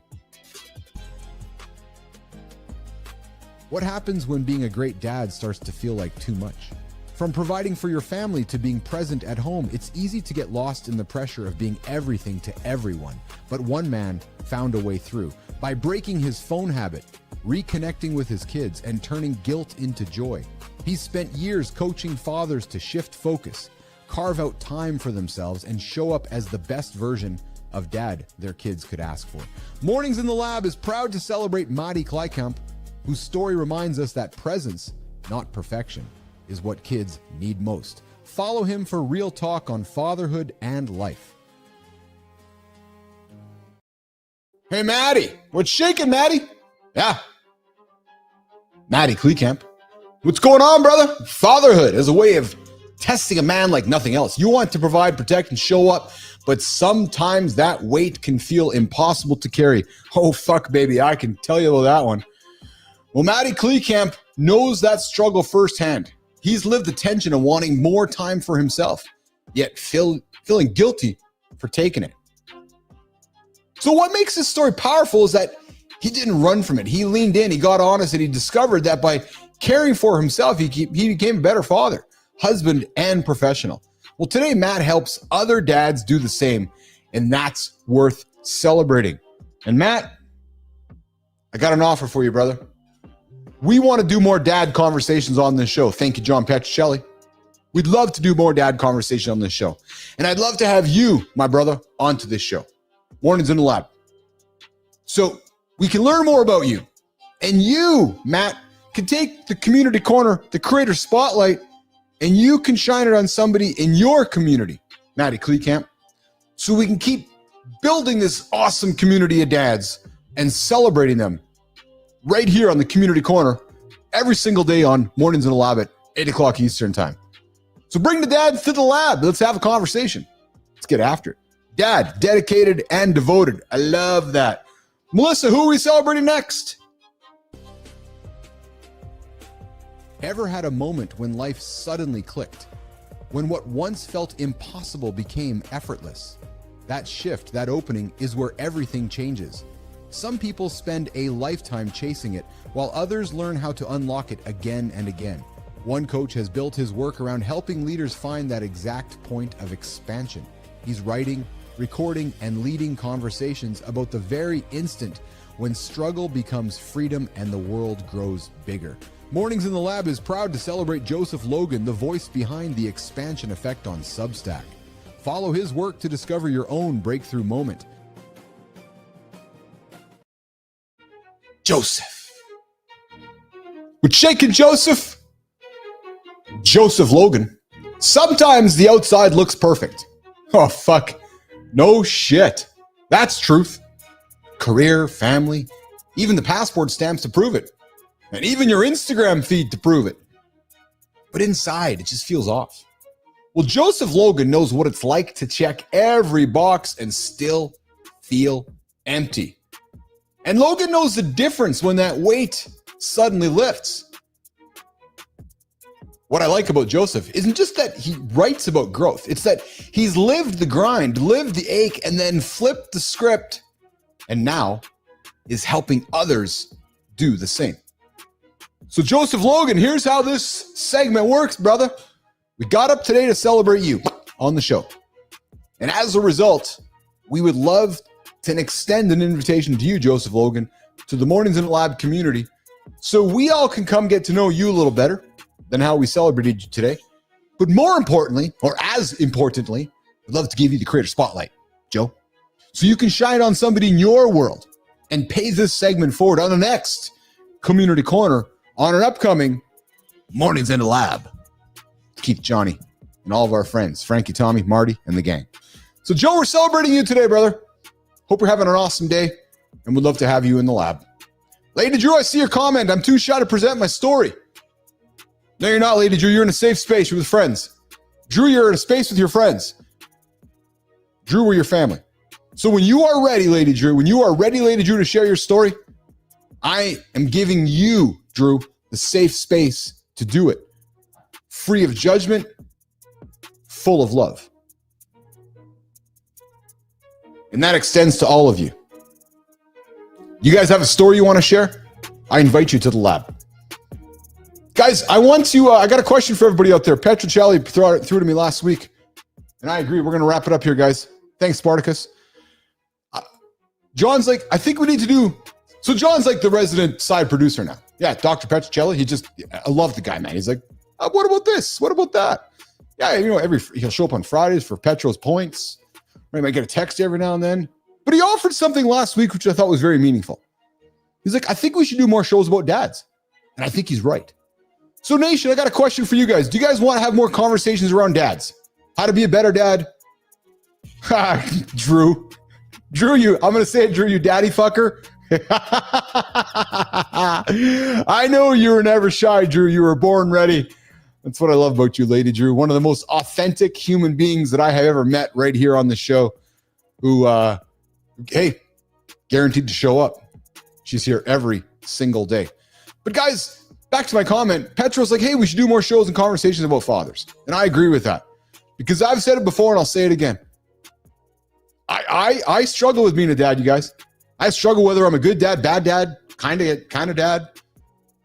What happens when being a great dad starts to feel like too much? From providing for your family to being present at home, it's easy to get lost in the pressure of being everything to everyone. But one man found a way through by breaking his phone habit, reconnecting with his kids, and turning guilt into joy. He's spent years coaching fathers to shift focus, carve out time for themselves, and show up as the best version of dad their kids could ask for. Mornings in the Lab is proud to celebrate Madi Kleikamp, whose story reminds us that presence, not perfection, is what kids need most. Follow him for real talk on fatherhood and life. Hey, Maddie. What's shaking, Maddie? Yeah. Maddie Kleikamp. What's going on, brother? Fatherhood is a way of testing a man like nothing else. You want to provide, protect, and show up, but sometimes that weight can feel impossible to carry. Oh, fuck, baby. I can tell you about that one. Well, Maddie Kleikamp knows that struggle firsthand. He's lived the tension of wanting more time for himself, yet feeling guilty for taking it. So what makes this story powerful is that he didn't run from it. He leaned in, he got honest, and he discovered that by caring for himself, he became a better father, husband, and professional. Well, today, Matt helps other dads do the same, and that's worth celebrating. And Matt, I got an offer for you, brother. We want to do more dad conversations on this show. Thank you, John Petrocelli. We'd love to do more dad conversation on this show. And I'd love to have you, my brother, onto this show. Mornings in the Lab. So we can learn more about you. And you, Matt, can take the Community Corner, the Creator Spotlight, and you can shine it on somebody in your community, Maddie Kleikamp, so we can keep building this awesome community of dads and celebrating them right here on the Community Corner every single day on Mornings in the Lab at 8 o'clock Eastern time. So bring the dads to the lab. Let's have a conversation. Let's get after it. Dad, dedicated and devoted. I love that. Melissa, who are we celebrating next? Ever had a moment when life suddenly clicked? When what once felt impossible became effortless? That shift, that opening, is where everything changes. Some people spend a lifetime chasing it, while others learn how to unlock it again and again. One coach has built his work around helping leaders find that exact point of expansion. He's writing, recording, and leading conversations about the very instant when struggle becomes freedom and the world grows bigger. Mornings in the Lab is proud to celebrate Joseph Logan, the voice behind the Expansion Effect on Substack. Follow his work to discover your own breakthrough moment. Joseph. We're shaking Joseph. Joseph Logan. Sometimes the outside looks perfect. Oh, fuck. No shit. That's truth. Career, family, even the passport stamps to prove it. And even your Instagram feed to prove it. But inside, it just feels off. Well, Joseph Logan knows what it's like to check every box and still feel empty. And Logan knows the difference when that weight suddenly lifts. What I like about Joseph isn't just that he writes about growth. It's that he's lived the grind, lived the ache, and then flipped the script, and now is helping others do the same. So Joseph Logan, here's how this segment works, brother. We got up today to celebrate you on the show. And as a result, we would love to extend an invitation to you, Joseph Logan, to the Mornings in the Lab community, so we all can come get to know you a little better than how we celebrated you today. But more importantly, or as importantly, we'd love to give you the creator spotlight, Joe, so you can shine on somebody in your world and pay this segment forward on the next Community Corner on an upcoming Mornings in the Lab. Keith, Johnny, and all of our friends, Frankie, Tommy, Marty, and the gang. So, Joe, we're celebrating you today, brother. Hope you're having an awesome day, and we'd love to have you in the lab. Lady Drew, I see your comment. I'm too shy to present my story. No, you're not, Lady Drew. You're in a safe space. You're with friends. Drew, you're in a space with your friends. Drew, we're your family. So when you are ready, Lady Drew, to share your story, I am giving you, Drew, the safe space to do it. Free of judgment, full of love. And that extends to all of you. You guys have a story you want to share? I invite you to the lab. Guys, I got a question for everybody out there. Petrocelli threw it to me last week, and I agree. We're going to wrap it up here, guys. Thanks, Spartacus. John's like, I think we need to do... So John's like the resident side producer now. Yeah, Dr. Petrocelli, I love the guy, man. He's like, what about this? What about that? Yeah, he'll show up on Fridays for Petro's points. He might get a text every now and then. But he offered something last week, which I thought was very meaningful. He's like, I think we should do more shows about dads. And I think he's right. So Nation, I got a question for you guys. Do you guys want to have more conversations around dads? How to be a better dad? Drew, I'm going to say it, Drew, you daddy fucker. I know you were never shy, Drew. You were born ready. That's what I love about you, Lady Drew. One of the most authentic human beings that I have ever met right here on the show who, hey, guaranteed to show up. She's here every single day. But guys, back to my comment. Petro's like, hey, we should do more shows and conversations about fathers. And I agree with that. Because I've said it before and I'll say it again. I struggle with being a dad, you guys. I struggle whether I'm a good dad, bad dad, kind of dad.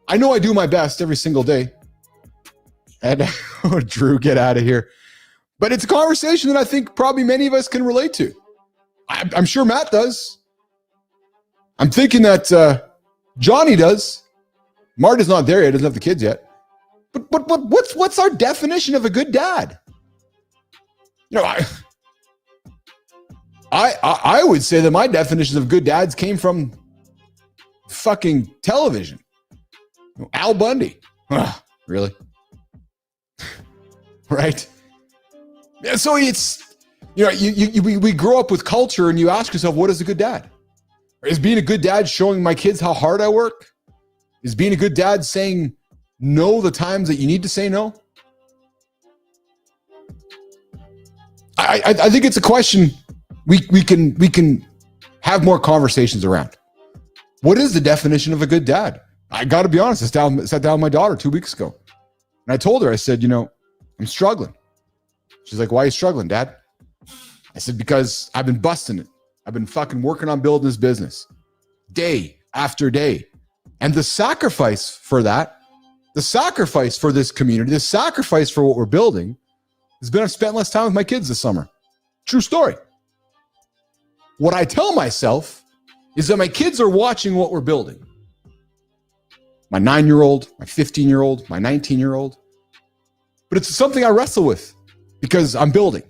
I know I do my best every single day. And Drew, get out of here. But it's a conversation that I think probably many of us can relate to. I'm sure Matt does. I'm thinking that Johnny does. Marta's not there yet, doesn't have the kids yet. But what's our definition of a good dad? I would say that my definitions of good dads came from fucking television. Al Bundy. Really? Right? Yeah, so it's, we grow up with culture and you ask yourself, what is a good dad? Is being a good dad showing my kids how hard I work? Is being a good dad saying no the times that you need to say no? I think it's a question we can have more conversations around. What is the definition of a good dad? I got to be honest. I sat down with my daughter 2 weeks ago, and I told her, I said, I'm struggling. She's like, why are you struggling, Dad? I said, because I've been busting it. I've been fucking working on building this business day after day. And the sacrifice for that, the sacrifice for this community, the sacrifice for what we're building has been I've spent less time with my kids this summer. True story. What I tell myself is that my kids are watching what we're building. My 9-year-old, my 15-year-old, my 19-year-old. But it's something I wrestle with because I'm building.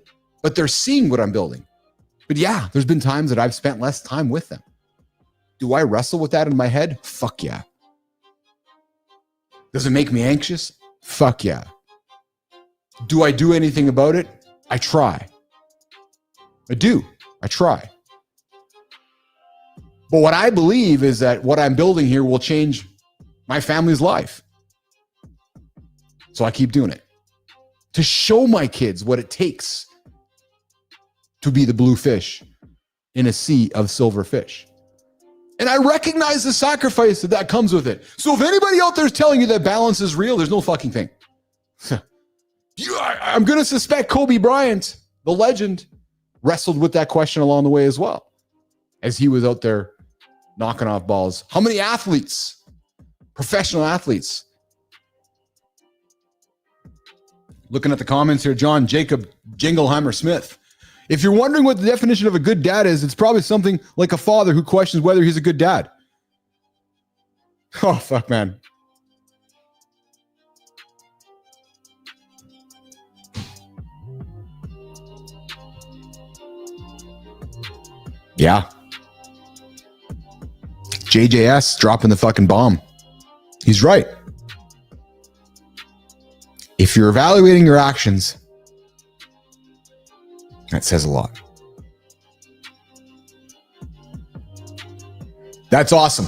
But they're seeing what I'm building. But yeah, there's been times that I've spent less time with them. Do I wrestle with that in my head? Fuck yeah. Does it make me anxious? Fuck yeah. Do I do anything about it? I try. I do. I try. But what I believe is that what I'm building here will change my family's life. So I keep doing it. To show my kids what it takes to be the blue fish in a sea of silver fish. And I recognize the sacrifice that comes with it. So if anybody out there is telling you that balance is real, there's no fucking thing. I'm going to suspect Kobe Bryant, the legend, wrestled with that question along the way as well, as he was out there knocking off balls. How many athletes, professional athletes? Looking at the comments here, John Jacob Jingleheimer Smith. If you're wondering what the definition of a good dad is, it's probably something like a father who questions whether he's a good dad. Oh, fuck, man. Yeah. JJS dropping the fucking bomb. He's right. If you're evaluating your actions, that says a lot. That's awesome.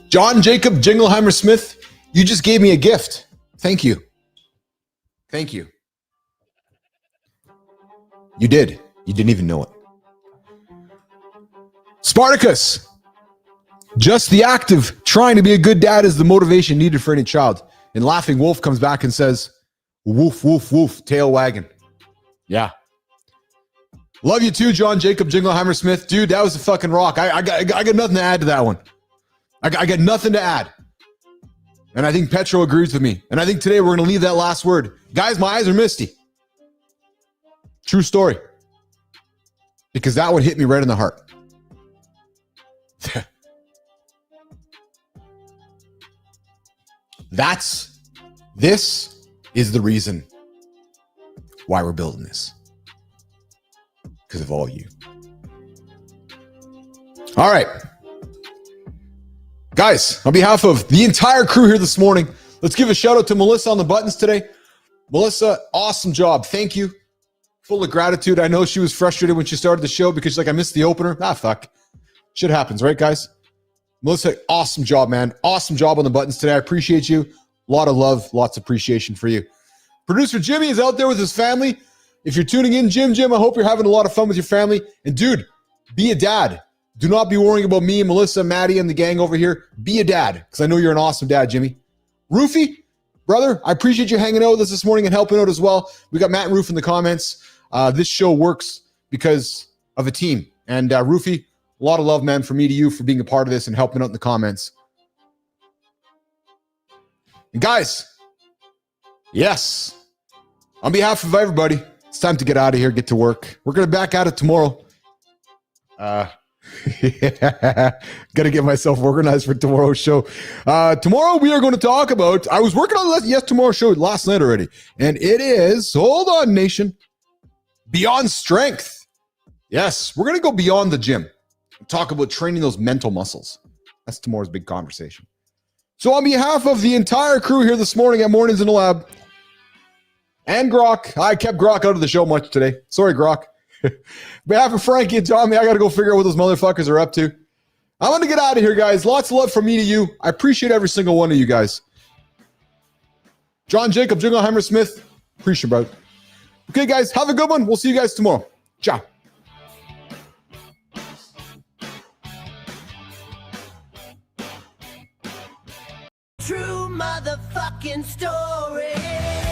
John Jacob Jingleheimer Smith, you just gave me a gift. Thank you. Thank you. You did. You didn't even know it. Spartacus. Just the act of trying to be a good dad is the motivation needed for any child. And Laughing Wolf comes back and says, woof, woof, woof, tail wagging. Yeah. Love you too, John Jacob Jingleheimer Smith. Dude, that was a fucking rock. I got nothing to add to that one. I got nothing to add. And I think Petro agrees with me. And I think today we're going to leave that last word. Guys, my eyes are misty. True story. Because that one hit me right in the heart. This is the reason why we're building this. Because of all you. All right. Guys, on behalf of the entire crew here this morning, let's give a shout out to Melissa on the buttons today. Melissa, awesome job. Thank you. Full of gratitude. I know she was frustrated when she started the show because she's like, I missed the opener. Ah, fuck. Shit happens, right, guys? Melissa, awesome job, man. Awesome job on the buttons today. I appreciate you. A lot of love, lots of appreciation for you. Producer Jimmy is out there with his family. If you're tuning in, Jim, I hope you're having a lot of fun with your family. And dude, be a dad. Do not be worrying about me, Melissa, Maddie, and the gang over here. Be a dad, because I know you're an awesome dad, Jimmy. Roofy, brother, I appreciate you hanging out with us this morning and helping out as well. We got Matt and Roof in the comments. This show works because of a team. And Roofy, a lot of love, man, from me to you for being a part of this and helping out in the comments. And guys, yes, on behalf of everybody, it's time to get out of here, get to work. We're going to back at it tomorrow. Got to get myself organized for tomorrow's show. Tomorrow we are going to talk about, I was working on tomorrow's show last night already. And it is, hold on, nation, Beyond Strength. Yes, we're going to go beyond the gym. Talk about training those mental muscles. That's tomorrow's big conversation. So on behalf of the entire crew here this morning at Mornings in the Lab, and Grok, I kept Grok out of the show much today. Sorry, Grok. On behalf of Frankie and Tommy, I got to go figure out what those motherfuckers are up to. I'm going to get out of here, guys. Lots of love from me to you. I appreciate every single one of you guys. John Jacob, Jingleheimer Smith, appreciate it, brother. Okay, guys, have a good one. We'll see you guys tomorrow. Ciao. True motherfucking story.